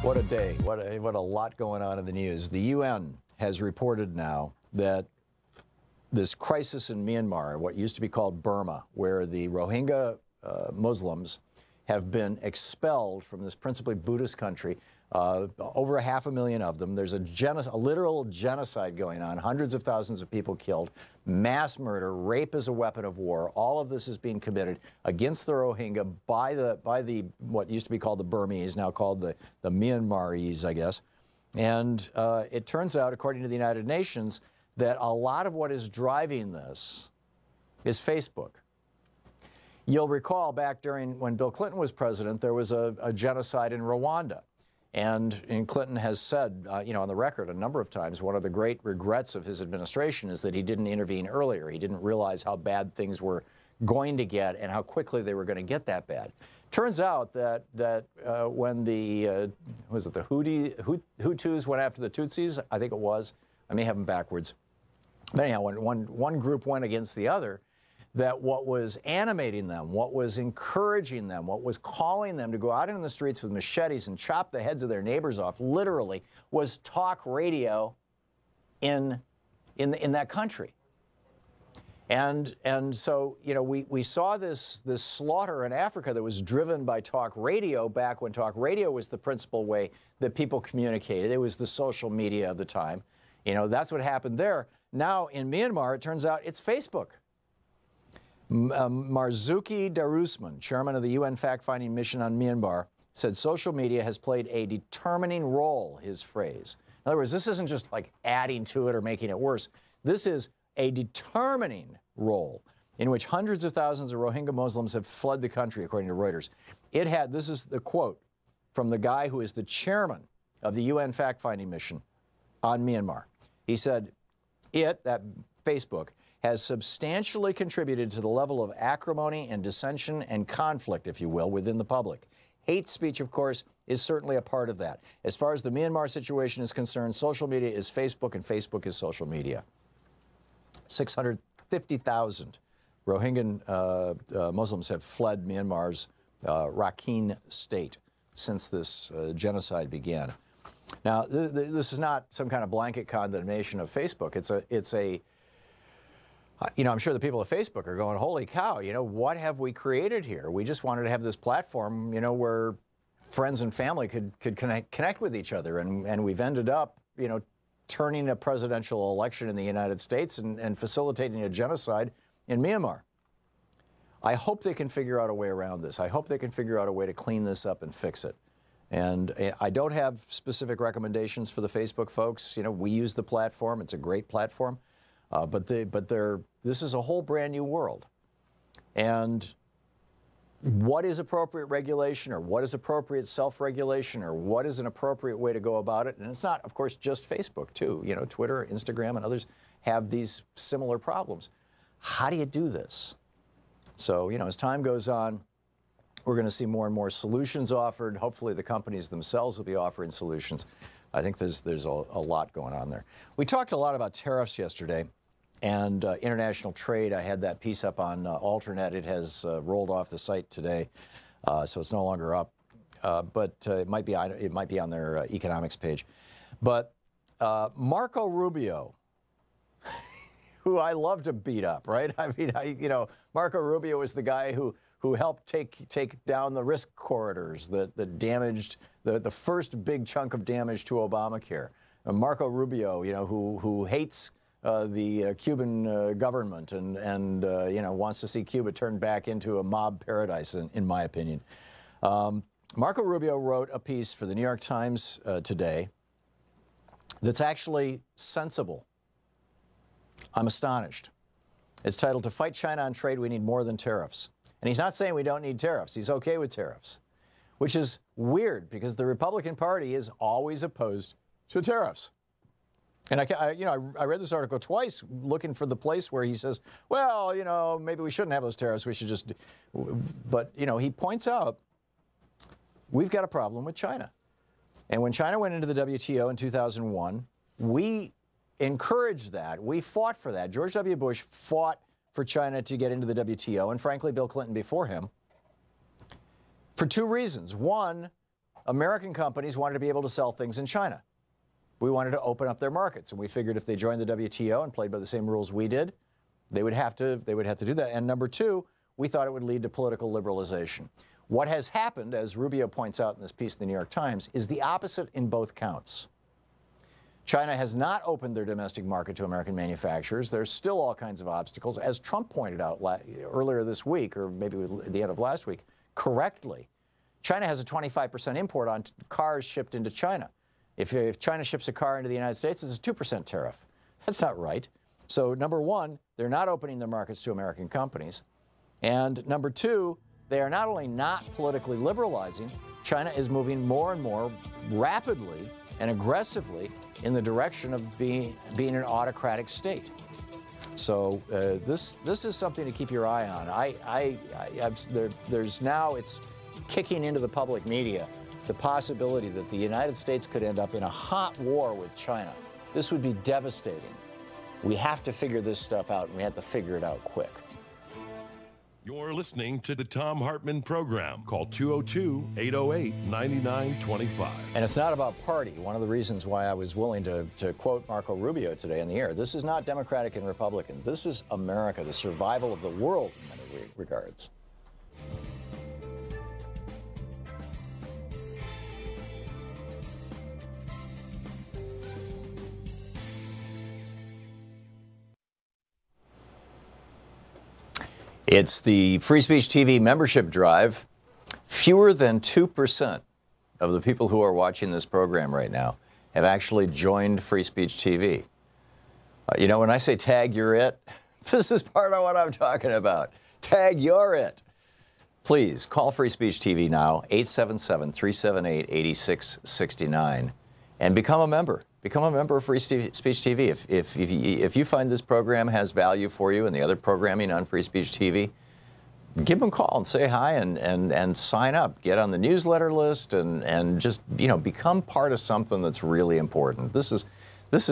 Speaker 2: What a day. What a lot going on in the news. The UN has reported now that this crisis in Myanmar, what used to be called Burma, where the Rohingya Muslims have been expelled from this principally Buddhist country, over 500,000 of them. There's a literal genocide going on, hundreds of thousands of people killed, mass murder, rape as a weapon of war. All of this is being committed against the Rohingya by the what used to be called the Burmese, now called the Myanmarese, I guess. And it turns out, according to the United Nations, that a lot of what is driving this is Facebook. You'll recall back during when Bill Clinton was president, there was a genocide in Rwanda. And Clinton has said, you know, on the record a number of times, one of the great regrets of his administration is that he didn't intervene earlier. He didn't realize how bad things were going to get and how quickly they were going to get that bad. Turns out that when the was it the Hutus went after the Tutsis, I think it was. I may have them backwards. But anyhow, when one group went against the other, that what was animating them, what was encouraging them, what was calling them to go out in the streets with machetes and chop the heads of their neighbors off, literally, was talk radio in that country. And so, you know, we saw this slaughter in Africa that was driven by talk radio back when talk radio was the principal way that people communicated. It was the social media of the time. You know, that's what happened there. Now in Myanmar, it turns out it's Facebook. Marzuki Darusman, chairman of the UN fact-finding mission on Myanmar, said social media has played a determining role, his phrase. In other words, this isn't just like adding to it or making it worse. This is a determining role in which hundreds of thousands of Rohingya Muslims have fled the country, according to Reuters. This is the quote from the guy who is the chairman of the UN fact-finding mission on Myanmar. He said, that Facebook, has substantially contributed to the level of acrimony and dissension and conflict, if you will, within the public.
Speaker 11: Hate speech, of course, is certainly a part of that. As far as the Myanmar situation is concerned, social media is Facebook, and Facebook is social media. 650,000 Rohingya Muslims have fled Myanmar's Rakhine state since this genocide began. Now, this is not some kind of blanket condemnation of Facebook. It's a I'm sure the people at Facebook are going, holy cow, what have we created here? We just wanted to have this platform, where friends and family could connect with each other. And we've ended up, turning a presidential election in the United States and facilitating a genocide in Myanmar. I hope they can figure out a way around this. I hope they can figure out a way to clean this up and fix it. And I don't have specific recommendations for the Facebook folks. We use the platform. It's a great platform. But this is a whole brand new world. And what is appropriate regulation, or what is appropriate self-regulation, or what is an appropriate way to go about it? And it's not, of course, just Facebook, too. Twitter, Instagram, and others have these similar problems. How do you do this? So, as time goes on, we're going to see more and more solutions offered. Hopefully the companies themselves will be offering solutions. I think there's a lot going on there. We talked a lot about tariffs yesterday and international trade. I had that piece up on Alternet. It has rolled off the site today, so it's no longer up. But it might be on their economics page. But Marco Rubio, who I love to beat up, right? I mean, Marco Rubio is the guy who helped take down the risk corridors that damaged the first big chunk of damage to Obamacare. Marco Rubio, who hates the Cuban government and wants to see Cuba turned back into a mob paradise, in my opinion. Marco Rubio wrote a piece for the New York Times today that's actually sensible. I'm astonished. It's titled, "To Fight China on Trade, We Need More Than Tariffs." And he's not saying we don't need tariffs. He's okay with tariffs, which is weird because the Republican Party is always opposed to tariffs. And I read this article twice looking for the place where he says, well, maybe we shouldn't have those tariffs. We should just, but, he points out we've got a problem with China. And when China went into the WTO in 2001, we encouraged that. We fought for that. George W. Bush fought for China to get into the WTO, and frankly, Bill Clinton before him, for two reasons. One, American companies wanted to be able to sell things in China. We wanted to open up their markets, and we figured if they joined the WTO and played by the same rules we did, they would have to do that. And number two, we thought it would lead to political liberalization. What has happened, as Rubio points out in this piece in the New York Times, is the opposite in both counts. China has not opened their domestic market to American manufacturers. There's still all kinds of obstacles. As Trump pointed out earlier this week, or maybe at the end of last week, correctly, China has a 25% import on cars shipped into China. If China ships a car into the United States, it's a 2% tariff. That's not right. So number one, they're not opening their markets to American companies. And number two, they are not only not politically liberalizing, China is moving more and more rapidly and aggressively in the direction of being an autocratic state. So this is something to keep your eye on. There's now, it's kicking into the public media, the possibility that the United States could end up in a hot war with China. This would be devastating. We have to figure this stuff out, and we have to figure it out quick.
Speaker 3: You're listening to the Thom Hartmann Program. Call 202-808-9925.
Speaker 11: And it's not about party. One of the reasons why I was willing to quote Marco Rubio today in the air, this is not Democratic and Republican. This is America, the survival of the world in many regards. It's the Free Speech TV membership drive. Fewer than 2% of the people who are watching this program right now have actually joined Free Speech TV. When I say tag you're it, this is part of what I'm talking about. Tag you're it. Please call Free Speech TV now, 877-378-8669, and become a member. Become a member of Free Speech TV. If you find this program has value for you and the other programming on Free Speech TV,
Speaker 2: give them a call and say hi and sign up. Get on the newsletter list and just, you know, become part of something that's really important. This is it's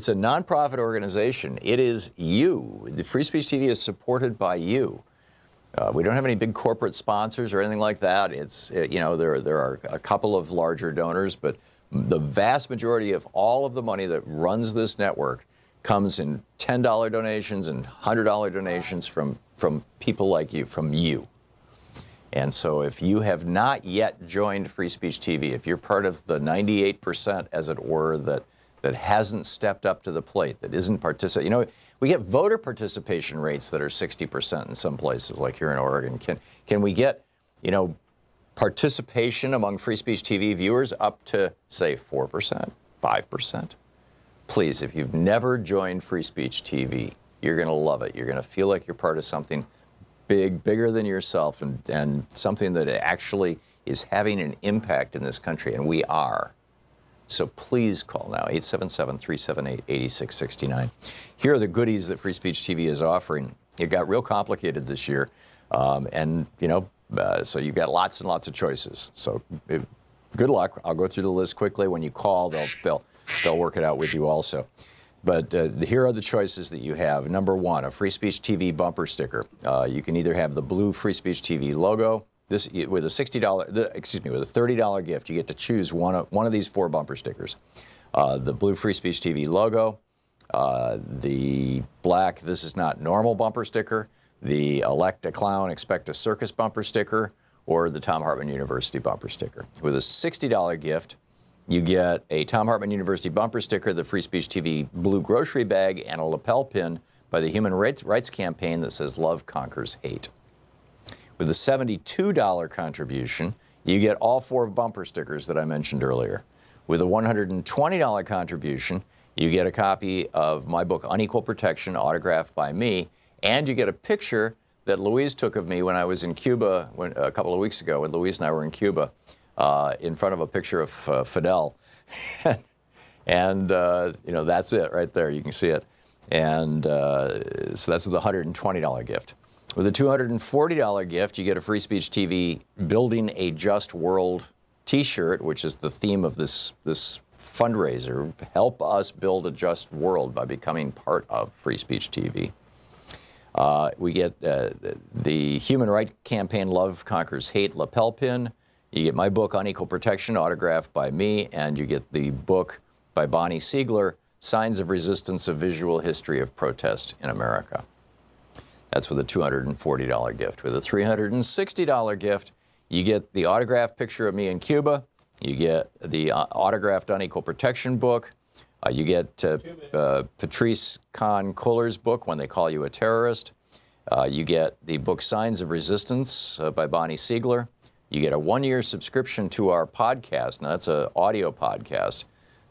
Speaker 2: a nonprofit organization. It is you. The Free Speech TV is supported by you. We don't have any big corporate sponsors or anything like that. It's, you know, there are a couple of larger donors, but the vast majority of all of the money that runs this network comes in $10 donations and $100 donations from people like you, from you. And so if you have not yet joined Free Speech TV, if you're part of the 98%, as it were, that hasn't stepped up to the plate, that isn't participating, you know, we get voter participation rates that are 60% in some places, like here in Oregon. Can we get, you know, participation among Free Speech TV viewers up to, say, 4%, 5%? Please, if you've never joined Free Speech TV, you're going to love it. You're going to feel like you're part of something big, bigger than yourself, and something that actually is having an impact in this country, and we are. So please call now, 877-378-8669. Here are the goodies that Free Speech TV is offering. It got real complicated this year, and, you know, so you've got lots and lots of choices. So good luck. I'll go through the list quickly. When you call, they'll work it out with you also. But here are the choices that you have. Number one, a Free Speech TV bumper sticker. You can either have the blue Free Speech TV logo. This with a with a $30 gift, you get to choose one of these 4 bumper stickers. The blue Free Speech TV logo, the black "This is not normal" bumper sticker, the "Elect a Clown, Expect a Circus" bumper sticker, or the Thom Hartmann University bumper sticker. With a $60 gift, you get a Thom Hartmann University bumper sticker, the Free Speech TV blue grocery bag, and a lapel pin by the Human Rights Campaign that says "Love Conquers Hate." With a $72 contribution, you get all 4 bumper stickers that I mentioned earlier. With a $120 contribution, you get a copy of my book, Unequal Protection, autographed by me, and you get a picture that Louise took of me when I was in Cuba a couple of weeks ago, when Louise and I were in Cuba, in front of a picture of Fidel. And, you know, that's it right there. You can see it. And so that's with a $120 gift. With a $240 gift, you get a Free Speech TV Building a Just World t-shirt, which is the theme of this fundraiser. Help us build a just world by becoming part of Free Speech TV. We get the Human Rights Campaign Love Conquers Hate lapel pin. You get my book, Unequal Protection, autographed by me, and you get the book by Bonnie Siegler, Signs of Resistance, A Visual History of Protest in America. That's with a $240 gift. With a $360 gift, you get the autographed picture of me in Cuba. You get the autographed Unequal Protection book. You get Patrice Kahn-Kohler's book, When They Call You a Terrorist. You get the book Signs of Resistance by Bonnie Siegler. You get a 1-year subscription to our podcast. Now, that's an audio podcast.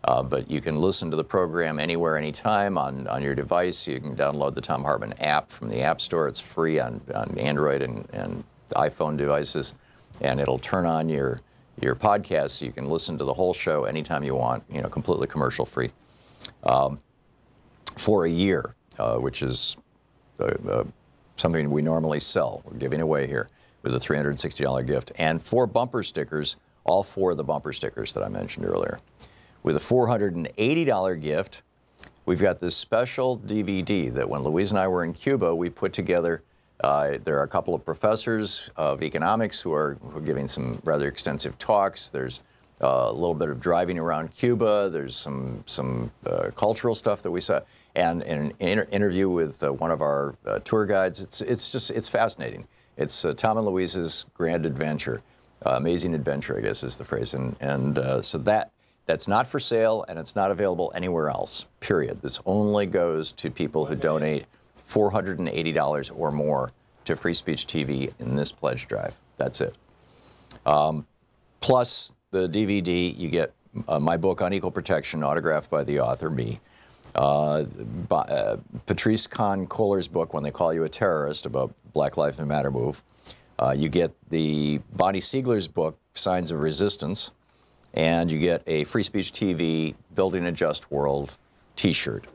Speaker 2: But you can listen to the program anywhere, anytime on your device. You can download the Thom Hartmann app from the App Store. It's free on Android and iPhone devices. And it'll turn on your podcast so you can listen to the whole show anytime you want, you know, completely commercial free. For a year, which is something we normally sell. We're giving away here with a $360 gift. And 4 bumper stickers, all 4 of the bumper stickers that I mentioned earlier. With a $480 gift, we've got this special DVD that when Louise and I were in Cuba, we put together. There are a couple of professors of economics who are giving some rather extensive talks. There's a little bit of driving around Cuba. There's some cultural stuff that we saw, and an interview with one of our tour guides. It's fascinating. It's Tom and Louise's grand adventure, amazing adventure, I guess is the phrase, and so that's not for sale, and it's not available anywhere else, period. This only goes to people who donate $480 or more to Free Speech TV in this pledge drive. That's it. Plus the DVD, you get my book, Unequal Protection, autographed by the author, me. Patrice Kahn-Kohler's book, When They Call You a Terrorist, about Black Lives Matter move. You get the Bonnie Siegler's book, Signs of Resistance. And you get a Free Speech TV Building a Just World t-shirt.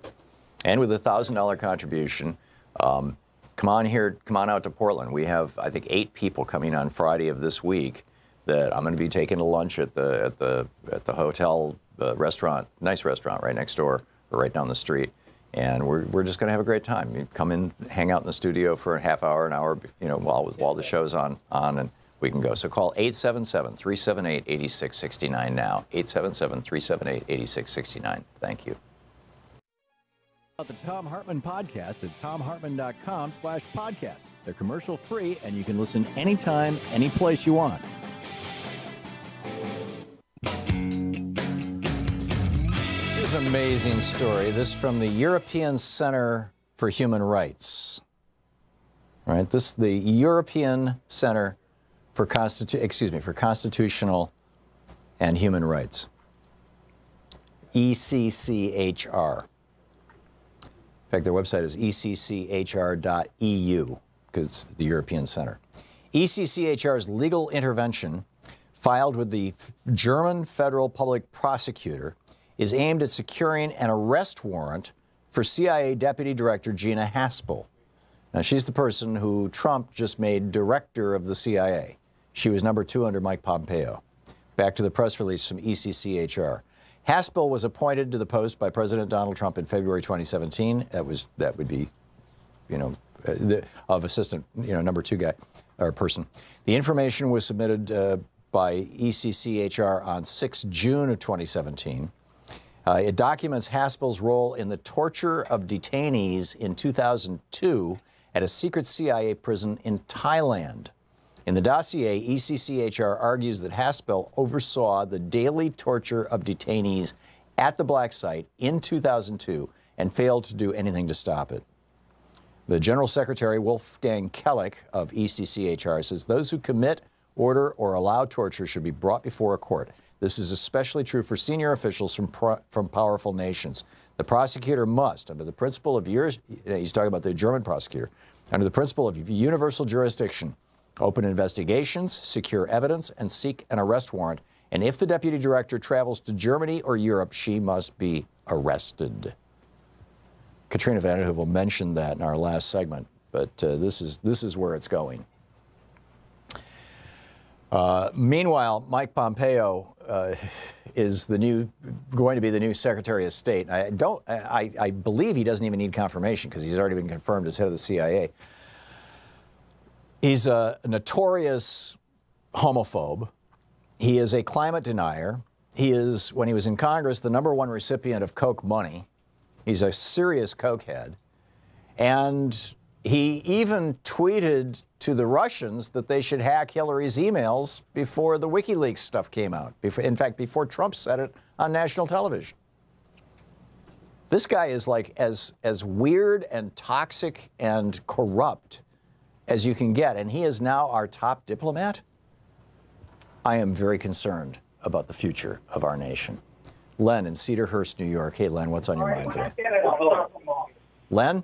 Speaker 2: And with a $1,000 contribution, come on out to Portland. We have, I think, 8 people coming on Friday of this week that I'm going to be taking to lunch at the hotel restaurant, nice restaurant right next door or right down the street. And we're just going to have a great time. You come in, hang out in the studio for a half hour, an hour, while the show's on, and we can go. So call 877-378-8669 now. 877-378-8669. Thank you.
Speaker 11: The Thom Hartmann Podcast at thomhartmann.com/podcast. They're commercial free, and you can listen anytime, any place you want.
Speaker 2: Here's an amazing story. This from the European Center for Human Rights. Right? This the European Center for Constitutional and Human Rights. ECCHR. In fact, their website is ecchr.eu, because it's the European Center. ECCHR's legal intervention, filed with the German Federal Public Prosecutor, is aimed at securing an arrest warrant for CIA Deputy Director Gina Haspel. Now, she's the person who Trump just made director of the CIA. She was number 2 under Mike Pompeo. Back to the press release from ECCHR. Haspel was appointed to the post by President Donald Trump in February 2017. That would be, of assistant, number 2 guy or person. The information was submitted by ECCHR on 6 June of 2017. It documents Haspel's role in the torture of detainees in 2002 at a secret CIA prison in Thailand. In the dossier, ECCHR argues that Haspel oversaw the daily torture of detainees at the black site in 2002 and failed to do anything to stop it. The General Secretary, Wolfgang Kelleck of ECCHR, says those who commit, order, or allow torture should be brought before a court. This is especially true for senior officials from powerful nations. The prosecutor must, under the principle of he's talking about the German prosecutor, under the principle of universal jurisdiction, open investigations, secure evidence, and seek an arrest warrant. And if the deputy director travels to Germany or Europe, she must be arrested. Katrina Vanden Heuvel mentioned that in our last segment, but this is where it's going. Meanwhile, Mike Pompeo is going to be the new Secretary of State. I believe he doesn't even need confirmation because he's already been confirmed as head of the CIA. He's a notorious homophobe. He is a climate denier. He is, when he was in Congress, the #1 recipient of Coke money. He's a serious cokehead. And he even tweeted to the Russians that they should hack Hillary's emails before the WikiLeaks stuff came out. In fact, before Trump said it on national television. This guy is like as weird and toxic and corrupt as you can get, and he is now our top diplomat. I am very concerned about the future of our nation. Len in Cedarhurst, New York. Hey, Len, what's on your mind today? Len?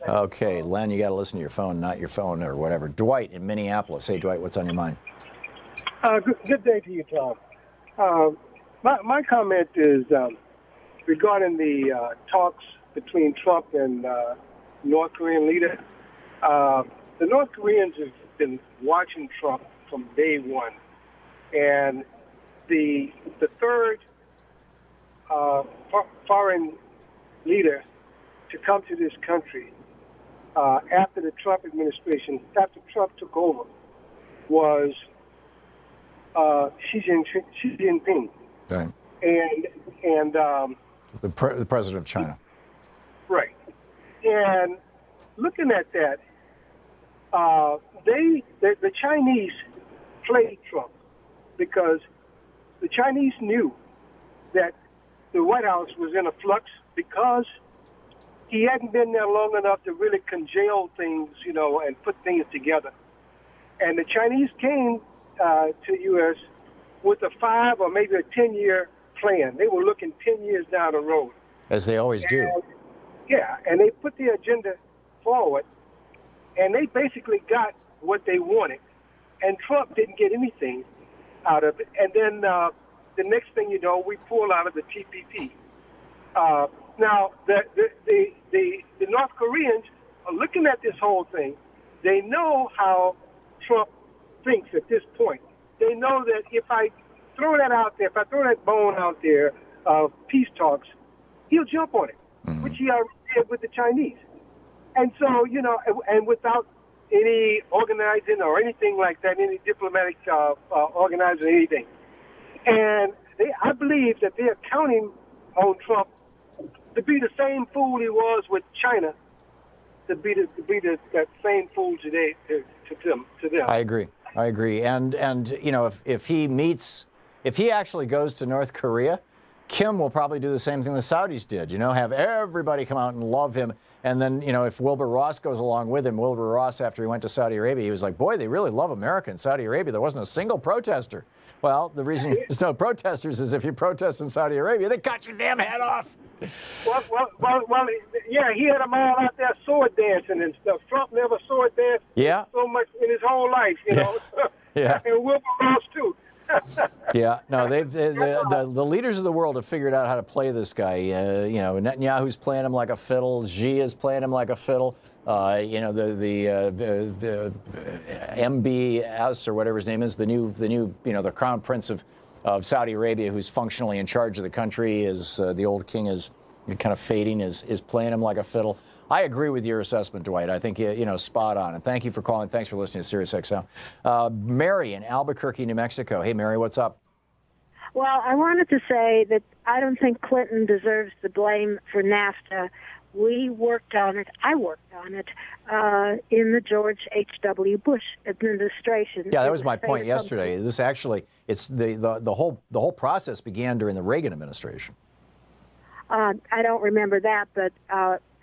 Speaker 2: Okay, Len, you got to listen to your phone, not your phone or whatever. Dwight in Minneapolis. Hey, Dwight, what's on your mind?
Speaker 15: Good day to you, Tom. My comment is regarding the talks between Trump and North Korean leader. The North Koreans have been watching Trump from day one, and the third foreign leader to come to this country after the Trump administration, after Trump took over, was Xi Jinping.
Speaker 2: Right.
Speaker 15: And
Speaker 2: the president of China.
Speaker 15: Right. And looking at that, the Chinese played Trump because the Chinese knew that the White House was in a flux because he hadn't been there long enough to really congeal things, and put things together. And the Chinese came to U.S. with a 5 or maybe a 10-year plan. They were looking 10 years down the road.
Speaker 2: As they always do.
Speaker 15: Yeah, and they put the agenda forward, and they basically got what they wanted. And Trump didn't get anything out of it. And then the next thing you know, we pull out of the TPP. Now, the North Koreans looking at this whole thing, they know how Trump thinks at this point. They know that if I throw that out there, if I throw that bone out there of peace talks, he'll jump on it, which he already did with the Chinese. And so, you know, and without any organizing or anything like that, any diplomatic organizing or anything. And I believe that they are counting on Trump to be the same fool he was with China, to be that same fool today to them.
Speaker 11: I agree. And you know, if he actually goes to North Korea, Kim will probably do the same thing the Saudis did. You know, have everybody come out and love him. And then, you know, if Wilbur Ross goes along with him, Wilbur Ross, after he went to Saudi Arabia, he was like, boy, they really love America in Saudi Arabia. There wasn't a single protester. Well, the reason there's no protesters is if you protest in Saudi Arabia, they cut your damn head off.
Speaker 15: Well, yeah, he had them all out there sword dancing and stuff. Trump never sword danced so much in his whole life, you know.
Speaker 11: Yeah.
Speaker 15: And Wilbur Ross, too.
Speaker 11: Yeah, no, the leaders of the world have figured out how to play this guy. You know, Netanyahu's playing him like a fiddle. Xi is playing him like a fiddle. You know, the MBS or whatever his name is, the new you know, the crown prince of Saudi Arabia, who's functionally in charge of the country, is the old king is kind of fading, is playing him like a fiddle. I agree with your assessment, Dwight. I think, you know, spot on. And thank you for calling. Thanks for listening to Sirius XM. Mary in Albuquerque, New Mexico. Hey, Mary, what's up?
Speaker 16: Well, I wanted to say that I don't think Clinton deserves the blame for NAFTA. We worked on it. I worked on it in the George H.W. Bush administration.
Speaker 11: Yeah, that was my point yesterday. This actually, it's the whole process began during the Reagan administration.
Speaker 16: I don't remember that, but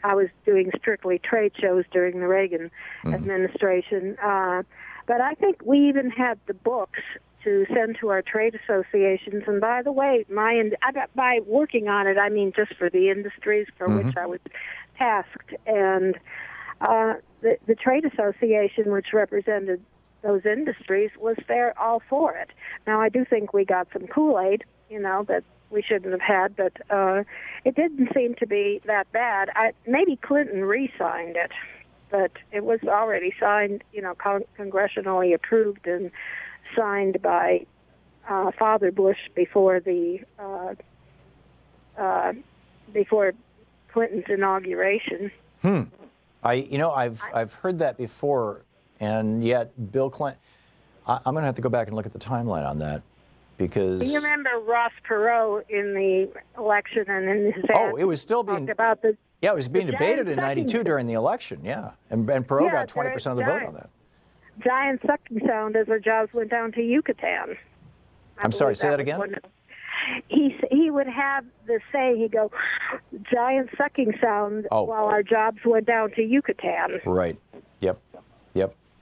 Speaker 16: I was doing strictly trade shows during the Reagan administration. But I think we even had the books to send to our trade associations. And by the way, by working on it, I mean just for the industries for which I was tasked. And the trade association, which represented those industries, was there all for it. Now, I do think we got some Kool-Aid, you know, that we shouldn't have had, but it didn't seem to be that bad. Maybe Clinton re-signed it, but it was already signed, you know, congressionally approved and signed by Father Bush before Clinton's inauguration.
Speaker 11: I've heard that before, and yet Bill Clinton. I'm going to have to go back and look at the timeline on that. Because
Speaker 16: you remember Ross Perot in the election and in his
Speaker 11: it was still being
Speaker 16: about the
Speaker 11: it was being debated in '92 during the election, and Perot got 20% of the vote on that.
Speaker 16: Giant sucking sound as our jobs went down to Yucatan.
Speaker 11: I'm sorry, say that again.
Speaker 16: He would have the saying, he'd go, giant sucking sound while our jobs went down to Yucatan.
Speaker 11: Right. Yep.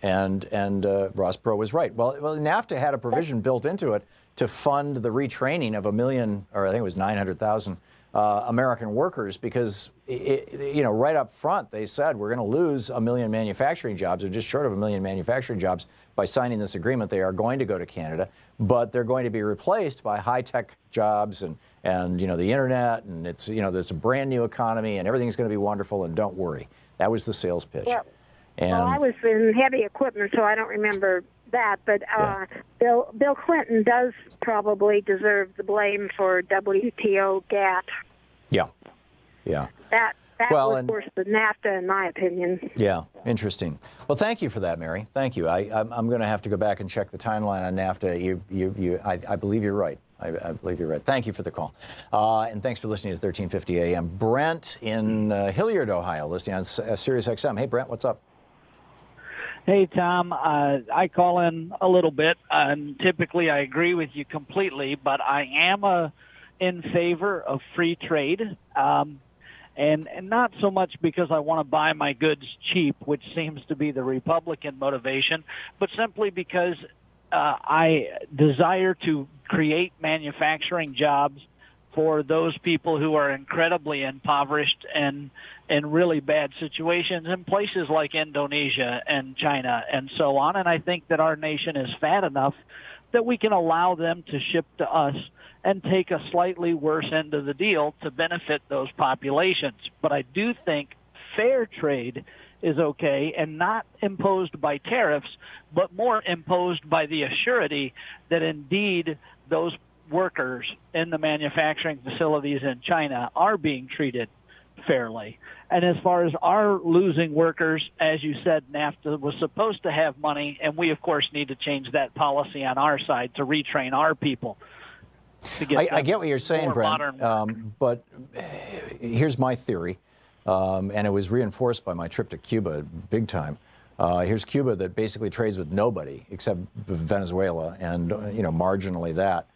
Speaker 11: And Ross Perot was right. Well, NAFTA had a provision built into it to fund the retraining of 1 million, or I think it was 900,000 American workers, because right up front they said we're going to lose 1 million manufacturing jobs, or just short of 1 million manufacturing jobs, by signing this agreement. They are going to go to Canada, but they're going to be replaced by high-tech jobs and the internet, and it's there's a brand new economy and everything's going to be wonderful, and don't worry. That was the sales pitch.
Speaker 16: Well, I was in heavy equipment, so I don't remember that. But Bill Clinton does probably deserve the blame for WTO GATT.
Speaker 11: Yeah.
Speaker 16: That was worse than NAFTA, in my opinion.
Speaker 11: Yeah, interesting. Well, thank you for that, Mary. Thank you. I'm going to have to go back and check the timeline on NAFTA. I believe you're right. I believe you're right. Thank you for the call. And thanks for listening to 1350 AM. Brent in Hilliard, Ohio, listening on Sirius XM. Hey, Brent, what's up?
Speaker 17: Hey, Tom. I call in a little bit, and typically I agree with you completely, but I am in favor of free trade, and not so much because I want to buy my goods cheap, which seems to be the Republican motivation, but simply because I desire to create manufacturing jobs for those people who are incredibly impoverished and in really bad situations in places like Indonesia and China and so on. And I think that our nation is fat enough that we can allow them to ship to us and take a slightly worse end of the deal to benefit those populations. But I do think fair trade is okay, and not imposed by tariffs, but more imposed by the assurity that indeed those workers in the manufacturing facilities in China are being treated fairly. And as far as our losing workers, as you said, NAFTA was supposed to have money, and we, of course, need to change that policy on our side to retrain our people.
Speaker 11: I get what you're saying, Brent, but here's my theory, and it was reinforced by my trip to Cuba big time. Here's Cuba that basically trades with nobody except Venezuela and, marginally that.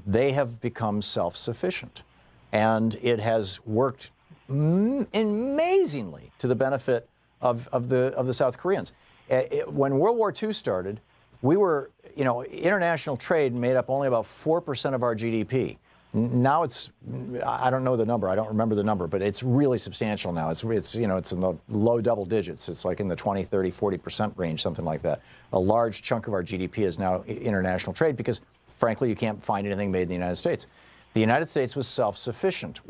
Speaker 11: They have become self-sufficient, and it has worked amazingly to the benefit of the South Koreans. When World War II started, we were, international trade made up only about 4% of our GDP. Now it's, I don't know the number, I don't remember the number, but it's really substantial now. It's in the low double digits. It's like in the 20, 30, 40% range, something like that. A large chunk of our GDP is now international trade because, frankly, you can't find anything made in the United States. The United States was self-sufficient.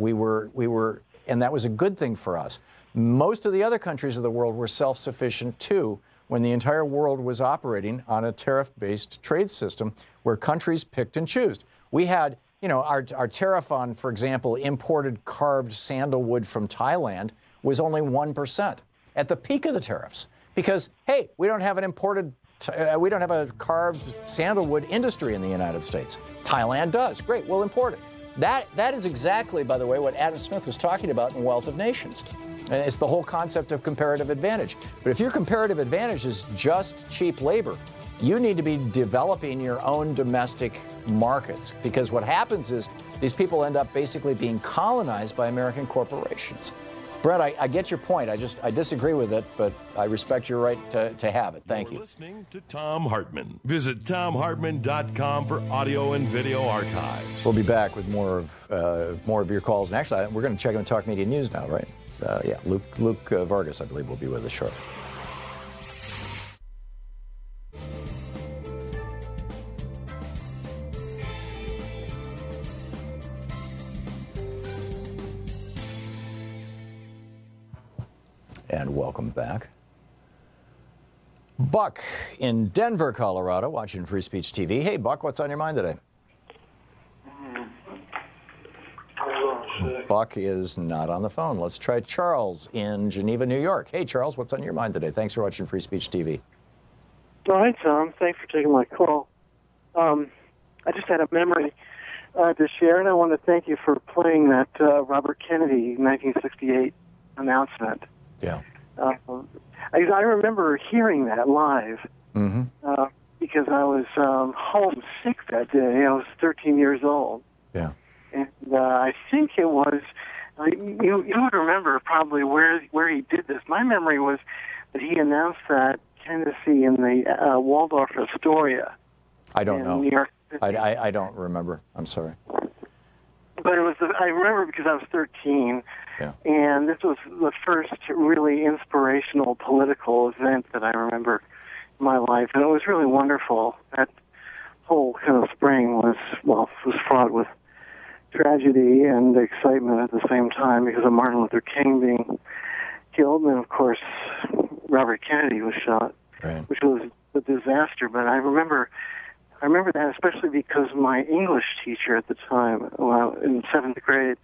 Speaker 11: And that was a good thing for us. Most of the other countries of the world were self-sufficient too when the entire world was operating on a tariff-based trade system where countries picked and chose. We had, our tariff on, for example, imported carved sandalwood from Thailand was only 1% at the peak of the tariffs because, hey, we don't have a carved sandalwood industry in the United States. Thailand does. Great, we'll import it. That is exactly, by the way, what Adam Smith was talking about in Wealth of Nations. And it's the whole concept of comparative advantage. But if your comparative advantage is just cheap labor, you need to be developing your own domestic markets because what happens is these people end up basically being colonized by American corporations. Brett, I get your point. I disagree with it, but I respect your right to have it. Thank you.
Speaker 3: You're listening to Thom Hartmann. Visit ThomHartmann.com for audio and video archives.
Speaker 11: We'll be back with more of your calls. And actually, we're going to check on Talk Media News now, right? Yeah, Luke Vargas, I believe, will be with us shortly. And welcome back. Buck in Denver, Colorado, watching Free Speech TV. Hey, Buck, what's on your mind today? Buck is not on the phone. Let's try Charles in Geneva, New York. Hey, Charles, what's on your mind today? Thanks for watching Free Speech TV.
Speaker 18: Hi, Tom. Thanks for taking my call. I just had a memory to share, and I want to thank you for playing that Robert Kennedy 1968 announcement.
Speaker 11: Yeah.
Speaker 18: I remember hearing that live because I was homesick that day. I was 13 years old.
Speaker 11: Yeah.
Speaker 18: And I think it was, you would remember probably where he did this. My memory was that he announced that candidacy in the Waldorf Astoria.
Speaker 11: I don't know.
Speaker 18: New York
Speaker 11: City. I don't remember. I'm sorry.
Speaker 18: But it was, I remember because I was 13.
Speaker 11: Yeah.
Speaker 18: And this was the first really inspirational political event that I remember in my life. And it was really wonderful. That whole kind of spring was fraught with tragedy and excitement at the same time because of Martin Luther King being killed. And, of course, Robert Kennedy was shot, which was a disaster. But I remember that especially because my English teacher at the time, in 7th grade,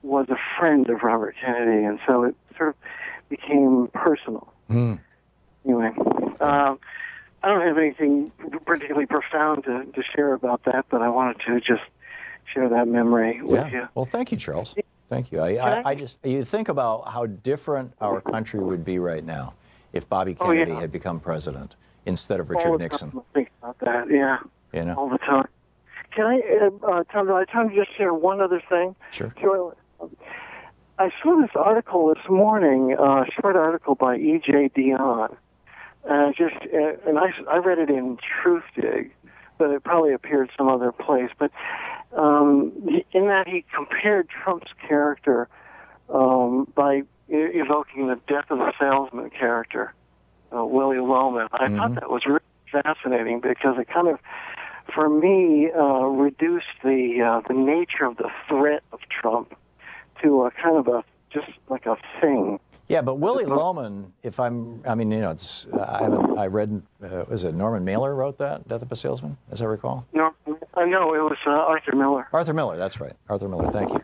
Speaker 18: was a friend of Robert Kennedy, and so it sort of became personal. Anyway, I don't have anything particularly profound to share about that, but I wanted to just share that memory with you.
Speaker 11: Well, thank you, Charles. Thank you. You think about how different our country would be right now if Bobby Kennedy had become president instead of Richard Nixon.
Speaker 18: I think about that, yeah. All the time. Can I, Tom, do I have time to just share one other thing?
Speaker 11: Sure.
Speaker 18: I saw this article this morning, a short article by E.J. Dionne. And I read it in Truthdig, but it probably appeared some other place. But in that he compared Trump's character by evoking the Death of the Salesman character, Willie Loman. I thought that was really fascinating because it kind of, for me, reduced the nature of the threat of Trump to a kind of just like a thing.
Speaker 11: Yeah, but Willie Loman, I mean, you know, it's, I read, was it Norman Mailer wrote that, Death of a Salesman, as I recall?
Speaker 18: No, I know it was Arthur Miller.
Speaker 11: Arthur Miller, that's right. Arthur Miller, thank you.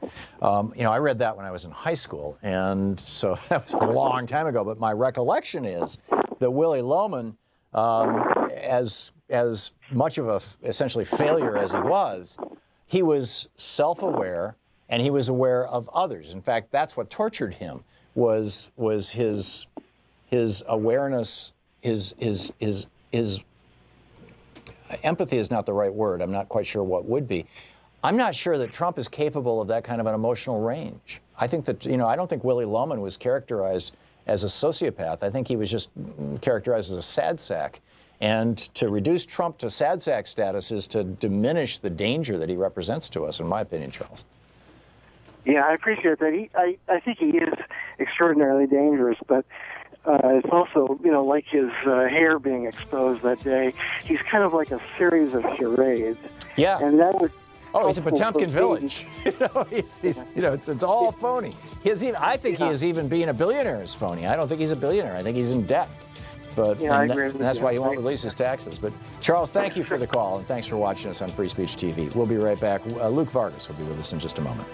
Speaker 11: You know, I read that when I was in high school, and so that was a long time ago, but my recollection is that Willie Loman, as much of a essentially failure as he was self-aware, and he was aware of others. In fact, that's what tortured him, was his awareness, his empathy is not the right word. I'm not quite sure what would be. I'm not sure that Trump is capable of that kind of an emotional range. I think that, you know, I don't think Willie Loman was characterized as a sociopath. I think he was just characterized as a sad sack. And to reduce Trump to sad sack status is to diminish the danger that he represents to us, in my opinion, Charles.
Speaker 18: Yeah, I appreciate that. I think he is extraordinarily dangerous, but it's also, you know, like his hair being exposed that day. He's kind of like a series of charades.
Speaker 11: Yeah.
Speaker 18: And that was.
Speaker 11: Oh, he's a Potemkin village. You know, you know, it's all phony. I think he is even being a billionaire is phony. I don't think he's a billionaire. I think he's in debt. But
Speaker 18: yeah, I agree with
Speaker 11: that's
Speaker 18: you.
Speaker 11: why he won't release his taxes. But Charles, thank you for the call, and thanks for watching us on Free Speech TV. We'll be right back. Luke Vargas will be with us in just a moment.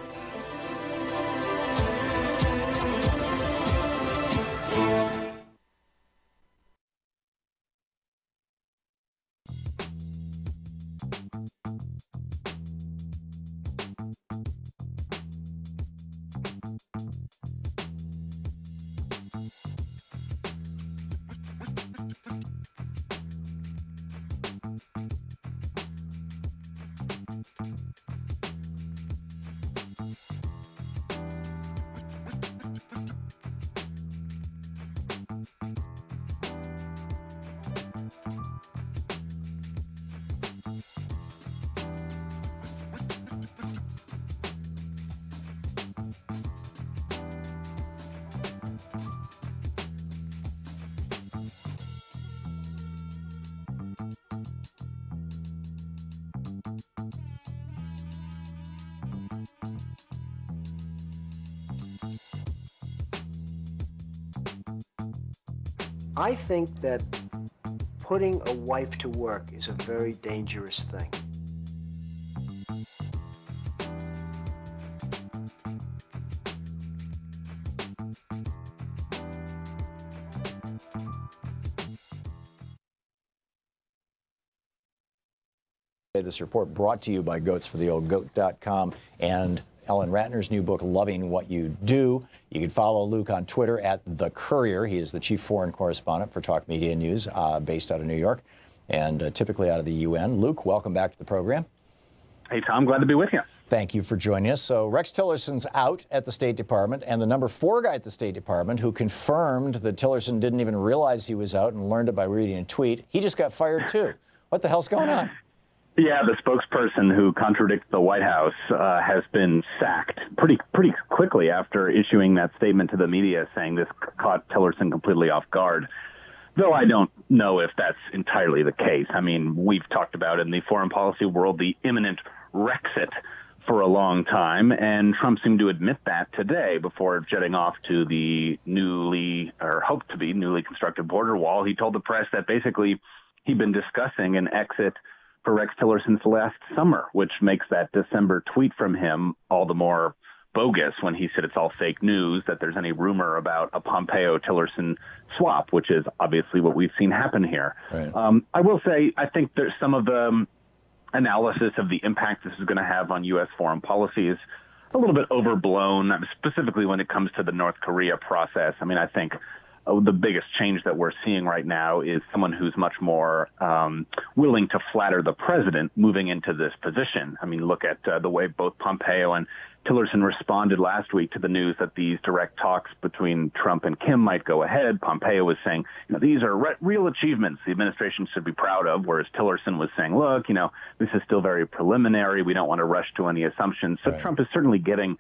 Speaker 19: I think that putting a wife to work is a very dangerous thing.
Speaker 11: This report brought to you by goatsfortheoldgoat.com and Ellen Ratner's new book, Loving What You Do. You can follow Luke on Twitter at The Courier. He is the chief foreign correspondent for Talk Media News, based out of New York and typically out of the UN. Luke, welcome back to the program.
Speaker 20: Hey, Tom, glad to be with you.
Speaker 11: Thank you for joining us. So Rex Tillerson's out at the State Department, and the #4 guy at the State Department who confirmed that Tillerson didn't even realize he was out and learned it by reading a tweet, he just got fired too. What the hell's going on?
Speaker 20: Yeah, the spokesperson who contradicts the White House has been sacked pretty quickly after issuing that statement to the media saying this caught Tillerson completely off guard. Though I don't know if that's entirely the case. I mean, we've talked about in the foreign policy world the imminent Rexit for a long time, and Trump seemed to admit that today before jetting off to the hoped to be newly constructed border wall. He told the press that basically he'd been discussing an exit for Rex Tillerson's last summer, which makes that December tweet from him all the more bogus when he said it's all fake news, that there's any rumor about a Pompeo-Tillerson swap, which is obviously what we've seen happen here.
Speaker 11: Right.
Speaker 20: I will say, I think there's some of the analysis of the impact this is going to have on U.S. foreign policy is a little bit overblown, specifically when it comes to the North Korea process. I mean, I think the biggest change that we're seeing right now is someone who's much more willing to flatter the president moving into this position. I mean, look at the way both Pompeo and Tillerson responded last week to the news that these direct talks between Trump and Kim might go ahead. Pompeo was saying, you know, these are real achievements the administration should be proud of, whereas Tillerson was saying, look, you know, this is still very preliminary. We don't want to rush to any assumptions. So Trump is certainly getting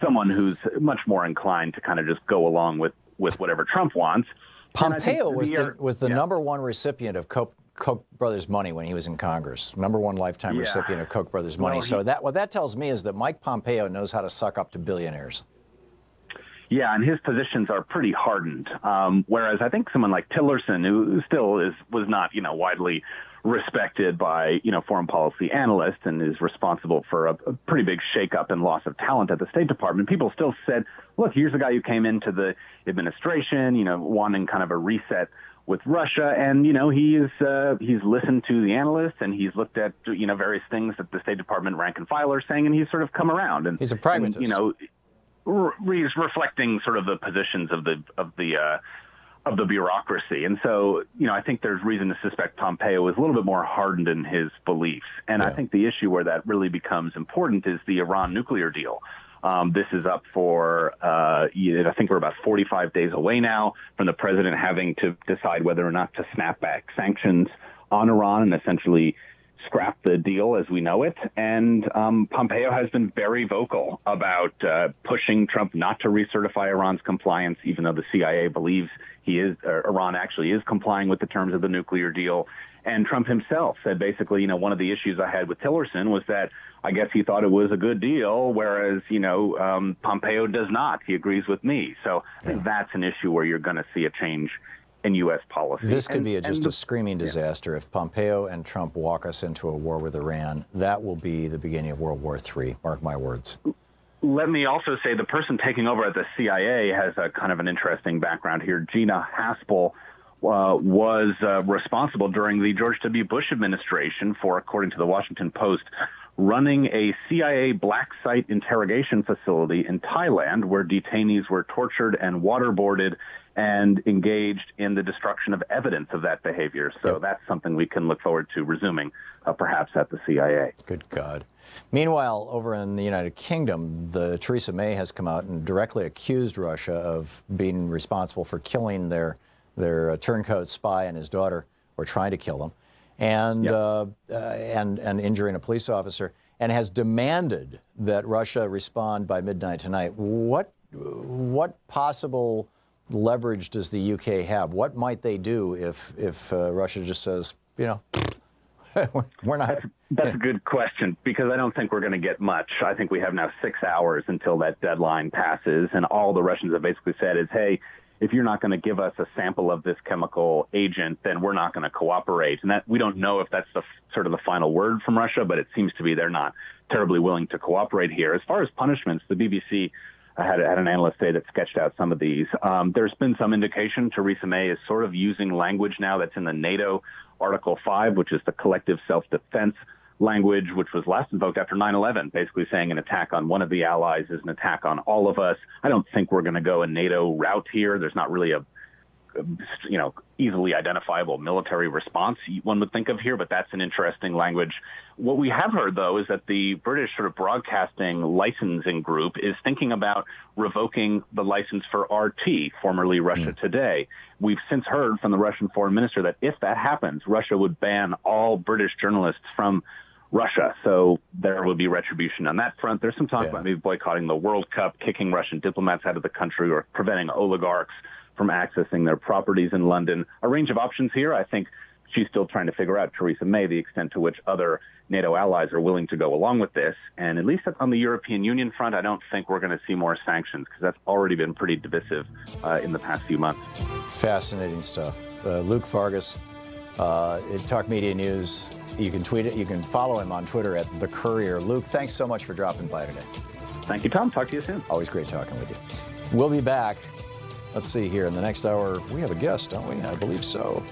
Speaker 20: someone who's much more inclined to kind of just go along with whatever Trump wants.
Speaker 11: Pompeo was the #1 recipient of Koch brothers money when he was in Congress. #1 lifetime recipient of Koch brothers money. So what that tells me is that Mike Pompeo knows how to suck up to billionaires.
Speaker 20: Yeah, and his positions are pretty hardened. Whereas I think someone like Tillerson, who still was not, widely respected by, foreign policy analysts and is responsible for a pretty big shakeup and loss of talent at the State Department, people still said, look, here's a guy who came into the administration, wanting kind of a reset with Russia, and he's listened to the analysts and he's looked at various things that the State Department rank and file are saying, and he's sort of come around. And
Speaker 2: he's a pragmatist.
Speaker 20: He's reflecting sort of the positions of the bureaucracy, and so I think there's reason to suspect Pompeo is a little bit more hardened in his beliefs. And I think the issue where that really becomes important is the Iran nuclear deal. This is up for, I think we're about 45 days away now from the president having to decide whether or not to snap back sanctions on Iran and essentially scrap the deal as we know it. And Pompeo has been very vocal about pushing Trump not to recertify Iran's compliance, even though the CIA believes Iran actually is complying with the terms of the nuclear deal. And Trump himself said basically, one of the issues I had with Tillerson was that I guess he thought it was a good deal, whereas, Pompeo does not. He agrees with me. So I think that's an issue where you're going to see a change in U.S. policy.
Speaker 11: This could be just a screaming disaster. If Pompeo and Trump walk us into a war with Iran, that will be the beginning of World War III. Mark my words.
Speaker 20: Let me also say the person taking over at the CIA has a kind of an interesting background here. Gina Haspel was responsible during the George W. Bush administration for, according to the Washington Post, running a CIA black site interrogation facility in Thailand where detainees were tortured and waterboarded and engaged in the destruction of evidence of that behavior. So that's something we can look forward to resuming, perhaps at the CIA.
Speaker 11: Good God. Meanwhile, over in the United Kingdom, Theresa May has come out and directly accused Russia of being responsible for killing their turncoat spy and his daughter, or trying to kill them, and injuring a police officer, and has demanded that Russia respond by midnight tonight. What possible leverage does the UK have? What might they do if Russia just says, we're not?
Speaker 20: That's a good question, because I don't think we're going to get much. I think we have now 6 hours until that deadline passes, and all the Russians have basically said is, hey, if you're not going to give us a sample of this chemical agent, then we're not going to cooperate. And that we don't know if that's sort of the final word from Russia, but it seems to be they're not terribly willing to cooperate here. As far as punishments, the BBC had an analyst say that sketched out some of these. There's been some indication Theresa May is sort of using language now that's in the NATO Article 5, which is the collective self-defense language, which was last invoked after 9/11, basically saying an attack on one of the allies is an attack on all of us. I don't think we're going to go a NATO route here. There's not really a easily identifiable military response one would think of here, but that's an interesting language. What we have heard, though, is that the British sort of broadcasting licensing group is thinking about revoking the license for RT, formerly Russia Today. We've since heard from the Russian foreign minister that if that happens, Russia would ban all British journalists from Russia. So there will be retribution on that front. There's some talk about maybe boycotting the World Cup, kicking Russian diplomats out of the country, or preventing oligarchs from accessing their properties in London. A range of options here. I think she's still trying to figure out, Theresa May, the extent to which other NATO allies are willing to go along with this. And at least on the European Union front, I don't think we're going to see more sanctions, because that's already been pretty divisive in the past few months.
Speaker 11: Fascinating stuff. Luke Vargas, at Talk Media News. You can tweet it. You can follow him on Twitter at The Courier. Luke, thanks so much for dropping by today.
Speaker 20: Thank you, Tom. Talk to you soon.
Speaker 11: Always great talking with you. We'll be back. Let's see here. In the next hour, we have a guest, don't we? I believe so.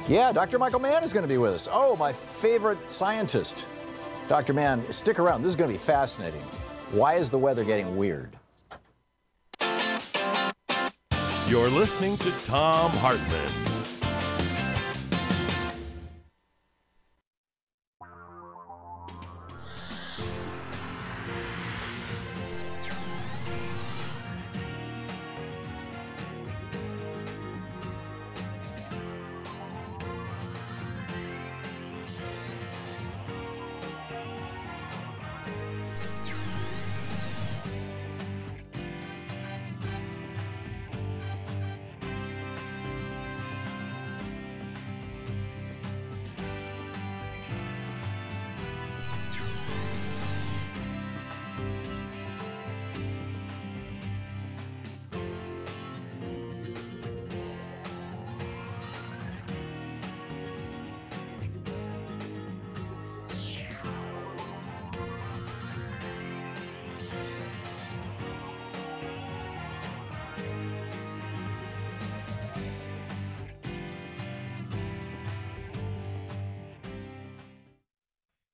Speaker 11: Yeah, Dr. Michael Mann is going to be with us. Oh, my favorite scientist. Dr. Mann, stick around. This is going to be fascinating. Why is the weather getting weird?
Speaker 3: You're listening to Thom Hartmann.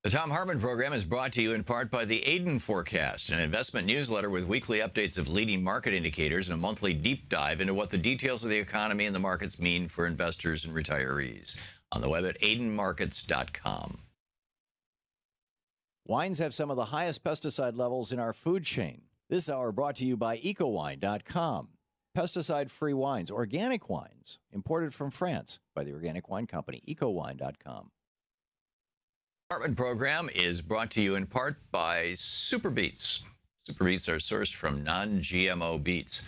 Speaker 1: The Thom Hartmann Program is brought to you in part by the Aiden Forecast, an investment newsletter with weekly updates of leading market indicators and a monthly deep dive into what the details of the economy and the markets mean for investors and retirees. On the web at aidenmarkets.com.
Speaker 11: Wines have some of the highest pesticide levels in our food chain. This hour brought to you by ecowine.com. Pesticide-free wines, organic wines, imported from France by the Organic Wine Company, ecowine.com.
Speaker 1: Hartmann Program is brought to you in part by Super Beets. Super Beets are sourced from non-GMO beets,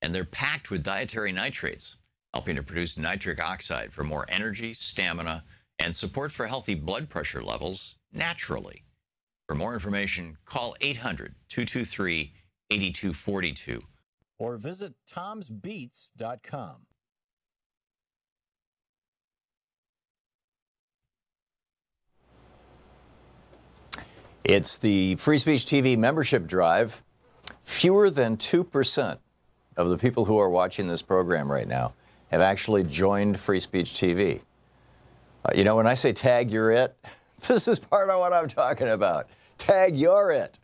Speaker 1: and they're packed with dietary nitrates, helping to produce nitric oxide for more energy, stamina, and support for healthy blood pressure levels naturally. For more information, call 800-223-8242
Speaker 11: or visit tomsbeets.com.
Speaker 2: It's the Free Speech TV membership drive. Fewer than 2% of the people who are watching this program right now have actually joined Free Speech TV. You know, when I say tag you're it, this is part of what I'm talking about. Tag you're it.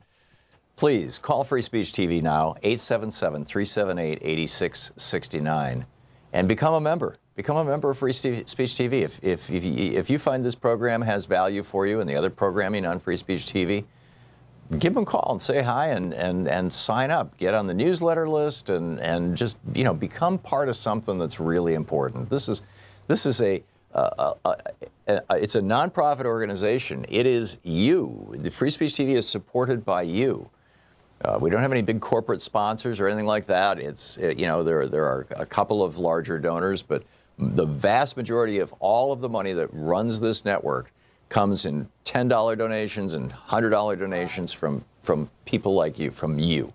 Speaker 2: Please call Free Speech TV now, 877-378-8669, and become a member. Become a member of Free Speech TV. If you find this program has value for you and the other programming on Free Speech TV, give them a call and say hi and sign up. Get on the newsletter list and just, you know, become part of something that's really important. This is it's a nonprofit organization. It is you. The Free Speech TV is supported by you. We don't have any big corporate sponsors or anything like that. It's, you know, there are a couple of larger donors, but the vast majority of all of the money that runs this network comes in $10 donations and $100 donations from people like you, from you.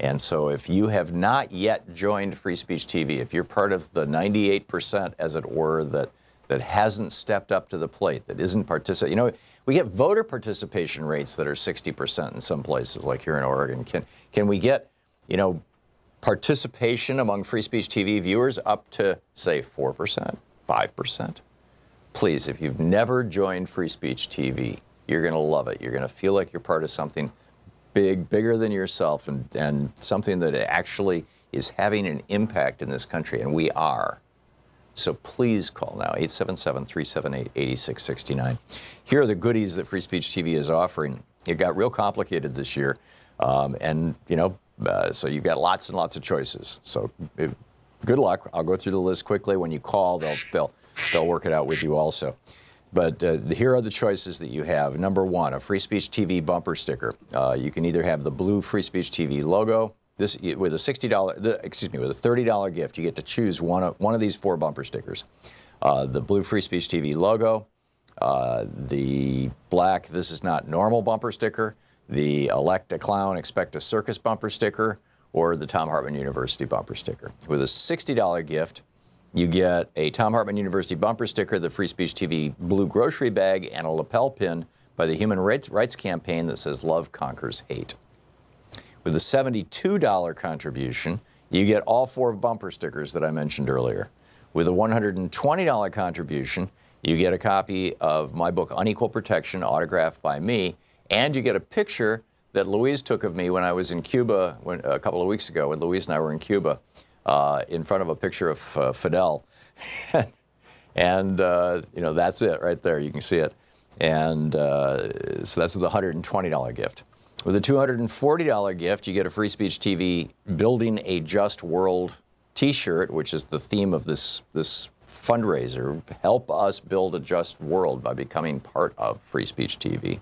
Speaker 2: And so if you have not yet joined Free Speech TV, if you're part of the 98%, as it were, that hasn't stepped up to the plate, that isn't participating, you know, we get voter participation rates that are 60% in some places, like here in Oregon. Can we get, you know, participation among Free Speech TV viewers up to, say, 4%, 5%? Please, if you've never joined Free Speech TV, you're going to love it. You're going to feel like you're part of something big, bigger than yourself, and something that actually is having an impact in this country, and we are. So please call now, 877-378-8669. Here are the goodies that Free Speech TV is offering. It got real complicated this year, and, you know, so you've got lots and lots of choices. So good luck. I'll go through the list quickly. When you call, they'll work it out with you also. But here are the choices that you have. Number one, a Free Speech TV bumper sticker. You can either have the blue Free Speech TV logo. This with a with a $30 gift, you get to choose one of these 4 bumper stickers. The blue Free Speech TV logo, the black "This is not normal" bumper sticker, the "Elect a Clown, Expect a Circus" bumper sticker, or the Thom Hartmann University bumper sticker. With a $60 gift, you get a Thom Hartmann University bumper sticker, the Free Speech TV blue grocery bag, and a lapel pin by the Human Rights Campaign that says "Love Conquers Hate." With a $72 contribution, you get all 4 bumper stickers that I mentioned earlier. With a $120 contribution, you get a copy of my book, Unequal Protection, autographed by me, and you get a picture that Louise took of me when I was in Cuba a couple of weeks ago, when Louise and I were in Cuba, in front of a picture of Fidel. And, you know, that's it right there. You can see it. And so that's with a $120 gift. With a $240 gift, you get a Free Speech TV Building a Just World t-shirt, which is the theme of this fundraiser. Help us build a just world by becoming part of Free Speech TV.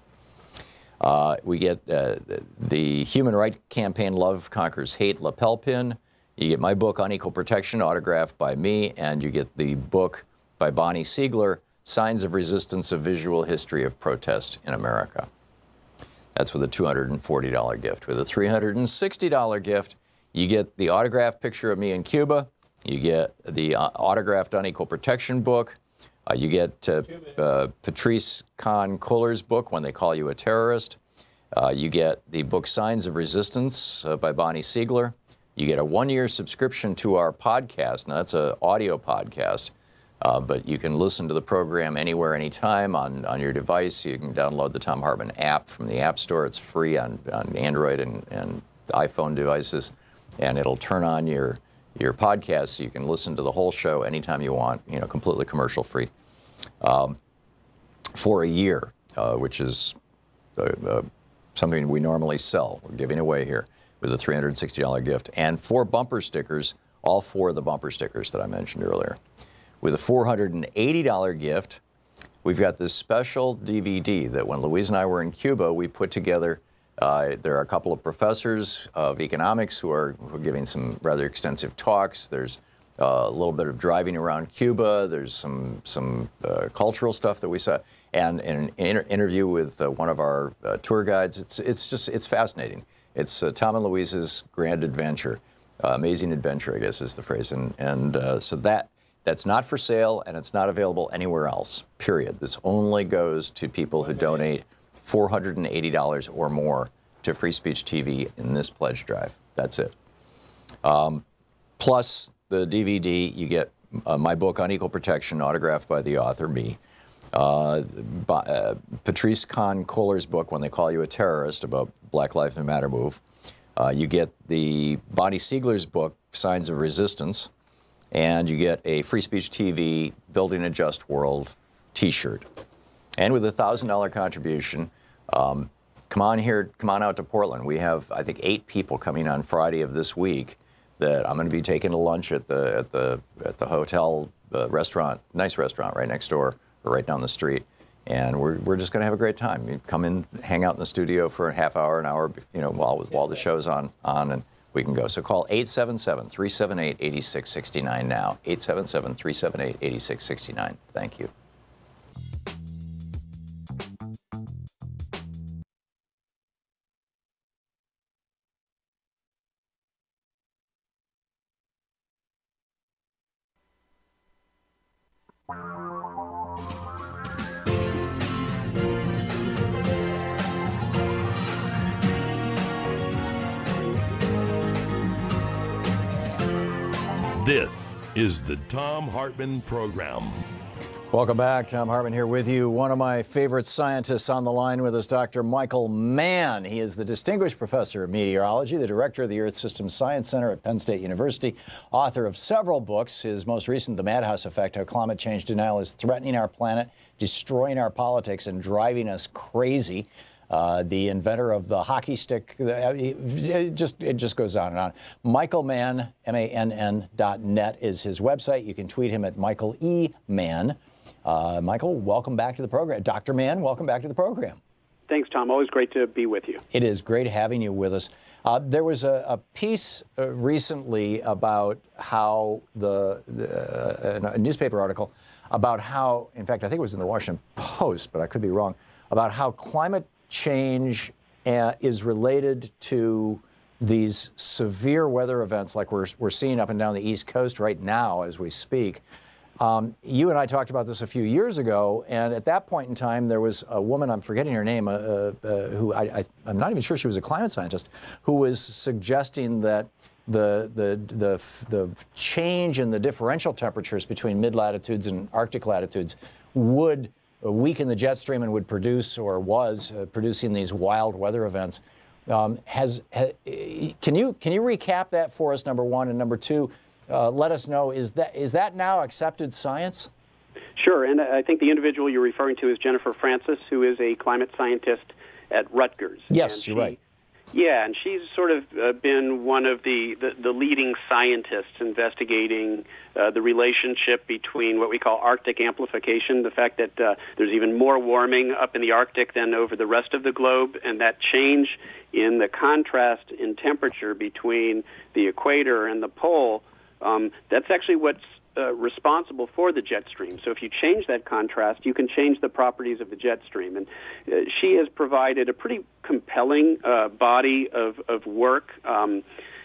Speaker 2: We get the Human Rights Campaign Love Conquers Hate lapel pin. You get my book, Unequal Protection, autographed by me, and you get the book by Bonnie Siegler, Signs of Resistance: A Visual History of Protest in America. That's with a $240 gift. With a $360 gift, you get the autographed picture of me in Cuba. You get the autographed Unequal Protection book. You get Patrice Kahn-Kuller's book, When They Call You a Terrorist. You get the book Signs of Resistance by Bonnie Siegler. You get a 1-year subscription to our podcast. Now, that's an audio podcast. But you can listen to the program anywhere, anytime on your device. You can download the Thom Hartmann app from the App Store. It's free on Android and iPhone devices, and it'll turn on your podcast so you can listen to the whole show anytime you want, completely commercial free, for a year, which is something we normally sell. We're giving away here with a $360 gift, and 4 bumper stickers, all 4 of the bumper stickers that I mentioned earlier. With a $480 gift, we've got this special DVD that when Louise and I were in Cuba, we put together. There are a couple of professors of economics who are giving some rather extensive talks. There's a little bit of driving around Cuba. There's some cultural stuff that we saw, and an interview with one of our tour guides. It's fascinating. It's Thom and Louise's grand adventure, amazing adventure, I guess is the phrase, and so that's not for sale, and it's not available anywhere else, period. This only goes to people who donate $480 or more to Free Speech TV in this pledge drive. That's it. Plus the DVD, you get my book on equal protection, autographed by the author, me. Patrice Kahn-Kohler's book, When They Call You a Terrorist, about Black Lives Matter move. You get the Bonnie Siegler's book, Signs of Resistance. And you get a Free Speech TV Building a Just World t-shirt. And with a $1,000 contribution, come on out to Portland. We have, I think, 8 people coming on Friday of this week that I'm going to be taking to lunch at the hotel restaurant, nice restaurant right next door, or right down the street. And we're just going to have a great time. You come in, hang out in the studio for a half hour, an hour, while the show's on, and we can go. So call 877-378-8669 now. 877-378-8669. Thank you.
Speaker 3: This is the Thom Hartmann Program.
Speaker 11: Welcome back. Thom Hartmann here with you. One of my favorite scientists on the line with us, Dr. Michael Mann. He is the Distinguished Professor of Meteorology, the Director of the Earth System Science Center at Penn State University, author of several books. His most recent, The Madhouse Effect, How Climate Change Denial is Threatening Our Planet, Destroying Our Politics, and Driving Us Crazy. The inventor of the hockey stick, it just goes on and on. Michael Mann, MANN.net is his website. You can tweet him at Michael E. Mann. Michael, welcome back to the program. Dr. Mann, welcome back to the program.
Speaker 21: Thanks, Tom. Always great to be with you.
Speaker 11: It is great having you with us. There was a piece recently about how a newspaper article about how, in fact, I think it was in the Washington Post, but I could be wrong, about how climate change is related to these severe weather events like we're seeing up and down the East Coast right now as we speak. You and I talked about this a few years ago, and at that point in time, there was a woman, I'm forgetting her name, who I'm not even sure she was a climate scientist, who was suggesting that the change in the differential temperatures between mid-latitudes and Arctic latitudes would weaken the jet stream and would produce, or was producing, these wild weather events. Can you recap that for us, number one, and number two, let us know, is that now accepted science?
Speaker 21: Sure, and I think the individual you're referring to is Jennifer Francis, who is a climate scientist at Rutgers.
Speaker 11: Yes, you're right.
Speaker 21: Yeah, and she's sort of been one of the leading scientists investigating the relationship between what we call Arctic amplification, the fact that there's even more warming up in the Arctic than over the rest of the globe, and that change in the contrast in temperature between the equator and the pole, that's actually what's responsible for the jet stream. So if you change that contrast, you can change the properties of the jet stream. And she has provided a pretty compelling body of work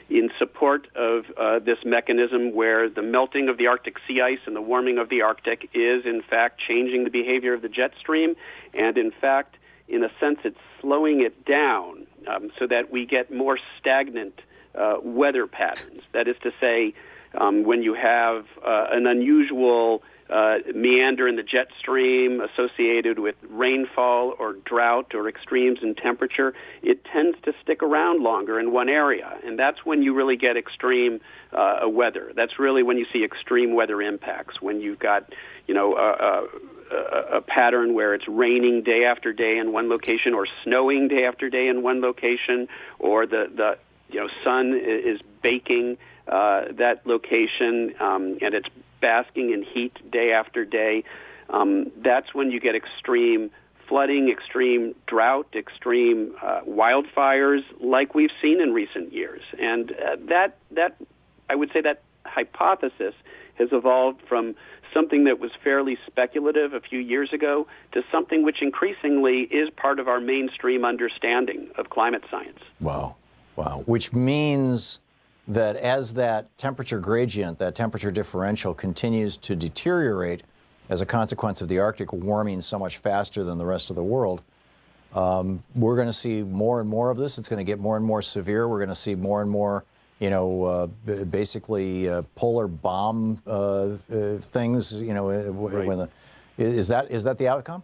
Speaker 21: in support of this mechanism where the melting of the Arctic sea ice and the warming of the Arctic is, in fact, changing the behavior of the jet stream. And, in fact, in a sense, it's slowing it down so that we get more stagnant weather patterns. That is to say, when you have an unusual meander in the jet stream associated with rainfall or drought or extremes in temperature, it tends to stick around longer in one area. And that's when you really get extreme weather. That's really when you see extreme weather impacts, when you've got, a pattern where it's raining day after day in one location, or snowing day after day in one location, or the sun is baking that location, and it's basking in heat day after day. That's when you get extreme flooding, extreme drought, extreme wildfires, like we've seen in recent years. And that I would say that hypothesis has evolved from something that was fairly speculative a few years ago to something which increasingly is part of our mainstream understanding of climate science.
Speaker 11: Wow. Which means that as that temperature gradient, that temperature differential continues to deteriorate as a consequence of the Arctic warming so much faster than the rest of the world, we're going to see more and more of this. It's going to get more and more severe. We're going to see more and more, basically polar bomb things.
Speaker 21: Right.
Speaker 11: Is that the outcome?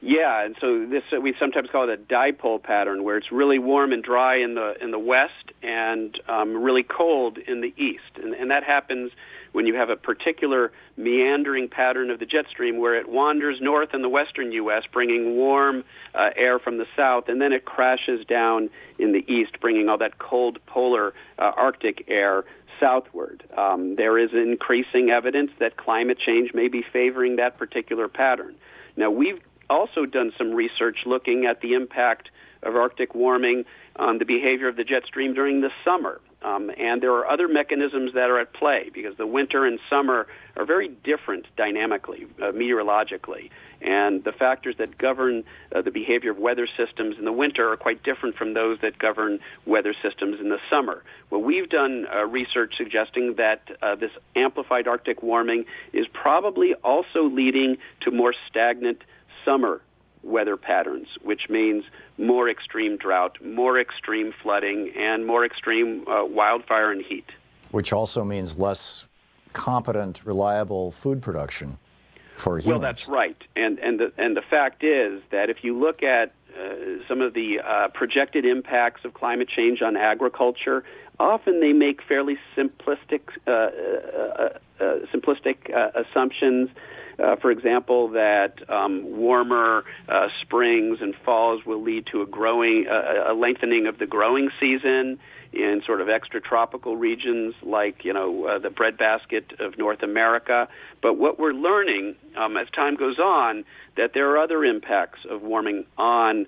Speaker 21: Yeah, and so this we sometimes call it a dipole pattern, where it's really warm and dry in the west and really cold in the east, and that happens when you have a particular meandering pattern of the jet stream where it wanders north in the western U.S., bringing warm air from the south, and then it crashes down in the east, bringing all that cold polar Arctic air southward. There is increasing evidence that climate change may be favoring that particular pattern. Now, we've also done some research looking at the impact of Arctic warming on the behavior of the jet stream during the summer. And there are other mechanisms that are at play, because the winter and summer are very different dynamically, meteorologically. And the factors that govern the behavior of weather systems in the winter are quite different from those that govern weather systems in the summer. Well, we've done research suggesting that this amplified Arctic warming is probably also leading to more stagnant summer weather patterns, which means more extreme drought, more extreme flooding, and more extreme wildfire and heat.
Speaker 11: Which also means less competent, reliable food production for humans.
Speaker 21: Well, that's right. And the fact is that if you look at some of the projected impacts of climate change on agriculture, often they make fairly simplistic assumptions. For example, that warmer springs and falls will lead to a lengthening of the growing season in sort of extratropical regions like, the breadbasket of North America. But what we're learning as time goes on, that there are other impacts of warming on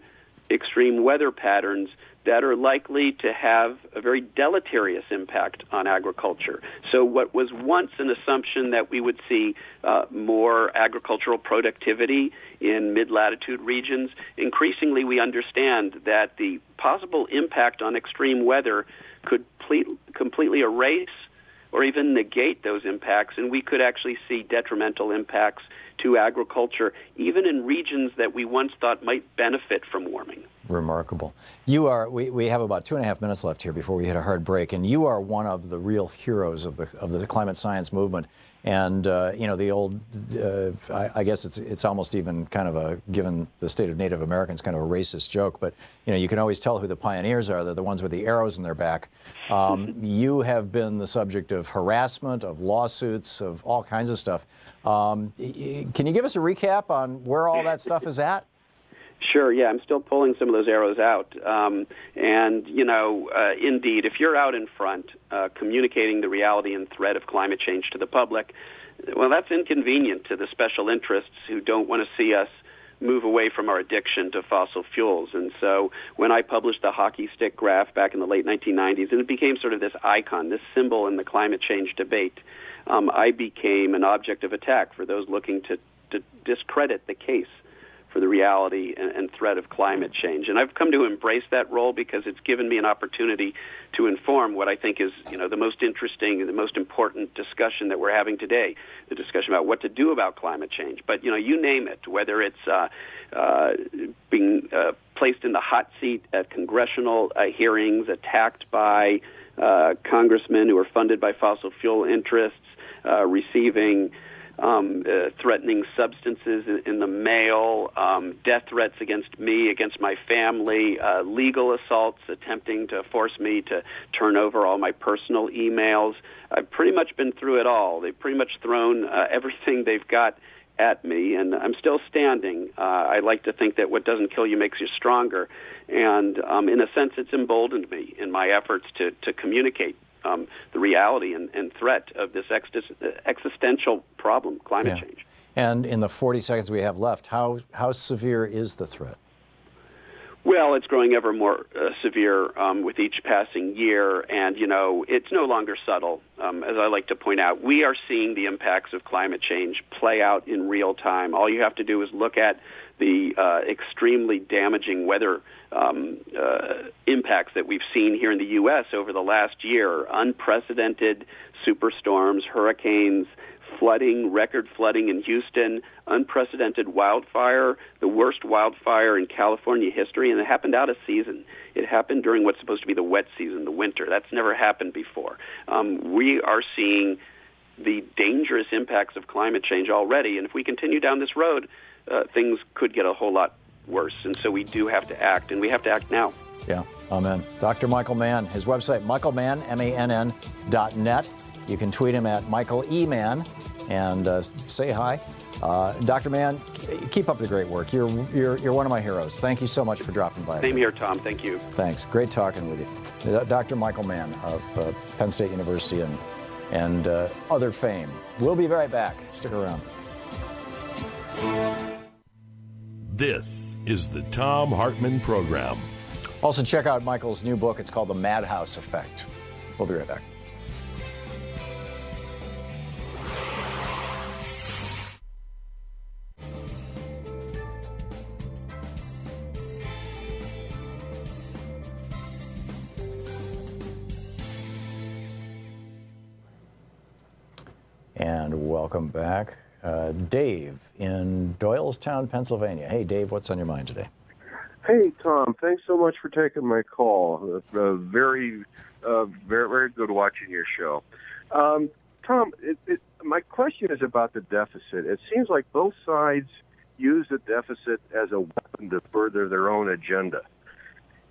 Speaker 21: extreme weather patterns that are likely to have a very deleterious impact on agriculture. So what was once an assumption that we would see more agricultural productivity in mid-latitude regions, increasingly we understand that the possible impact on extreme weather could completely erase or even negate those impacts, and we could actually see detrimental impacts to agriculture, even in regions that we once thought might benefit from warming.
Speaker 11: Remarkable. You are. We have about 2.5 minutes left here before we hit a hard break, and you are one of the real heroes of the climate science movement. And the old, I guess it's almost even kind of a, given the state of Native Americans, kind of a racist joke. But you can always tell who the pioneers are. They're the ones with the arrows in their back. You have been the subject of harassment, of lawsuits, of all kinds of stuff. Can you give us a recap on where all that stuff is at?
Speaker 21: Sure, yeah, I'm still pulling some of those arrows out. Indeed, if you're out in front communicating the reality and threat of climate change to the public, well, that's inconvenient to the special interests who don't want to see us move away from our addiction to fossil fuels. And so when I published the hockey stick graph back in the late 1990s, and it became sort of this icon, this symbol in the climate change debate, I became an object of attack for those looking to discredit the case for the reality and threat of climate change. And I've come to embrace that role because it's given me an opportunity to inform what I think is, the most interesting and the most important discussion that we're having today, the discussion about what to do about climate change. But, you name it, whether it's being placed in the hot seat at congressional hearings, attacked by congressmen who are funded by fossil fuel interests, receiving threatening substances in the mail, death threats against me, against my family, legal assaults attempting to force me to turn over all my personal emails. I've pretty much been through it all. They've pretty much thrown everything they've got at me, and I'm still standing. I like to think that what doesn't kill you makes you stronger, and in a sense it's emboldened me in my efforts to communicate the reality and threat of this existential problem, climate change.
Speaker 11: And in the 40 seconds we have left, how severe is the threat?
Speaker 21: Well, it's growing ever more severe with each passing year, and, you know, it's no longer subtle. As I like to point out, we are seeing the impacts of climate change play out in real time. All you have to do is look at the extremely damaging weather impacts that we've seen here in the U.S. over the last year. Unprecedented superstorms, hurricanes, flooding, record flooding in Houston, unprecedented wildfire, the worst wildfire in California history, and it happened out of season. It happened during what's supposed to be the wet season, the winter. That's never happened before. We are seeing the dangerous impacts of climate change already, and if we continue down this road, things could get a whole lot worse. And so we do have to act, and we have to act now.
Speaker 11: Yeah, amen. Dr. Michael Mann, his website, michaelmann, MANN.net. You can tweet him at Michael E. Mann and say hi. Dr. Mann, keep up the great work. You're one of my heroes. Thank you so much for dropping by.
Speaker 21: Same here, Tom. Thank you.
Speaker 11: Thanks. Great talking with you. Dr. Michael Mann of Penn State University and other fame. We'll be right back. Stick around.
Speaker 3: This is the Thom Hartmann Program.
Speaker 11: Also, check out Michael's new book. It's called The Madhouse Effect. We'll be right back. And welcome back. Dave in Doylestown, Pennsylvania. Hey, Dave, what's on your mind today?
Speaker 4: Hey, Tom. Thanks so much for taking my call. Very good watching your show. Tom, my question is about the deficit. It seems like both sides use the deficit as a weapon to further their own agenda.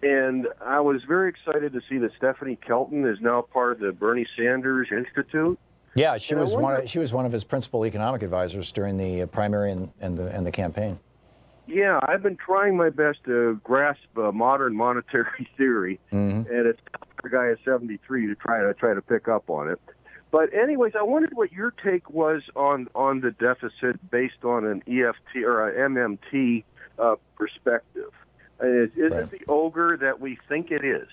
Speaker 4: And I was very excited to see that Stephanie Kelton is now part of the Bernie Sanders Institute.
Speaker 11: Yeah, she was one of his principal economic advisors during the primary and the campaign.
Speaker 4: Yeah, I've been trying my best to grasp modern monetary theory, and it's a guy at 73 to try to pick up on it. But anyways, I wondered what your take was on the deficit based on an EFT or an MMT perspective. Is it the ogre that we think it is?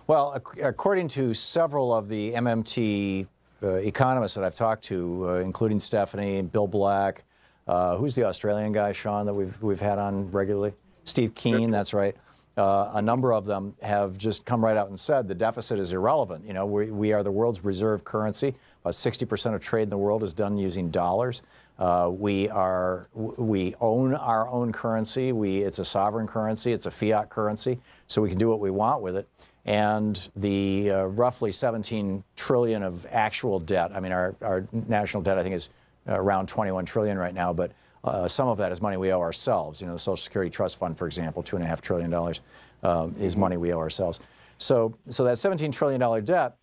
Speaker 11: Well, according to several of the MMT economists that I've talked to, including Stephanie, Bill Black, who's the Australian guy, Sean, that we've had on regularly? Steve Keen, that's right. A number of them have just come right out and said the deficit is irrelevant. You know, we are the world's reserve currency. About 60% of trade in the world is done using dollars. We own our own currency. It's a sovereign currency. It's a fiat currency, so we can do what we want with it. And the roughly 17 trillion of actual debt. I mean, our national debt, I think, is around 21 trillion right now, but some of that is money we owe ourselves. You know, the Social Security Trust Fund, for example, $2.5 trillion is money we owe ourselves. So that $17 trillion debt,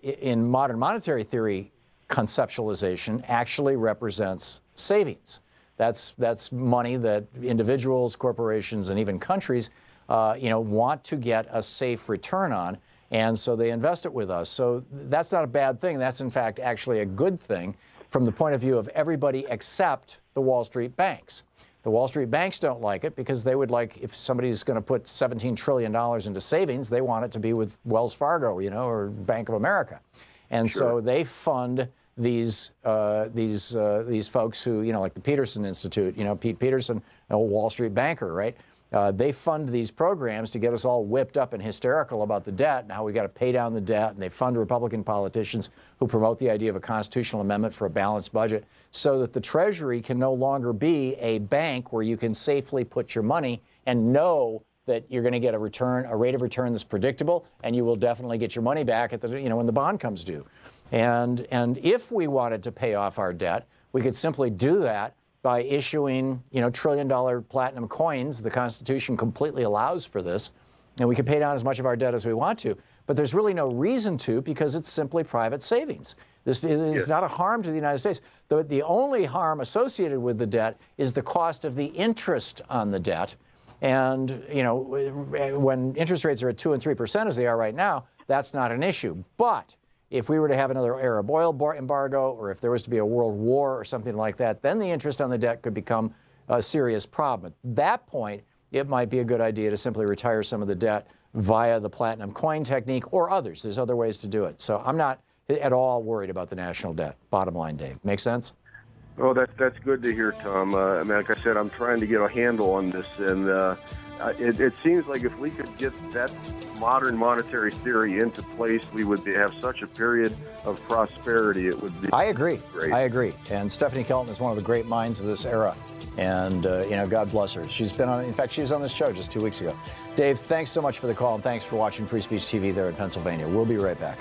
Speaker 11: in modern monetary theory conceptualization, actually represents savings. That's money that individuals, corporations, and even countries want to get a safe return on, and so they invest it with us. So that's not a bad thing. That's, in fact, actually a good thing from the point of view of everybody except the Wall Street banks. The Wall Street banks don't like it because they would like, if somebody's going to put $17 trillion into savings, they want it to be with Wells Fargo, or Bank of America. And so they fund these folks who, like the Peterson Institute, Pete Peterson, a Wall Street banker, right? They fund these programs to get us all whipped up and hysterical about the debt and how we got to pay down the debt. And they fund Republican politicians who promote the idea of a constitutional amendment for a balanced budget so that the Treasury can no longer be a bank where you can safely put your money and know that you're going to get a rate of return that's predictable, and you will definitely get your money back at the, when the bond comes due. And if we wanted to pay off our debt, we could simply do that by issuing, trillion-dollar platinum coins. The Constitution completely allows for this, and we could pay down as much of our debt as we want to. But there's really no reason to, because it's simply private savings. This is not a harm to the United States. The only harm associated with the debt is the cost of the interest on the debt. And, when interest rates are at 2 and 3% as they are right now, that's not an issue. But if we were to have another Arab oil embargo, or if there was to be a world war or something like that, then the interest on the debt could become a serious problem. At that point, it might be a good idea to simply retire some of the debt via the platinum coin technique or others. There's other ways to do it. So I'm not at all worried about the national debt. Bottom line, Dave. Make sense?
Speaker 4: Oh, that's good to hear, Tom. Like I said, I'm trying to get a handle on this, and it seems like if we could get that modern monetary theory into place, we would have such a period of prosperity. It would be.
Speaker 11: I agree.
Speaker 4: Great.
Speaker 11: I agree. And Stephanie Kelton is one of the great minds of this era. And, God bless her. She's been on, in fact, she was on this show just 2 weeks ago. Dave, thanks so much for the call, and thanks for watching Free Speech TV there in Pennsylvania. We'll be right back.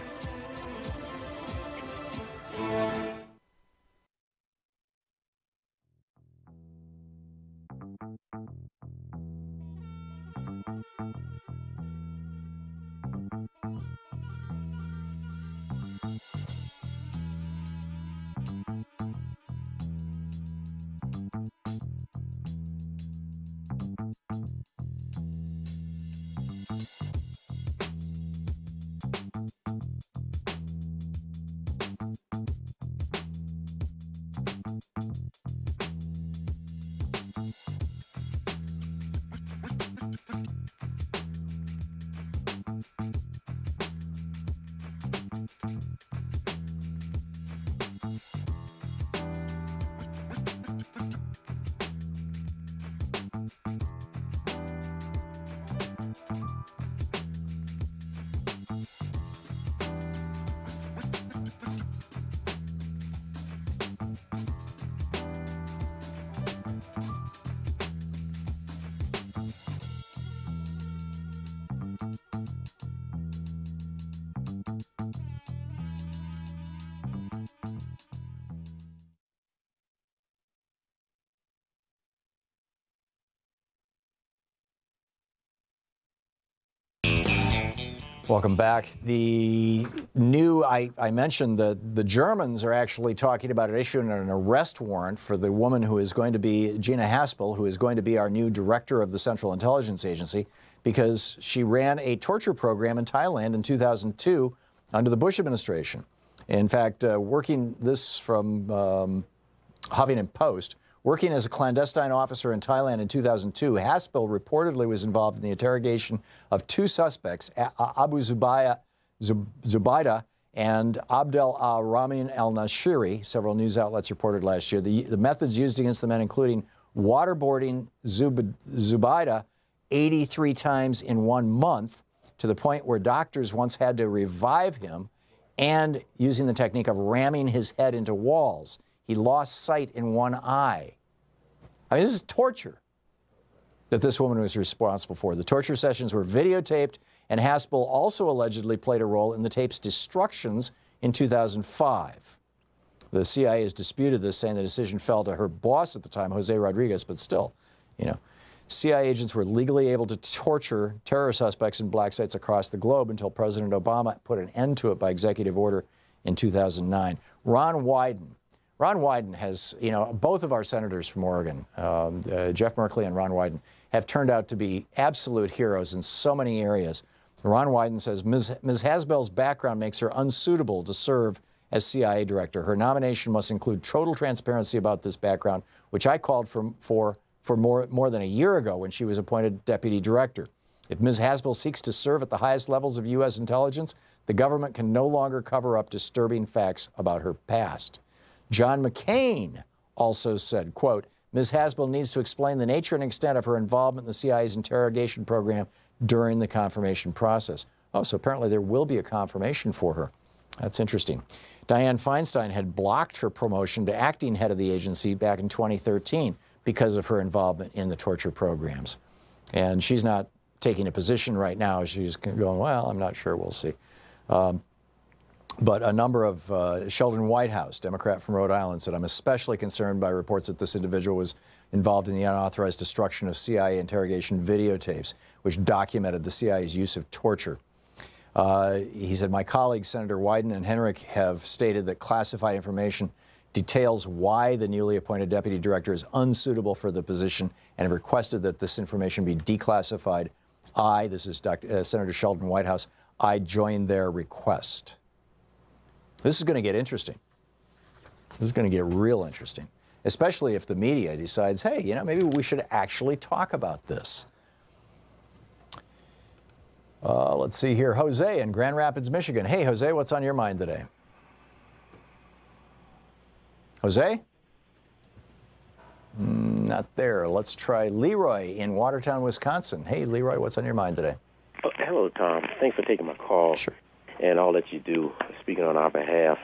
Speaker 11: Welcome back. The new, I mentioned that the Germans are actually talking about issuing an arrest warrant for the woman who is going to be, Gina Haspel, who is going to be our new director of the Central Intelligence Agency, because she ran a torture program in Thailand in 2002 under the Bush administration. In fact, working this from Huffington Post, working as a clandestine officer in Thailand in 2002, Haspel reportedly was involved in the interrogation of two suspects, Abu Zubaydah and Abdel Rahman al-Nashiri, several news outlets reported last year. The methods used against the men including waterboarding Zubaydah 83 times in 1 month, to the point where doctors once had to revive him, and using the technique of ramming his head into walls. He lost sight in one eye. I mean, this is torture that this woman was responsible for. The torture sessions were videotaped, and Haspel also allegedly played a role in the tape's destructions in 2005. The CIA has disputed this, saying the decision fell to her boss at the time, Jose Rodriguez, but still, CIA agents were legally able to torture terror suspects in black sites across the globe until President Obama put an end to it by executive order in 2009. Ron Wyden has, both of our senators from Oregon, Jeff Merkley and Ron Wyden, have turned out to be absolute heroes in so many areas. Ron Wyden says Ms. Haspel's background makes her unsuitable to serve as CIA director. Her nomination must include total transparency about this background, which I called for more than a year ago when she was appointed deputy director. If Ms. Haspel seeks to serve at the highest levels of U.S. intelligence, the government can no longer cover up disturbing facts about her past. John McCain also said, quote, Ms. Haspel needs to explain the nature and extent of her involvement in the CIA's interrogation program during the confirmation process. Oh, so apparently there will be a confirmation for her. That's interesting. Dianne Feinstein had blocked her promotion to acting head of the agency back in 2013 because of her involvement in the torture programs. And she's not taking a position right now. She's going, well, I'm not sure. We'll see. But a number of Sheldon Whitehouse, Democrat from Rhode Island, said, I'm especially concerned by reports that this individual was involved in the unauthorized destruction of CIA interrogation videotapes, which documented the CIA's use of torture. He said, my colleagues, Senator Wyden and Henrich, have stated that classified information details why the newly appointed deputy director is unsuitable for the position and have requested that this information be declassified. This is Senator Sheldon Whitehouse, I join their request. This is going to get interesting. This is going to get real interesting, especially if the media decides, hey, you know, maybe we should actually talk about this. Let's see here. Jose in Grand Rapids, Michigan. Hey, Jose, what's on your mind today? Jose? Not there. Let's try Leroy in Watertown, Wisconsin. Hey, Leroy, what's on your mind today?
Speaker 5: Hello, Tom. Thanks for taking my call.
Speaker 11: Sure.
Speaker 5: And all that you do, speaking on our behalf,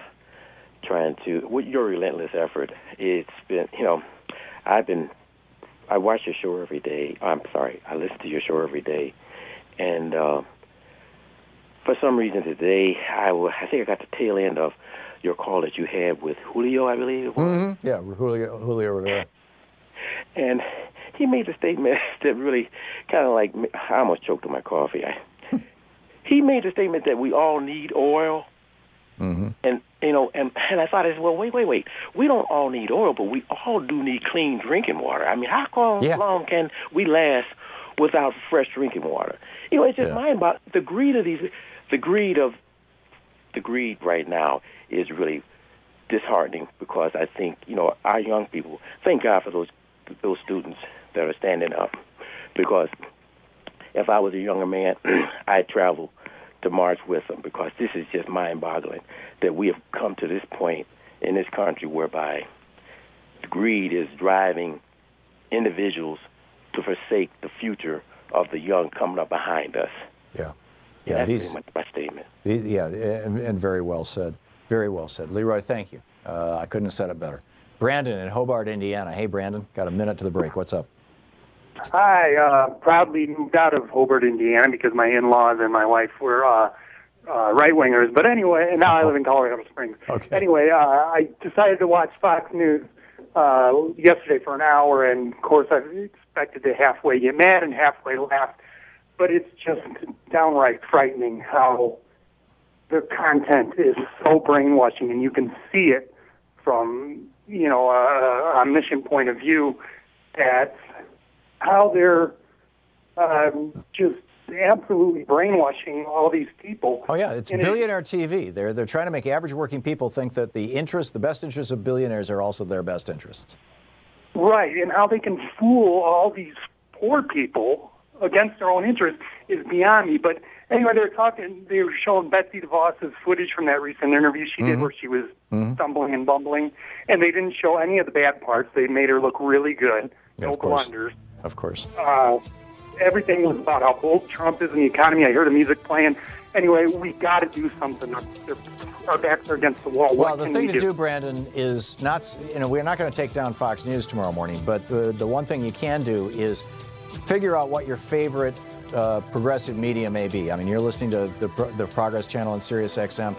Speaker 5: trying to, with your relentless effort, it's been, you know, I watch your show every day. I listen to your show every day. And for some reason today, I think I got the tail end of your call that you had with Julio, I believe it was.
Speaker 11: Mm-hmm. Yeah, Julio Rivera.
Speaker 5: And he made a statement that really kind of like, I almost choked on my coffee. He made a statement that we all need oil.
Speaker 11: Mm-hmm.
Speaker 5: And, you know, and I thought, well, wait. We don't all need oil, but we all do need clean drinking water. I mean, how long can we last without fresh drinking water? You know, it's just mind-boggling. The greed right now is really disheartening because I think, you know, our young people, thank God for those students that are standing up, because if I was a younger man, I'd travel to march with them, because this is just mind-boggling that we have come to this point in this country whereby greed is driving individuals to forsake the future of the young coming up behind us.
Speaker 11: Yeah.
Speaker 5: Yeah, that's pretty much my statement.
Speaker 11: And very well said. Very well said. Leroy, thank you. I couldn't have said it better. Brandon in Hobart, Indiana. Hey, Brandon, got a minute to the break. What's up?
Speaker 22: Hi, proudly moved out of Hobart, Indiana, because my in-laws and my wife were right-wingers. But anyway, and now I live in Colorado Springs.
Speaker 11: Okay.
Speaker 22: Anyway, I decided to watch Fox News yesterday for an hour, and of course I expected to halfway get mad and halfway laugh. But it's just downright frightening how the content is so brainwashing, and you can see it from, you know, a mission point of view, that how they're just absolutely brainwashing all these people.
Speaker 11: Oh yeah, it's billionaire TV. They're trying to make average working people think that the best interests of billionaires are also their best interests.
Speaker 22: Right, and how they can fool all these poor people against their own interests is beyond me. But anyway, they were showing Betsy DeVos's footage from that recent interview she did where she was stumbling and bumbling, and they didn't show any of the bad parts. They made her look really good. No blunders.
Speaker 11: Of course.
Speaker 22: Everything was about how bold Trump is in the economy. I heard the music playing. Anyway, we got to do something. Our backs are against the wall.
Speaker 11: Well, the thing to do, Brandon, is not, you know, we're not going to take down Fox News tomorrow morning, but the one thing you can do is figure out what your favorite progressive media may be. I mean, you're listening to the Progress Channel on Sirius XM,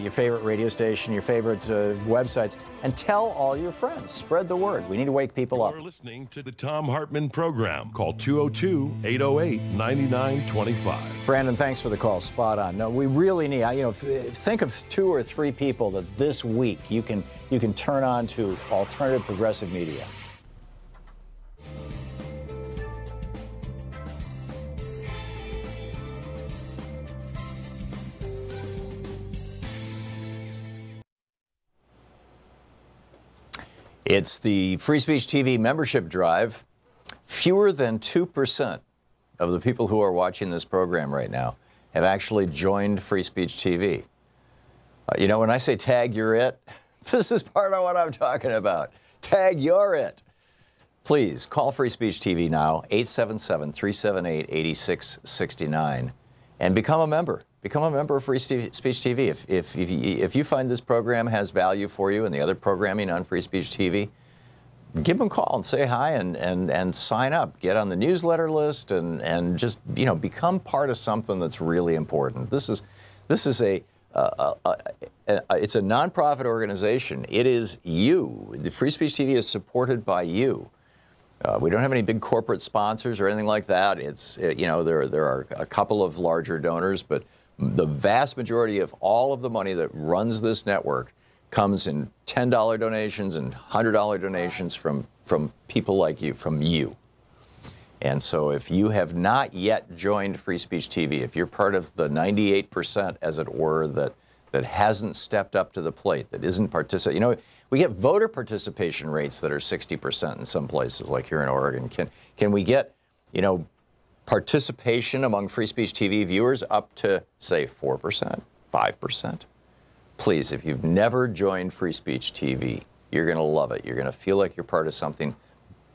Speaker 11: your favorite radio station, your favorite websites, and tell all your friends. Spread the word. We need to wake people up.
Speaker 3: You're listening to the Thom Hartmann Program. Call 202-808-9925.
Speaker 11: Brandon, thanks for the call. Spot on. No, we really need, you know, think of 2 or 3 people that this week you can turn on to alternative progressive media. It's the Free Speech TV membership drive. Fewer than 2% of the people who are watching this program right now have actually joined Free Speech TV. You know, when I say tag, you're it, this is part of what I'm talking about. Tag, you're it. Please call Free Speech TV now, 877-378-8669, and become a member. Become a member of Free Speech TV. If you find this program has value for you and the other programming on Free Speech TV, give them a call and say hi and sign up. Get on the newsletter list and just, you know, become part of something that's really important. This is a
Speaker 2: it's a nonprofit organization. It is you. The Free Speech TV is supported by you. We don't have any big corporate sponsors or anything like that. It's you know, there are a couple of larger donors, but the vast majority of all of the money that runs this network comes in $10 donations and $100 donations from people like you, from you. And so if you have not yet joined Free Speech TV, if you're part of the 98%, as it were, that hasn't stepped up to the plate, that isn't participating, you know, we get voter participation rates that are 60% in some places, like here in Oregon. Can we get, you know, participation among Free Speech TV viewers up to, say, 4%, 5%? Please, if you've never joined Free Speech TV, you're going to love it. You're going to feel like you're part of something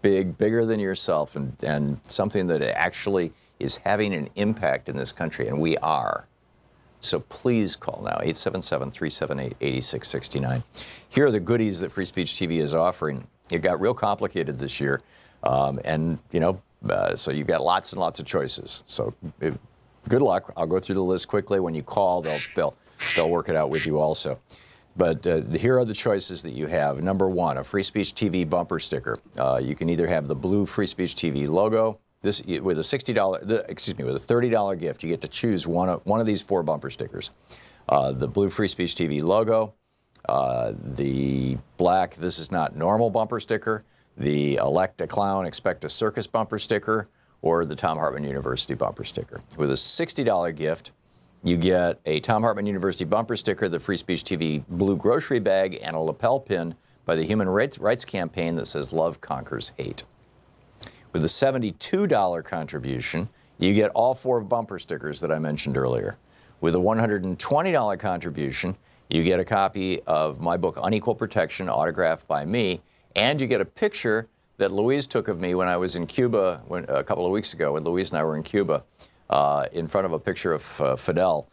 Speaker 2: bigger than yourself, and something that actually is having an impact in this country, and we are. So please call now, 877-378-8669. Here are the goodies that Free Speech TV is offering. It got real complicated this year, and you know, so you've got lots and lots of choices. So good luck. I'll go through the list quickly. When you call, they'll work it out with you also. But here are the choices that you have. Number one, a Free Speech TV bumper sticker. You can either have the blue Free Speech TV logo. This with a with a $30 gift, you get to choose one of these 4 bumper stickers. The blue Free Speech TV logo, the black "This is not normal" bumper sticker, the "Elect a Clown, Expect a Circus" bumper sticker, or the Thom Hartmann University bumper sticker. With a $60 gift, you get a Thom Hartmann University bumper sticker, the Free Speech TV blue grocery bag, and a lapel pin by the Human Rights Campaign that says "Love Conquers Hate." With a $72 contribution, you get all 4 bumper stickers that I mentioned earlier. With a $120 contribution, you get a copy of my book, Unequal Protection, autographed by me, and you get a picture that Louise took of me when I was in Cuba a couple of weeks ago, when Louise and I were in Cuba, in front of a picture of Fidel.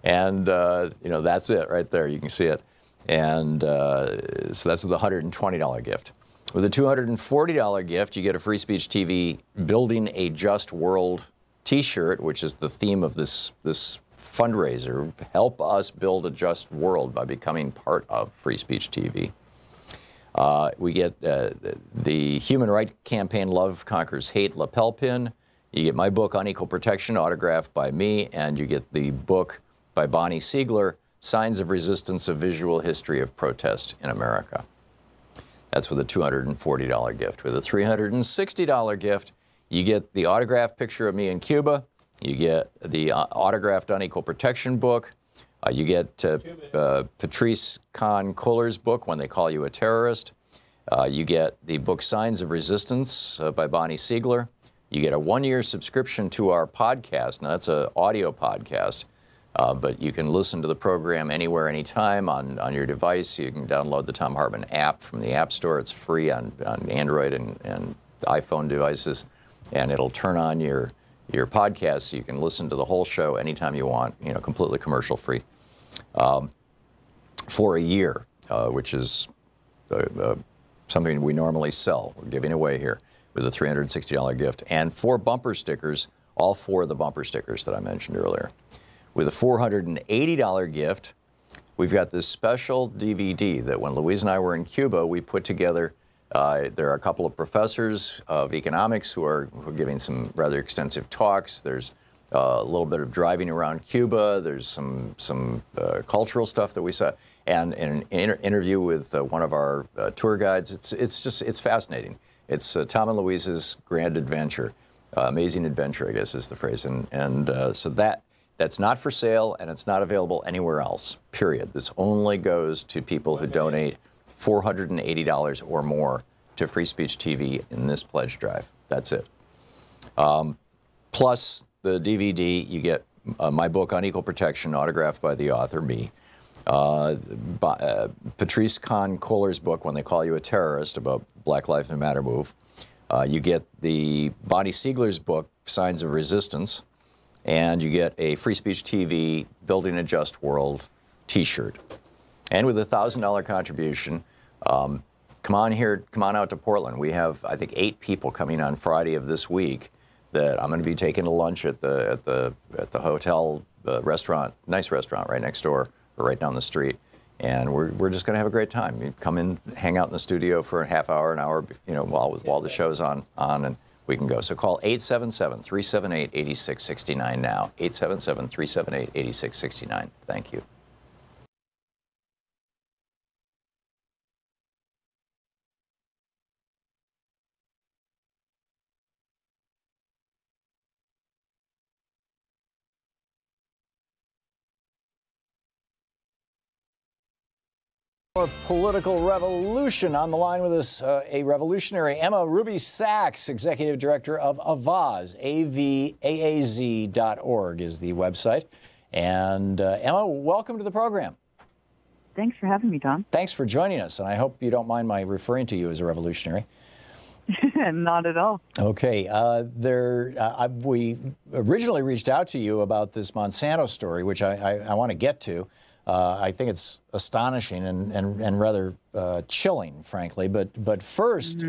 Speaker 2: And, you know, that's it right there. You can see it. And so that's with a $120 gift. With a $240 gift, you get a Free Speech TV Building a Just World t-shirt, which is the theme of this fundraiser. Help us build a just world by becoming part of Free Speech TV. We get the Human Rights Campaign Love Conquers Hate lapel pin. You get my book, Unequal Protection, autographed by me, and you get the book by Bonnie Siegler, Signs of Resistance, A Visual History of Protest in America. That's with a $240 gift. With a $360 gift, you get the autographed picture of me in Cuba. You get the autographed Unequal Protection book. You get Patrice Kahn-Kohler's book, When They Call You a Terrorist. You get the book Signs of Resistance by Bonnie Siegler. You get a 1-year subscription to our podcast. Now, that's an audio podcast, but you can listen to the program anywhere, anytime on your device. You can download the Thom Hartmann app from the App Store. It's free on Android and iPhone devices, and it'll turn on your podcast so you can listen to the whole show anytime you want, you know, completely commercial free, for a year, which is something we normally sell. We're giving away here with a $360 gift, and 4 bumper stickers, all 4 of the bumper stickers that I mentioned earlier. With a $480 gift, we've got this special DVD that when Louise and I were in Cuba, we put together. There are a couple of professors of economics who are giving some rather extensive talks. There's a little bit of driving around Cuba. There's some cultural stuff that we saw, and an interview with one of our tour guides. It's fascinating. It's Tom and Louise's grand adventure, amazing adventure, I guess is the phrase. And so that's not for sale, and it's not available anywhere else, period. This only goes to people who donate $480 or more to Free Speech TV in this pledge drive. That's it. Plus the DVD, you get my book, Unequal Protection, autographed by the author, me. Patrice Kahn-Kohler's book, When They Call You a Terrorist, about Black Lives Matter move. You get the Bonnie Siegler's book, Signs of Resistance. And you get a Free Speech TV Building a Just World t-shirt. And with a $1,000 contribution, come on out to Portland. We have, I think, 8 people coming on Friday of this week that I'm going to be taking to lunch at the hotel restaurant, nice restaurant right next door or right down the street. And we're just going to have a great time. You come in, hang out in the studio for a half hour, an hour, while the show's on, and we can go. So call 877-378-8669 now. 877-378-8669. Thank you. Of political revolution. On the line with us, a revolutionary, Emma Ruby Sachs, Executive Director of Avaaz, avaaz.org is the website. And Emma, welcome to the program.
Speaker 6: Thanks for having me, Tom.
Speaker 2: Thanks for joining us, and I hope you don't mind my referring to you as a revolutionary.
Speaker 6: Not at all.
Speaker 2: Okay. We originally reached out to you about this Monsanto story, which I want to get to. I think it's astonishing and rather chilling, frankly. But first,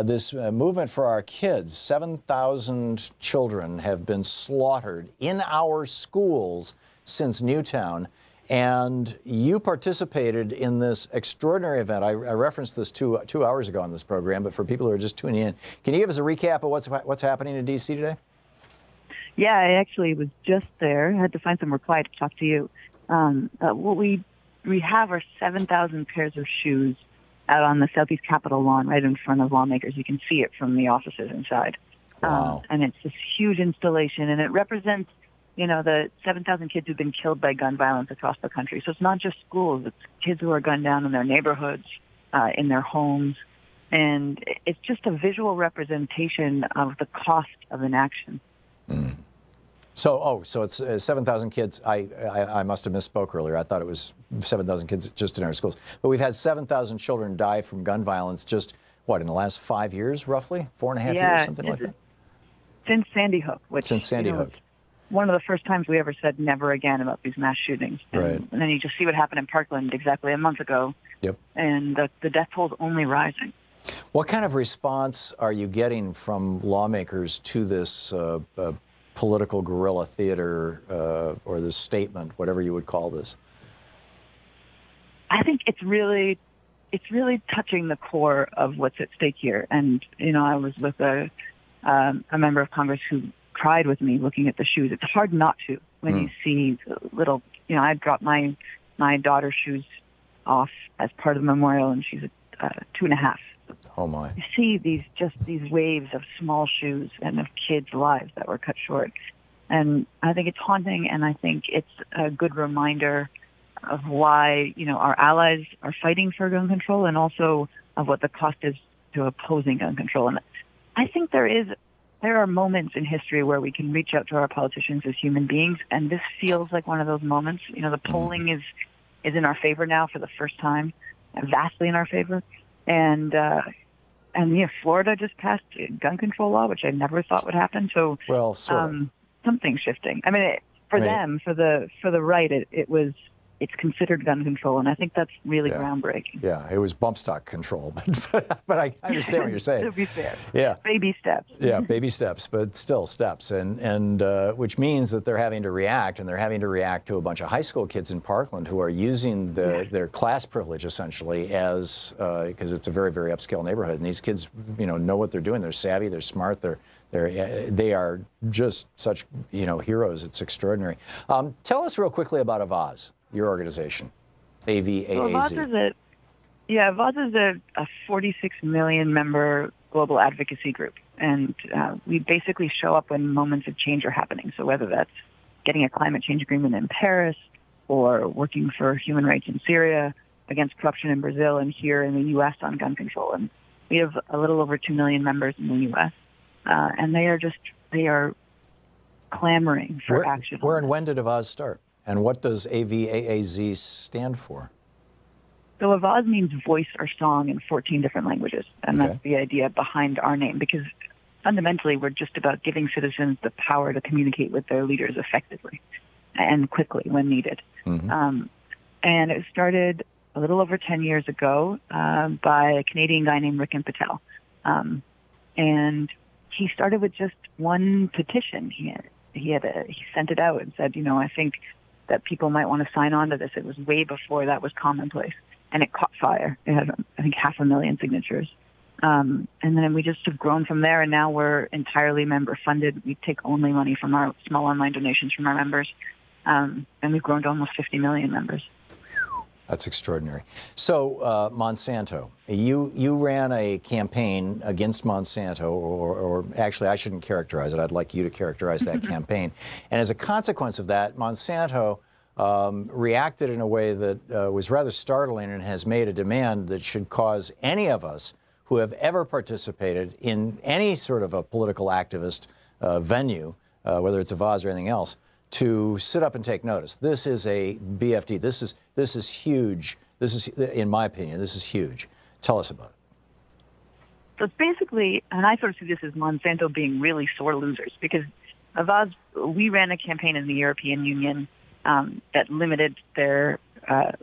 Speaker 2: this movement for our kids, 7,000 children have been slaughtered in our schools since Newtown. And you participated in this extraordinary event. I referenced this two hours ago on this program, but for people who are just tuning in, can you give us a recap of what's happening in D.C. today?
Speaker 6: Yeah, I actually was just there. I had to find some reply to talk to you. What we have are 7,000 pairs of shoes out on the Southeast Capitol lawn right in front of lawmakers. You can see it from the offices inside.
Speaker 2: Wow.
Speaker 6: And it's this huge installation, and it represents, the 7,000 kids who've been killed by gun violence across the country. So it's not just schools. It's kids who are gunned down in their neighborhoods, in their homes. And it's just a visual representation of the cost of inaction.
Speaker 2: Mm. So it's 7,000 kids. I must have misspoke earlier. I thought it was 7,000 kids just in our schools. But we've had 7,000 children die from gun violence just, in the last 5 years, roughly? 4.5 years, something like that?
Speaker 6: Since Sandy Hook.
Speaker 2: Since Sandy Hook.
Speaker 6: One of the first times we ever said never again about these mass shootings.
Speaker 2: Right.
Speaker 6: And then you just see what happened in Parkland exactly a month ago.
Speaker 2: Yep.
Speaker 6: And the death toll is only rising.
Speaker 2: What kind of response are you getting from lawmakers to this political guerrilla theater or this statement, whatever you would call this?
Speaker 6: I think it's really touching the core of what's at stake here. And I was with a member of Congress who cried with me looking at the shoes. It's hard not to when you see little. I dropped my daughter's shoes off as part of the memorial, and she's 2.5.
Speaker 2: Oh my!
Speaker 6: You see these waves of small shoes and of kids' lives that were cut short, and I think it's haunting, and I think it's a good reminder of why our allies are fighting for gun control, and also of what the cost is to opposing gun control. And I think there are moments in history where we can reach out to our politicians as human beings, and this feels like one of those moments. The polling is in our favor now for the first time, vastly in our favor, and Florida just passed a gun control law, which I never thought would happen. So, something's shifting. I mean, for the right, it's considered gun control, and I think that's really groundbreaking.
Speaker 2: Yeah, it was bump stock control, but I understand what you're saying.
Speaker 6: To be fair.
Speaker 2: Yeah.
Speaker 6: Baby steps.
Speaker 2: Yeah, baby steps, but still steps, and which means that they're having to react, and they're having to react to a bunch of high school kids in Parkland who are using their class privilege essentially as because it's a very, very upscale neighborhood, and these kids, know what they're doing. They're savvy. They're smart. They are just such heroes. It's extraordinary. Tell us real quickly about Avaaz. Your organization, AVAAZ.
Speaker 6: Well, Avaaz is a 46 million member global advocacy group, and we basically show up when moments of change are happening. So whether that's getting a climate change agreement in Paris, or working for human rights in Syria, against corruption in Brazil, and here in the U.S. on gun control. And we have a little over 2 million members in the U.S., and they are clamoring for action.
Speaker 2: Where and when did Avaaz start? And what does AVAAZ stand for?
Speaker 6: So Avaaz means voice or song in 14 different languages. And that's the idea behind our name, because fundamentally we're just about giving citizens the power to communicate with their leaders effectively and quickly when needed. And it started a little over 10 years ago by a Canadian guy named Rikin Patel. And he started with just one petition. he sent it out and said, I think that people might want to sign on to this. It was way before that was commonplace, and it caught fire. It had, I think, 500,000 signatures. And then we just have grown from there, and now we're entirely member-funded. We take only money from our small online donations from our members, and we've grown to almost 50 million members.
Speaker 11: That's extraordinary. So, Monsanto, you ran a campaign against Monsanto, or actually, I shouldn't characterize it. I'd like you to characterize that campaign. And as a consequence of that, Monsanto reacted in a way that was rather startling and has made a demand that should cause any of us who have ever participated in any sort of a political activist venue, whether it's a Vaz or anything else, to sit up and take notice. This is a BFD. This is huge. This is, in my opinion, this is huge. Tell us about it.
Speaker 6: So it's basically, and I sort of see this as Monsanto being really sore losers, because Vaz, we ran a campaign in the European Union that limited their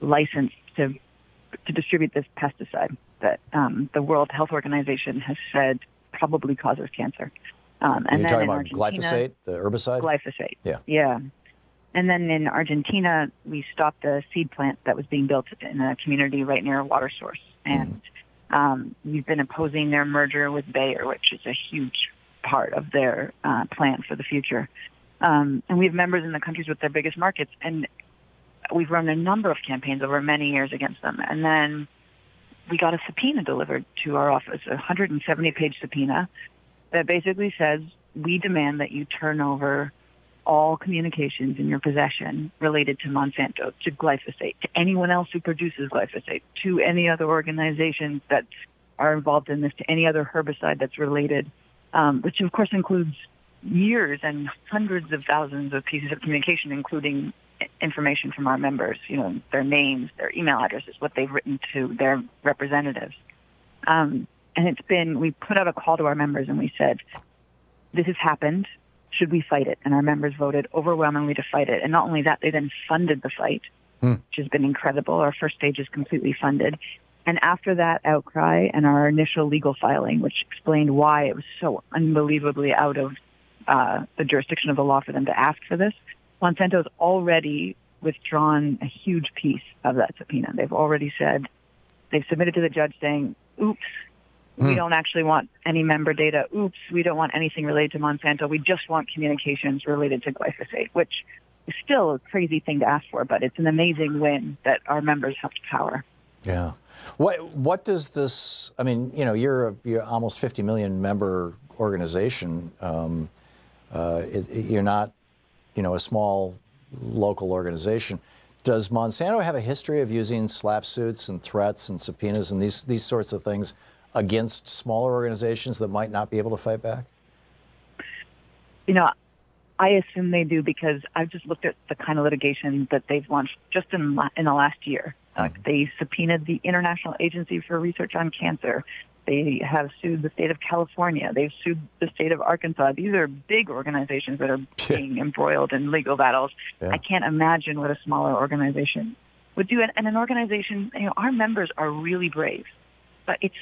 Speaker 6: license to distribute this pesticide that the World Health Organization has said probably causes cancer.
Speaker 11: And you're talking about glyphosate, the herbicide?
Speaker 6: Glyphosate.
Speaker 11: Yeah.
Speaker 6: Yeah. And then in Argentina, we stopped a seed plant that was being built in a community right near a water source. And we've been opposing their merger with Bayer, which is a huge part of their plan for the future. And we have members in the countries with their biggest markets. And we've run a number of campaigns over many years against them. And then we got a subpoena delivered to our office, a 170-page subpoena that basically says, we demand that you turn over all communications in your possession related to Monsanto, to glyphosate, to anyone else who produces glyphosate, to any other organizations that are involved in this, to any other herbicide that's related, which of course includes years and hundreds of thousands of pieces of communication, including information from our members, their names, their email addresses, what they've written to their representatives. And we put out a call to our members and we said, this has happened. Should we fight it? And our members voted overwhelmingly to fight it. And not only that, they then funded the fight, which has been incredible. Our first stage is completely funded. And after that outcry and our initial legal filing, which explained why it was so unbelievably out of the jurisdiction of the law for them to ask for this, Monsanto has already withdrawn a huge piece of that subpoena. They've already said, they've submitted to the judge saying, oops, we don't actually want any member data. Oops, we don't want anything related to Monsanto. We just want communications related to glyphosate, which is still a crazy thing to ask for, but it's an amazing win that our members have to power.
Speaker 11: Yeah. What does this, I mean, you're almost 50 million member organization. You're not, a small local organization. Does Monsanto have a history of using slap suits and threats and subpoenas and these sorts of things against smaller organizations that might not be able to fight back?
Speaker 6: I assume they do, because I've just looked at the kind of litigation that they've launched just in the last year. They subpoenaed the International Agency for Research on Cancer. They have sued the state of California. They've sued the state of Arkansas. These are big organizations that are being embroiled in legal battles. Yeah. I can't imagine what a smaller organization would do. And an organization, our members are really brave, but it's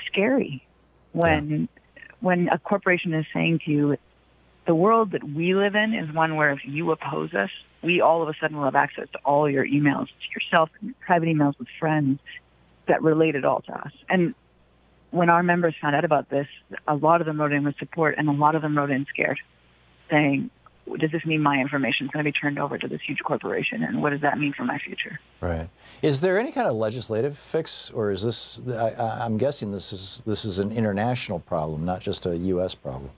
Speaker 6: scary when a corporation is saying to you, the world that we live in is one where if you oppose us, we all of a sudden will have access to all your emails, to yourself, and your private emails with friends that relate it all to us. And when our members found out about this, a lot of them wrote in with support, and a lot of them wrote in scared, saying, does this mean my information is going to be turned over to this huge corporation, and what does that mean for my future?
Speaker 11: Right. Is there any kind of legislative fix, or is this, I'm guessing this is an international problem, not just a U.S. problem?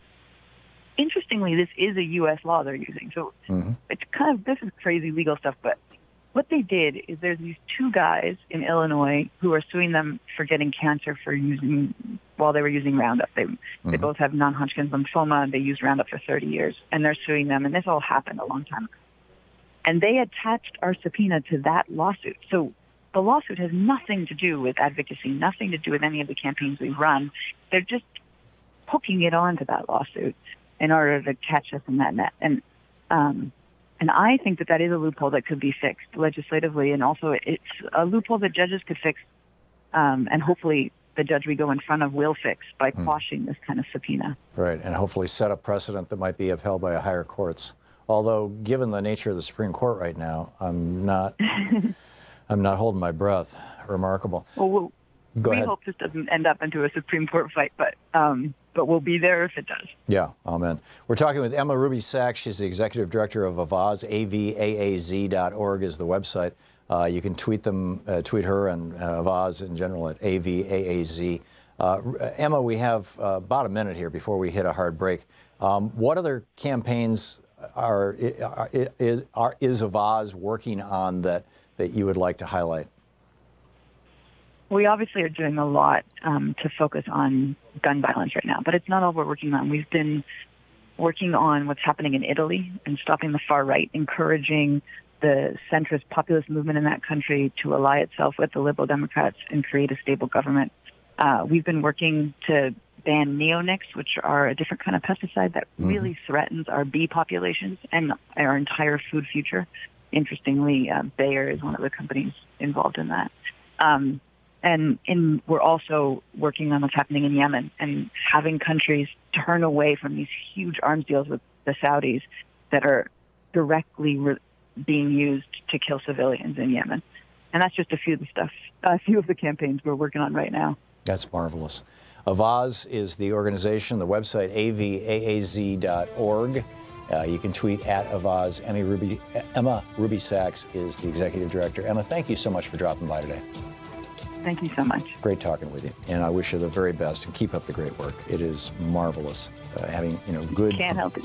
Speaker 6: Interestingly, this is a U.S. law they're using. So it's this is crazy legal stuff, but what they did is there's these two guys in Illinois who are suing them for getting cancer while they were using Roundup. They both have non-Hodgkin's lymphoma. They used Roundup for 30 years, and they're suing them, and this all happened a long time ago. And they attached our subpoena to that lawsuit. So the lawsuit has nothing to do with advocacy, nothing to do with any of the campaigns we've run. They're just hooking it onto that lawsuit in order to catch us in that net. And I think that is a loophole that could be fixed legislatively, and also it's a loophole that judges could fix and hopefully the judge we go in front of will fix by quashing this kind of subpoena.
Speaker 11: Right, and hopefully set a precedent that might be upheld by higher courts. Although, given the nature of the Supreme Court right now, I'm not holding my breath. Remarkable.
Speaker 6: Well,
Speaker 11: Go
Speaker 6: we
Speaker 11: ahead.
Speaker 6: hope this doesn't end up into a Supreme Court fight, but we'll be there if it does.
Speaker 11: Yeah, amen. We're talking with Emma Ruby Sachs. She's the executive director of Avaaz. avaaz.org is the website. You can tweet her and Avaaz in general at AVAAZ. Emma, we have about a minute here before we hit a hard break. What other campaigns is Avaaz working on that you would like to highlight?
Speaker 6: We obviously are doing a lot to focus on gun violence right now, but it's not all we're working on. We've been working on what's happening in Italy and stopping the far right, encouraging the centrist populist movement in that country to ally itself with the Liberal Democrats and create a stable government. We've been working to ban neonics, which are a different kind of pesticide that really threatens our bee populations and our entire food future. Interestingly, Bayer is one of the companies involved in that. And we're also working on what's happening in Yemen and having countries turn away from these huge arms deals with the Saudis that are directly being used to kill civilians in Yemen. And that's just a few of the campaigns we're working on right now.
Speaker 11: That's marvelous. Avaaz is the organization, the website avaaz.org. You can tweet at Avaaz. Emma Ruby Sachs is the executive director. Emma, thank you so much for dropping by today.
Speaker 6: Thank you so much.
Speaker 11: Great talking with you, and I wish you the very best and keep up the great work. It is marvelous having good.
Speaker 6: Can't help it.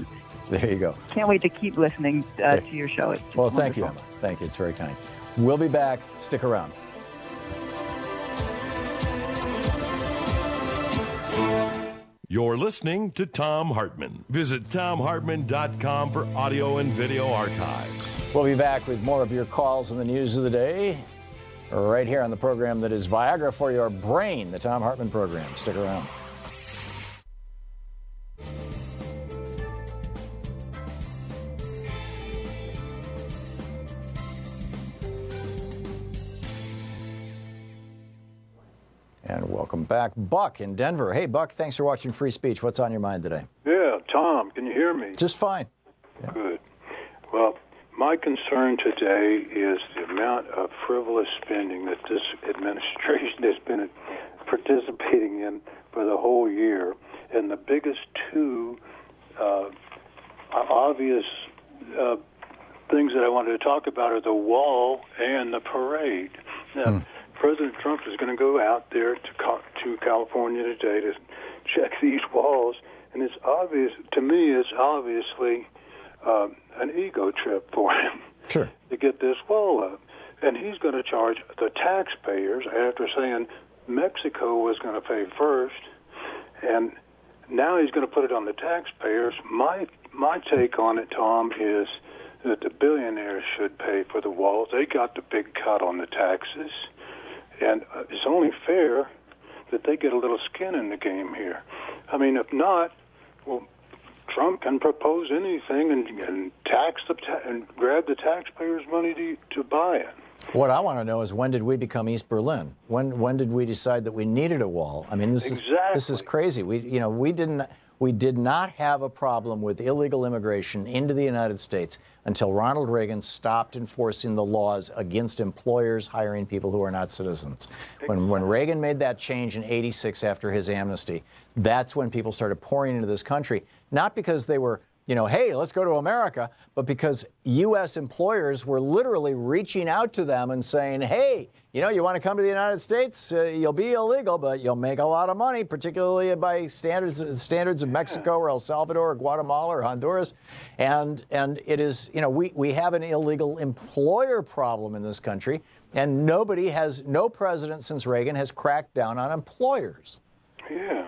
Speaker 11: There you go.
Speaker 6: Can't wait to keep listening to your show. It's
Speaker 11: well,
Speaker 6: wonderful.
Speaker 11: Thank you, Emma. Thank you. It's very kind. We'll be back. Stick around.
Speaker 3: You're listening to Thom Hartmann. Visit ThomHartmann.com for audio and video archives.
Speaker 11: We'll be back with more of your calls and the news of the day right here on the program that is Viagra for your brain, the Thom Hartmann Program. Stick around. And welcome back. Buck in Denver. Hey, Buck, thanks for watching Free Speech. What's on your mind today?
Speaker 7: Yeah, Tom, can you hear me?
Speaker 11: Just fine.
Speaker 7: Yeah. Good. Well, my concern today is the amount of frivolous spending that this administration has been participating in for the whole year. And the biggest two obvious things that I wanted to talk about are the wall and the parade. Now, President Trump is going to go out there to California today to check these walls, and it's obvious to me. It's obviously an ego trip for him to get this wall up, and he's going to charge the taxpayers after saying Mexico was going to pay first, and now he's going to put it on the taxpayers. My take on it, Tom, is that the billionaires should pay for the walls. They got the big cut on the taxes. And it's only fair that they get a little skin in the game here. I mean, if not, well, Trump can propose anything and tax and grab the taxpayers' money to buy it.
Speaker 11: What I want to know is, when did we become East Berlin? When did we decide that we needed a wall? I mean, this is crazy. We did not have a problem with illegal immigration into the United States until Ronald Reagan stopped enforcing the laws against employers hiring people who are not citizens. When Reagan made that change in '86 after his amnesty, that's when people started pouring into this country, not because they were, hey, let's go to America, but because U.S. employers were literally reaching out to them and saying, hey, you want to come to the United States? You'll be illegal, but you'll make a lot of money, particularly by standards of Mexico or El Salvador or Guatemala or Honduras. And it is, we have an illegal employer problem in this country, and no president since Reagan has cracked down on employers.
Speaker 7: Yeah.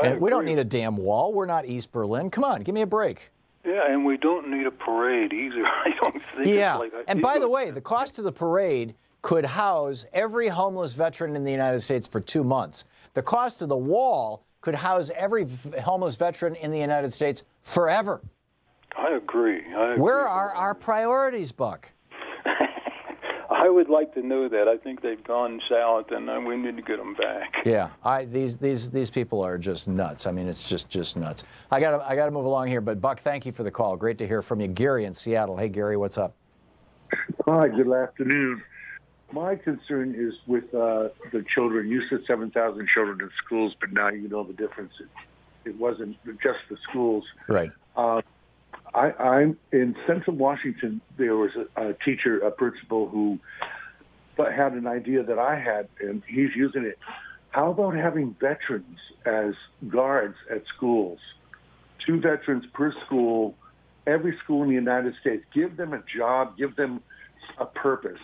Speaker 11: And we don't need a damn wall. We're not East Berlin. Come on, give me a break.
Speaker 7: Yeah, and we don't need a parade either. I don't think
Speaker 11: Yeah,
Speaker 7: it's like
Speaker 11: and by the way, the cost of the parade could house every homeless veteran in the United States for 2 months. The cost of the wall could house every homeless veteran in the United States forever.
Speaker 7: I agree.
Speaker 11: Where are our priorities, Buck?
Speaker 7: I would like to know that. I think they've gone south, and we need to get them back.
Speaker 11: Yeah, these people are just nuts. I mean, it's just nuts. I gotta move along here, but Buck, thank you for the call. Great to hear from you. Gary in Seattle. Hey, Gary, what's up?
Speaker 8: Hi, good afternoon. My concern is with the children. You said 7,000 children in schools, but now you know the difference. It wasn't just the schools.
Speaker 11: Right.
Speaker 8: I'm in Central Washington. There was a teacher, a principal, who had an idea that I had, and he's using it. How about having veterans as guards at schools? 2 veterans per school, every school in the United States. Give them a job, give them a purpose.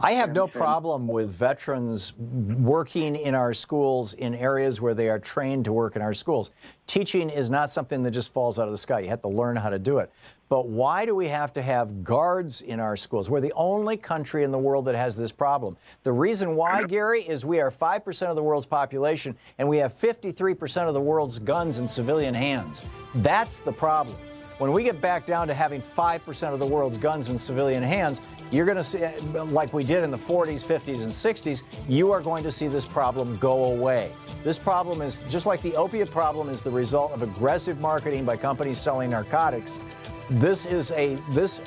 Speaker 11: I have no problem with veterans working in our schools in areas where they are trained to work in our schools. Teaching is not something that just falls out of the sky. You have to learn how to do it. But why do we have to have guards in our schools? We're the only country in the world that has this problem. The reason why, Gary, is we are 5% of the world's population, and we have 53% of the world's guns in civilian hands. That's the problem. When we get back down to having 5% of the world's guns in civilian hands, you're going to see, like we did in the 40s, 50s, and 60s, you are going to see this problem go away. This problem is, just like the opiate problem is the result of aggressive marketing by companies selling narcotics,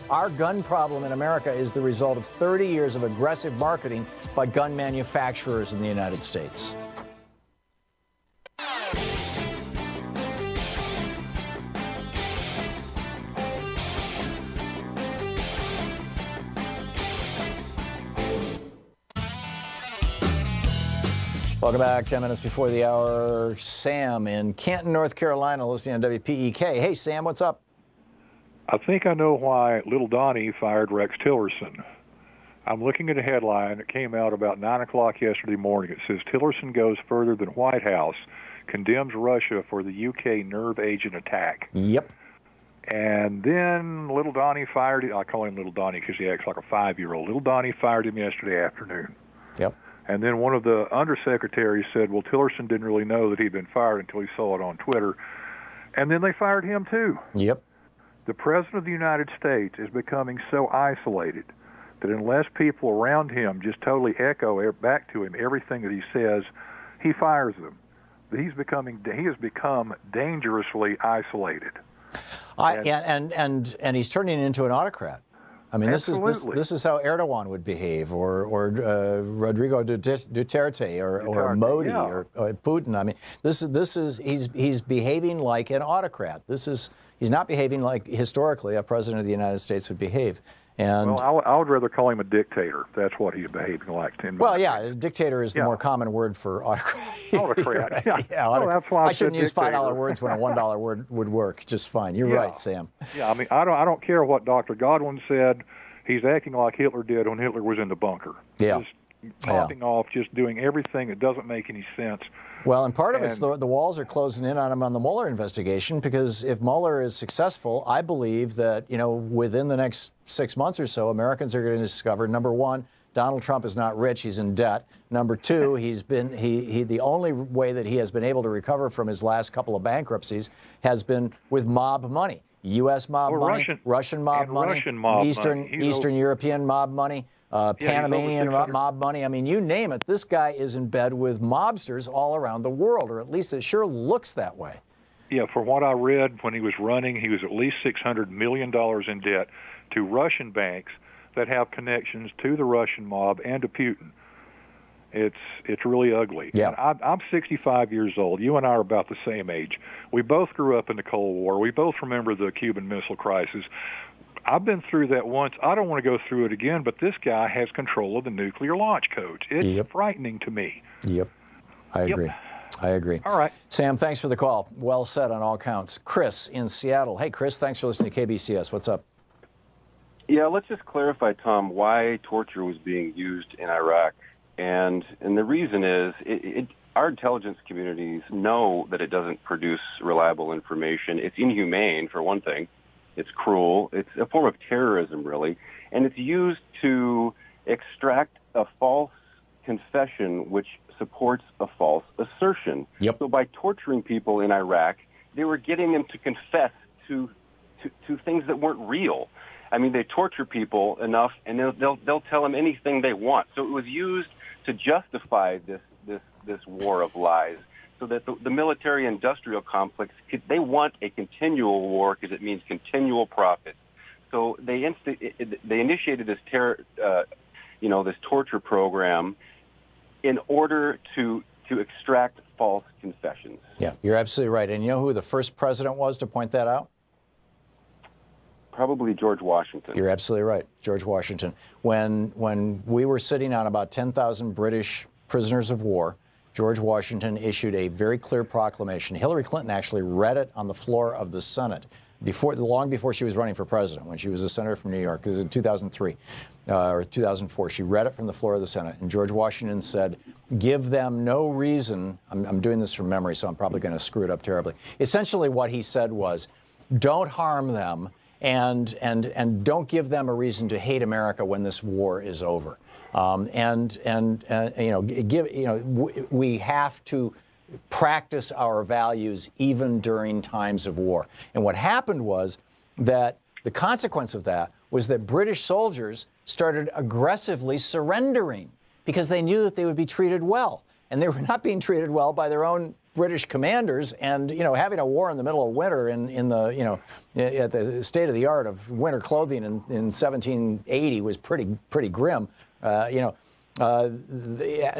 Speaker 11: our gun problem in America is the result of 30 years of aggressive marketing by gun manufacturers in the United States. Welcome back. 10 minutes before the hour. Sam in Canton, North Carolina, listening on WPEK. Hey, Sam, what's up?
Speaker 9: I think I know why Little Donnie fired Rex Tillerson. I'm looking at a headline that came out about 9 o'clock yesterday morning. It says, Tillerson goes further than White House, condemns Russia for the UK nerve agent attack.
Speaker 11: Yep.
Speaker 9: And then Little Donnie fired him. I call him Little Donnie because he acts like a 5-year-old. Little Donnie fired him yesterday afternoon.
Speaker 11: Yep.
Speaker 9: And then one of the undersecretaries said, well, Tillerson didn't really know that he'd been fired until he saw it on Twitter. And then they fired him, too.
Speaker 11: Yep.
Speaker 9: The President of the United States is becoming so isolated that unless people around him just totally echo back to him everything that he says, he fires them. He has become dangerously isolated.
Speaker 11: And he's turning into an autocrat. I mean, this is how Erdogan would behave, or Rodrigo Duterte, or Modi, or Putin. I mean, he's behaving like an autocrat. He's not behaving like historically a president of the United States would behave. And
Speaker 9: well, I would rather call him a dictator. That's what he's behaving like.
Speaker 11: Well, yeah, a dictator is the more common word for autocrat.
Speaker 9: Autocrat, yeah.
Speaker 11: Well,
Speaker 9: that's why
Speaker 11: I shouldn't use
Speaker 9: dictator.
Speaker 11: $5 words when a $1 word would work just fine. You're right, Sam.
Speaker 9: Yeah, I mean, I don't care what Dr. Godwin said. He's acting like Hitler did when Hitler was in the bunker.
Speaker 11: Yeah.
Speaker 9: Just popping off, just doing everything that doesn't make any sense.
Speaker 11: Well, and part of it's the walls are closing in on him on the Mueller investigation, because if Mueller is successful, I believe that, within the next 6 months or so, Americans are going to discover, number one, Donald Trump is not rich, he's in debt. Number two, the only way that he has been able to recover from his last couple of bankruptcies has been with mob money. U.S. mob money, Russian mob money, Eastern European mob money, Panamanian mob money. I mean, you name it. This guy is in bed with mobsters all around the world, or at least it sure looks that way.
Speaker 9: Yeah, for what I read when he was running, he was at least $600 million in debt to Russian banks that have connections to the Russian mob and to Putin. It's really ugly.
Speaker 11: Yeah.
Speaker 9: I'm 65 years old. You and I are about the same age. We both grew up in the Cold War. We both remember the Cuban Missile Crisis. I've been through that once. I don't want to go through it again, but this guy has control of the nuclear launch codes. It's frightening to me.
Speaker 11: Yep. I agree. I agree.
Speaker 9: All right.
Speaker 11: Sam, thanks for the call. Well said on all counts. Chris in Seattle. Hey, Chris, thanks for listening to KBCS. What's up?
Speaker 23: Yeah, let's just clarify, Tom, why torture was being used in Iraq. And the reason is our intelligence communities know that it doesn't produce reliable information. It's inhumane, for one thing. It's cruel. It's a form of terrorism, really. And it's used to extract a false confession which supports a false assertion.
Speaker 11: Yep.
Speaker 23: So by torturing people in Iraq, they were getting them to confess to things that weren't real. I mean, they torture people enough, and they'll tell them anything they want. So it was used to justify this war of lies, so that the military-industrial complex, they want a continual war because it means continual profit. So they initiated this this torture program in order to extract false confessions.
Speaker 11: Yeah, you're absolutely right. And you know who the first president was to point that out?
Speaker 23: Probably George Washington.
Speaker 11: You're absolutely right, George Washington. When we were sitting on about 10,000 British prisoners of war, George Washington issued a very clear proclamation. Hillary Clinton actually read it on the floor of the Senate long before she was running for president, when she was a senator from New York. It was in 2003 or 2004. She read it from the floor of the Senate, and George Washington said, "Give them no reason." I'm doing this from memory, so I'm probably going to screw it up terribly. Essentially, what he said was, "Don't harm them, and don't give them a reason to hate America when this war is over." We have to practice our values even during times of war. And what happened was that the consequence of that was that British soldiers started aggressively surrendering because they knew that they would be treated well. And they were not being treated well by their own British commanders. And, having a war in the middle of winter at the state of the art of winter clothing in 1780 was pretty grim,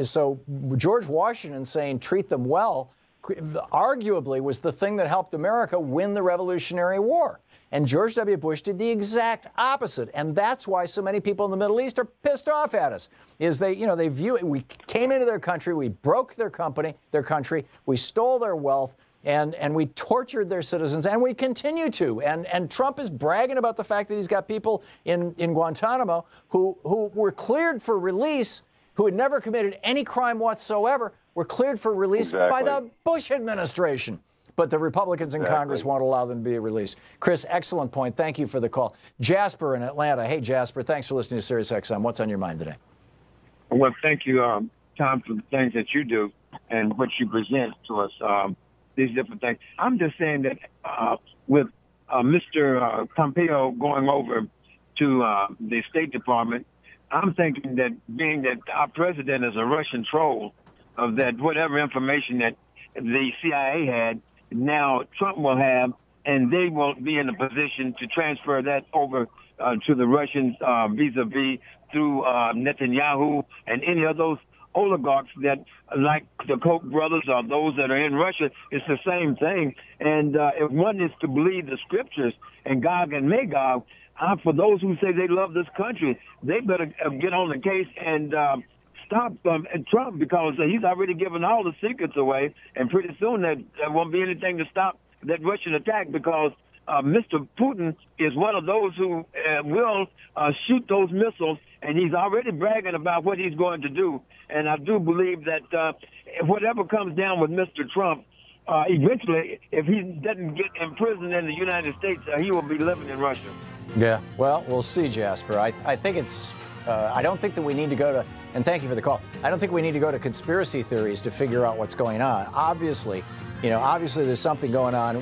Speaker 11: So George Washington saying treat them well arguably was the thing that helped America win the Revolutionary War. And George W. Bush did the exact opposite. And that's why so many people in the Middle East are pissed off at us, is they view it. We came into their country, we broke their country, we stole their wealth, and we tortured their citizens, and we continue to. And Trump is bragging about the fact that he's got people in Guantanamo who were cleared for release, who had never committed any crime whatsoever, were cleared for release by the Bush administration. But the Republicans in Congress won't allow them to be released. Chris, excellent point. Thank you for the call. Jasper in Atlanta. Hey, Jasper, thanks for listening to Sirius XM. What's on your mind today?
Speaker 10: Well, thank you, Tom, for the things that you do and what you present to us, these different things. I'm just saying that with Mr. Pompeo going over to the State Department, I'm thinking that being that our president is a Russian troll, of that whatever information that the CIA had, now Trump will have, and they will be in a position to transfer that over to the Russians vis-a-vis through Netanyahu and any of those oligarchs that, like the Koch brothers or those that are in Russia. It's the same thing. And if one is to believe the scriptures and Gog and Magog, for those who say they love this country, they better get on the case and stop Trump, because he's already given all the secrets away, and pretty soon there won't be anything to stop that Russian attack, because Mr. Putin is one of those who will shoot those missiles, and he's already bragging about what he's going to do. And I do believe that whatever comes down with Mr. Trump, eventually, if he doesn't get imprisoned in the United States, he will be living in Russia.
Speaker 11: Yeah, well, we'll see, Jasper. I think it's, I don't think that we need to go to, and thank you for the call, I don't think we need to go to conspiracy theories to figure out what's going on. Obviously there's something going on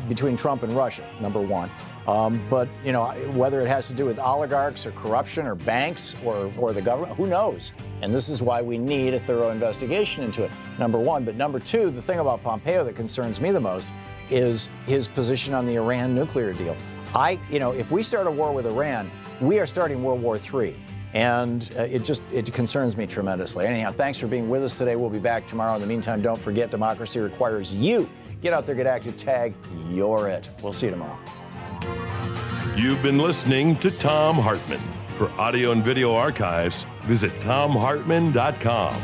Speaker 11: between Trump and Russia, number one. But, whether it has to do with oligarchs or corruption or banks or the government, who knows? And this is why we need a thorough investigation into it, number one. But number two, the thing about Pompeo that concerns me the most is his position on the Iran nuclear deal. If we start a war with Iran, we are starting World War III. And it concerns me tremendously. Anyhow, thanks for being with us today. We'll be back tomorrow. In the meantime, don't forget, democracy requires you. Get out there, get active, tag, you're it. We'll see you tomorrow.
Speaker 3: You've been listening to Thom Hartmann. For audio and video archives, visit thomhartmann.com.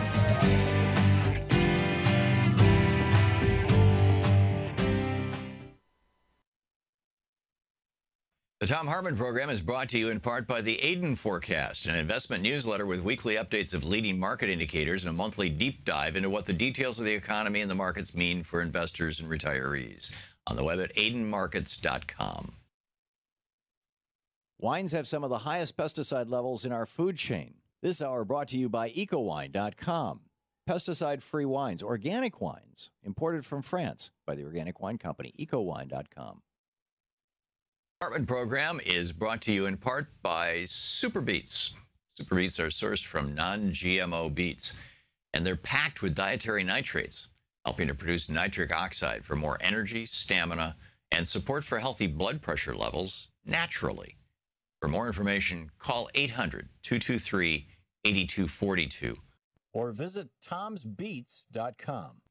Speaker 1: The Thom Hartmann Program is brought to you in part by the Aiden Forecast, an investment newsletter with weekly updates of leading market indicators and a monthly deep dive into what the details of the economy and the markets mean for investors and retirees. On the web at aidenmarkets.com.
Speaker 11: Wines have some of the highest pesticide levels in our food chain. This hour brought to you by ecowine.com. Pesticide-free wines, organic wines, imported from France by the Organic Wine Company, ecowine.com.
Speaker 1: Hartmann Program is brought to you in part by Super Beets. Super Beets are sourced from non-GMO beets, and they're packed with dietary nitrates, helping to produce nitric oxide for more energy, stamina, and support for healthy blood pressure levels naturally. For more information, call 800-223-8242.
Speaker 11: Or visit tomsbeats.com.